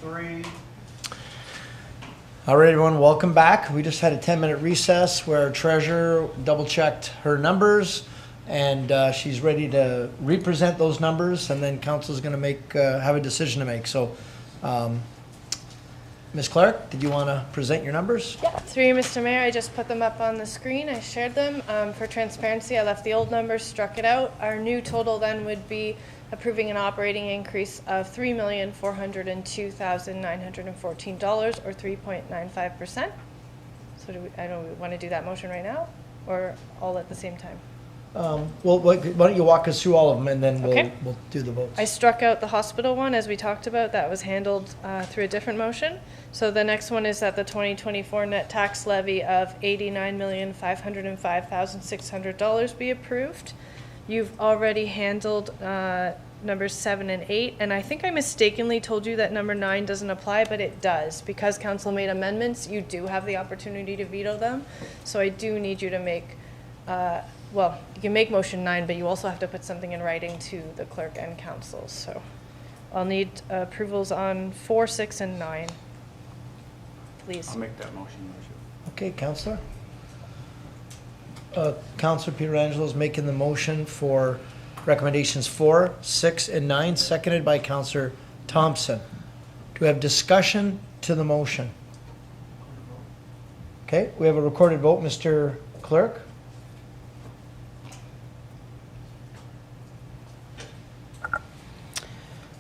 3. All right, everyone, welcome back. We just had a 10-minute recess where our treasurer double-checked her numbers, and she's ready to represent those numbers, and then council's going to have a decision to make. So, Ms. Clark, did you want to present your numbers? Yeah, through you, Mr. Mayor, I just put them up on the screen. I shared them. For transparency, I left the old numbers, struck it out. Our new total then would be approving an operating increase of $3,402,914, or 3.95%. So I don't want to do that motion right now, or all at the same time? Well, why don't you walk us through all of them, and then Okay. we'll do the votes. I struck out the hospital one, as we talked about. That was handled through a different motion. So the next one is that the 2024 net tax levy of $89,505,600 be approved. You've already handled numbers 7 and 8, and I think I mistakenly told you that number 9 doesn't apply, but it does. Because council made amendments, you do have the opportunity to veto them. So I do need you to make well, you can make motion 9, but you also have to put something in writing to the clerk and council. So I'll need approvals on 4, 6, and 9, please. I'll make that motion, Your Worship. Okay, Councillor? Councillor Pietrangelo is making the motion for recommendations 4, 6, and 9, seconded by Councillor Thompson. Do we have discussion to the motion? Okay, we have a recorded vote. Mr. Clerk?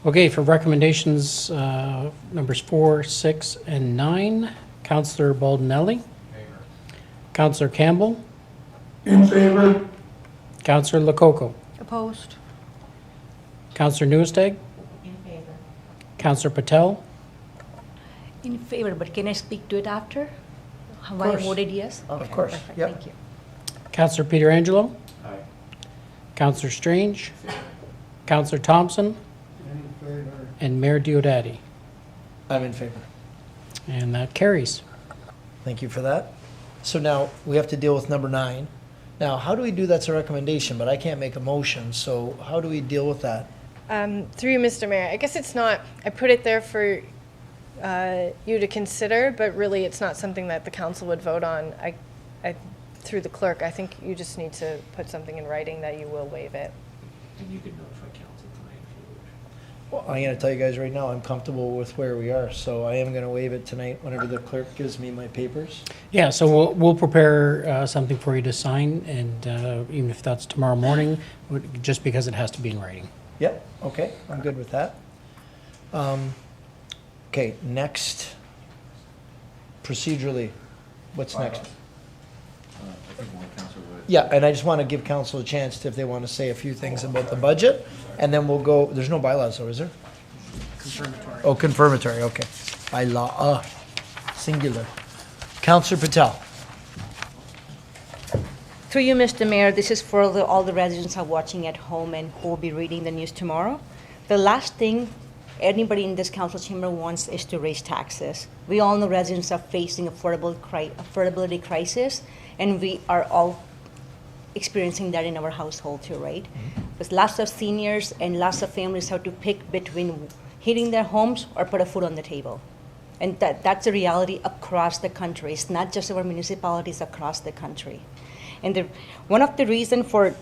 Okay, for recommendations numbers 4, 6, and 9, Councillor Baldinelli. Councillor Campbell. In favor. Councillor Lococo. Opposed? Councillor Newestag. In favor. Councillor Patel. In favor, but can I speak to it after? Have I course. voted yes? Of Okay, course, perfect, yep. thank you. Councillor Pietrangelo. Aye. Councillor Strange. Councillor Thompson. In favor. And Mayor Diodati. I'm in favor. And that carries. Thank you for that. So now we have to deal with number 9. Now, how do we do that's a recommendation, but I can't make a motion, so how do we deal with that? Through you, Mr. Mayor, I guess it's not, I put it there for you to consider, but really it's not something that the council would vote on. Through the clerk, I think you just need to put something in writing that you will waive it. And you could notify council tonight if you wish. Well, I'm going to tell you guys right now, I'm comfortable with where we are, so I am going to waive it tonight whenever the clerk gives me my papers. Yeah, so we'll prepare something for you to sign, and even if that's tomorrow morning, just because it has to be in writing. Yep, okay, I'm good with that. Okay, next, procedurally, what's next? I think one councillor would. Yeah, and I just want to give council a chance if they want to say a few things about the budget, and then we'll go, there's no bylaws though, is there? Confirmatory. Oh, confirmatory, okay. By law, singular. Councillor Patel. Through you, Mr. Mayor, this is for all the residents who are watching at home and who will be reading the news tomorrow. The last thing anybody in this council chamber wants is to raise taxes. We all know residents are facing affordability crisis, and we are all experiencing that in our household too, right? Because lots of seniors and lots of families have to pick between heating their homes or put a food on the table. And that's a reality across the country. It's not just our municipalities, across the country. And one of the reason for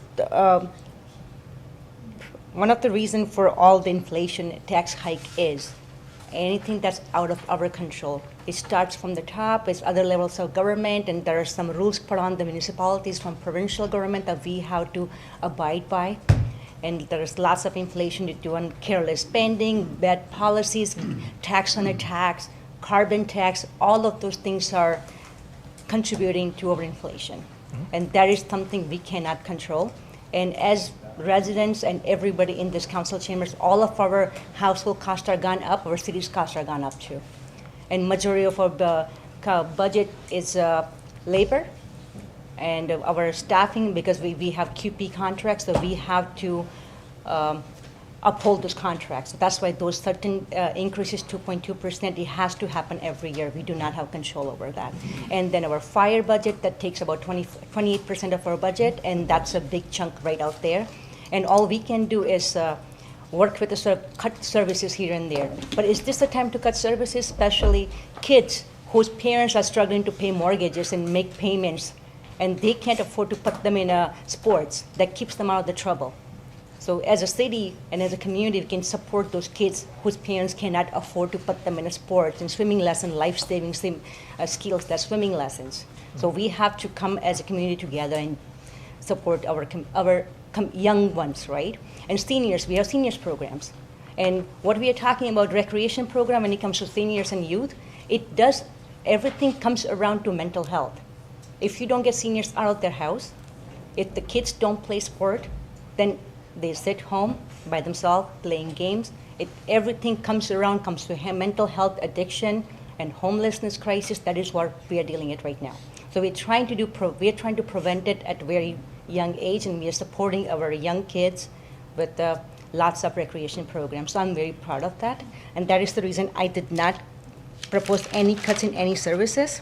all the inflation tax hike is anything that's out of our control. It starts from the top, it's other levels of government, and there are some rules put on the municipalities from provincial government that we have to abide by. And there's lots of inflation to do on careless spending, bad policies, tax on a tax, carbon tax, all of those things are contributing to our inflation. And that is something we cannot control. And as residents and everybody in this council chambers, all of our household costs are gone up, our city's costs are gone up too. And majority of our budget is labor and our staffing, because we have QP contracts, so we have to uphold those contracts. That's why those certain increases, 2.2%, it has to happen every year. We do not have control over that. And then our fire budget, that takes about 28% of our budget, and that's a big chunk right out there. And all we can do is work with the cut services here and there. But is this the time to cut services, especially kids whose parents are struggling to pay mortgages and make payments, and they can't afford to put them in sports that keeps them out of the trouble? So as a city and as a community, we can support those kids whose parents cannot afford to put them in a sport and swimming lesson, life-saving skills, that's swimming lessons. So we have to come as a community together and support our young ones, right? And seniors, we have seniors programs. And what we are talking about, recreation program, when it comes to seniors and youth, everything comes around to mental health. If you don't get seniors out of their house, if the kids don't play sport, then they sit home by themselves playing games. Everything comes to mental health, addiction, and homelessness crisis. That is what we are dealing with right now. So we're trying to prevent it at a very young age, and we are supporting our young kids with lots of recreation programs. So I'm very proud of that, and that is the reason I did not propose any cuts in any services.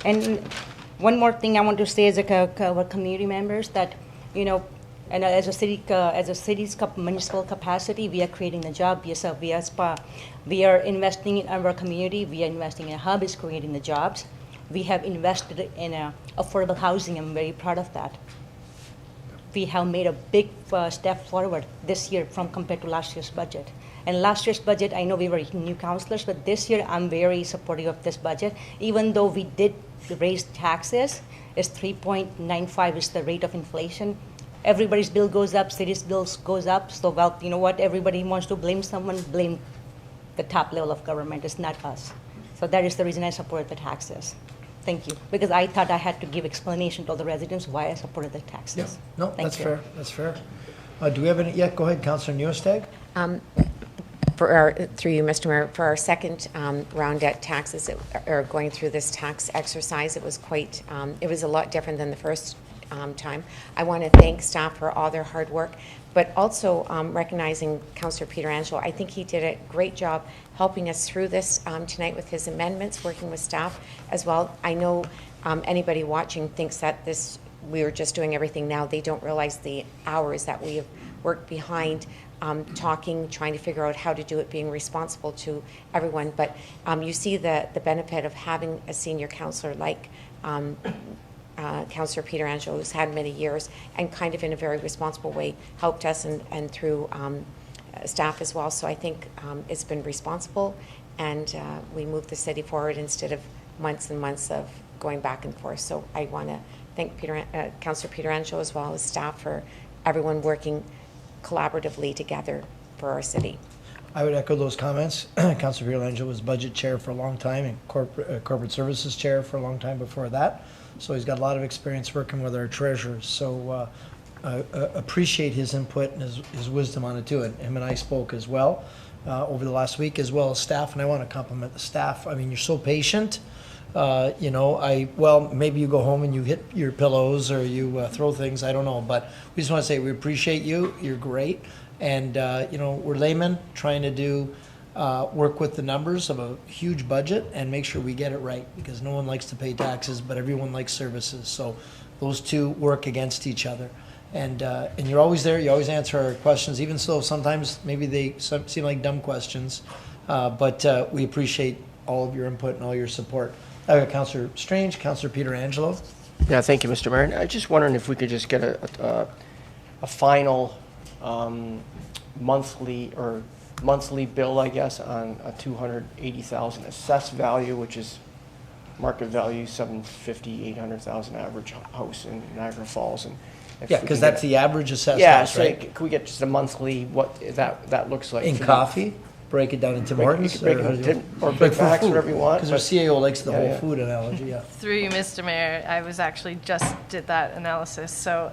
And one more thing I want to say as our community members that, and as a city's municipal capacity, we are creating a job. We are investing in our community. We are investing in a hub. It's creating the jobs. We have invested in affordable housing. I'm very proud of that. We have made a big step forward this year compared to last year's budget. And last year's budget, I know we were new councillors, but this year I'm very supportive of this budget. Even though we did raise taxes, it's 3.95 is the rate of inflation. Everybody's bill goes up, city's bills goes up. So, well, you know what? Everybody wants to blame someone, blame the top level of government. It's not us. So that is the reason I support the taxes. Thank you. Because I thought I had to give explanation to all the residents why I supported the taxes. Yeah. No, Thank that's you. fair. That's fair. Do we have any? Yeah, go ahead, Councillor Newestag. Through you, Mr. Mayor, for our second round at taxes, or going through this tax exercise, it was a lot different than the first time. I want to thank staff for all their hard work, but also recognizing Councillor Pietrangelo. I think he did a great job helping us through this tonight with his amendments, working with staff as well. I know anybody watching thinks that we are just doing everything now. They don't realize the hours that we have worked behind talking, trying to figure out how to do it, being responsible to everyone. But you see the benefit of having a senior councillor like Councillor Pietrangelo, who's had many years and kind of in a very responsible way helped us and through staff as well. So I think it's been responsible, and we moved the city forward instead of months and months of going back and forth. So I want to thank Councillor Pietrangelo as well as staff for everyone working collaboratively together for our city. I would echo those comments. Councillor Pietrangelo was budget chair for a long time and corporate services chair for a long time before that. So he's got a lot of experience working with our treasurers. So appreciate his input and his wisdom on it too. And him and I spoke as well over the last week, as well as staff. And I want to compliment the staff. I mean, you're so patient. Maybe you go home and you hit your pillows or you throw things. I don't know. But we just want to say we appreciate you. You're great. And, we're laymen trying to do work with the numbers of a huge budget and make sure we get it right, because no one likes to pay taxes, but everyone likes services. So those two work against each other. And you're always there. You always answer our questions, even so sometimes maybe they seem like dumb questions. But we appreciate all of your input and all your support. Councillor Strange, Councillor Pietrangelo. Yeah, thank you, Mr. Mayor. And I'm just wondering if we could just get a final monthly bill, I guess, on a $280,000 assessed value, which is market value $750,000, $800,000 average house in Niagara Falls. And yeah, because that's the average assessed house, right? Can we get just a monthly what that looks like? In coffee? Break it down into Martins? Or Big Macs, whatever you want. Because our CAO likes the whole food analogy, yeah. Through you, Mr. Mayor, I was actually just did that analysis. So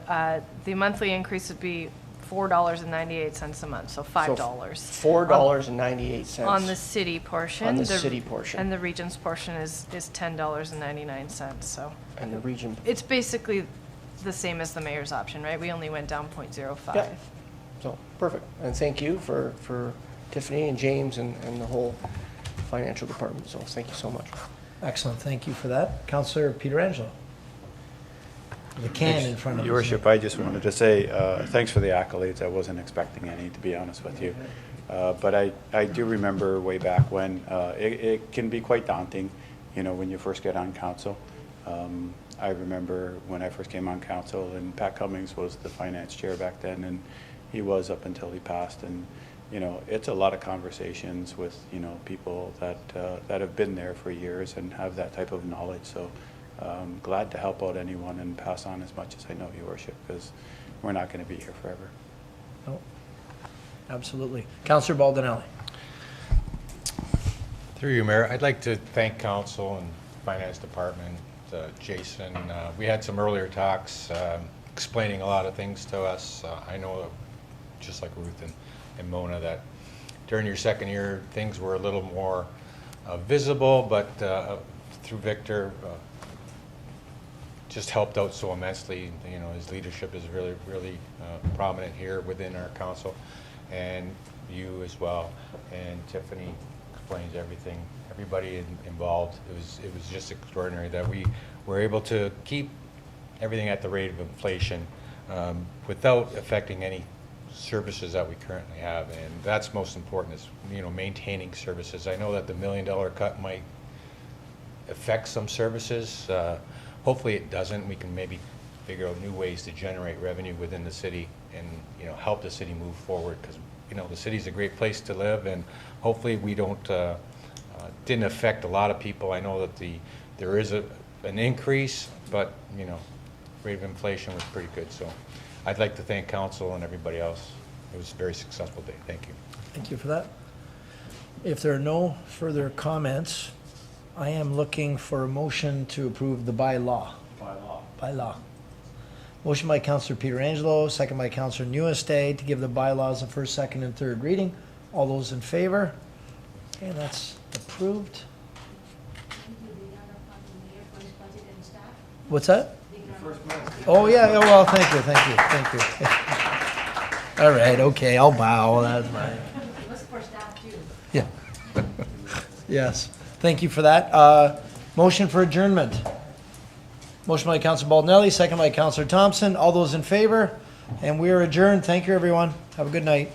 the monthly increase would be $4.98 a month, so $5. $4.98 on the city portion. On the city portion. And the region's portion is $10.99. So. And the region. It's basically the same as the mayor's option, right? We only went down 0.05. Yeah. So perfect. And thank you for Tiffany and James and the whole financial department. So thank you so much. Excellent. Thank you for that. Councillor Pietrangelo. The can in front of us. Your Worship, I just wanted to say, thanks for the accolades. I wasn't expecting any, to be honest with you. But I do remember way back when, it can be quite daunting, when you first get on council. I remember when I first came on council, and Pat Cummings was the finance chair back then, and he was up until he passed. And, it's a lot of conversations with, people that have been there for years and have that type of knowledge. So glad to help out anyone and pass on as much as I know, Your Worship, because we're not going to be here forever. No, absolutely. Councillor Baldinelli. Through you, Mayor, I'd like to thank Council and Finance Department, Jason. We had some earlier talks explaining a lot of things to us. I know, just like Ruth and Mona, that during your second year, things were a little more visible, but through Victor, just helped out so immensely. His leadership is really, really prominent here within our council, and you as well. And Tiffany explains everything. Everybody involved. It was just extraordinary that we were able to keep everything at the rate of inflation without affecting any services that we currently have, and that's most important, is maintaining services. I know that the $1 million cut might affect some services. Hopefully it doesn't. We can maybe figure out new ways to generate revenue within the city and help the city move forward, because the city's a great place to live, and hopefully we didn't affect a lot of people. I know that there is an increase, but rate of inflation was pretty good. So I'd like to thank council and everybody else. It was a very successful day. Thank you. Thank you for that. If there are no further comments, I am looking for a motion to approve the bylaw. Bylaw. Motion by Councillor Pietrangelo, second by Councillor Newestay, to give the bylaws a first, second, and third reading. All those in favor? Okay, that's approved. What's that? Oh, yeah, well, thank you. All right, okay, I'll bow, that's fine. It was for staff too. Yeah. Yes, thank you for that. Motion for adjournment. Motion by Councillor Baldinelli, second by Councillor Thompson. All those in favor? And we are adjourned. Thank you, everyone. Have a good night.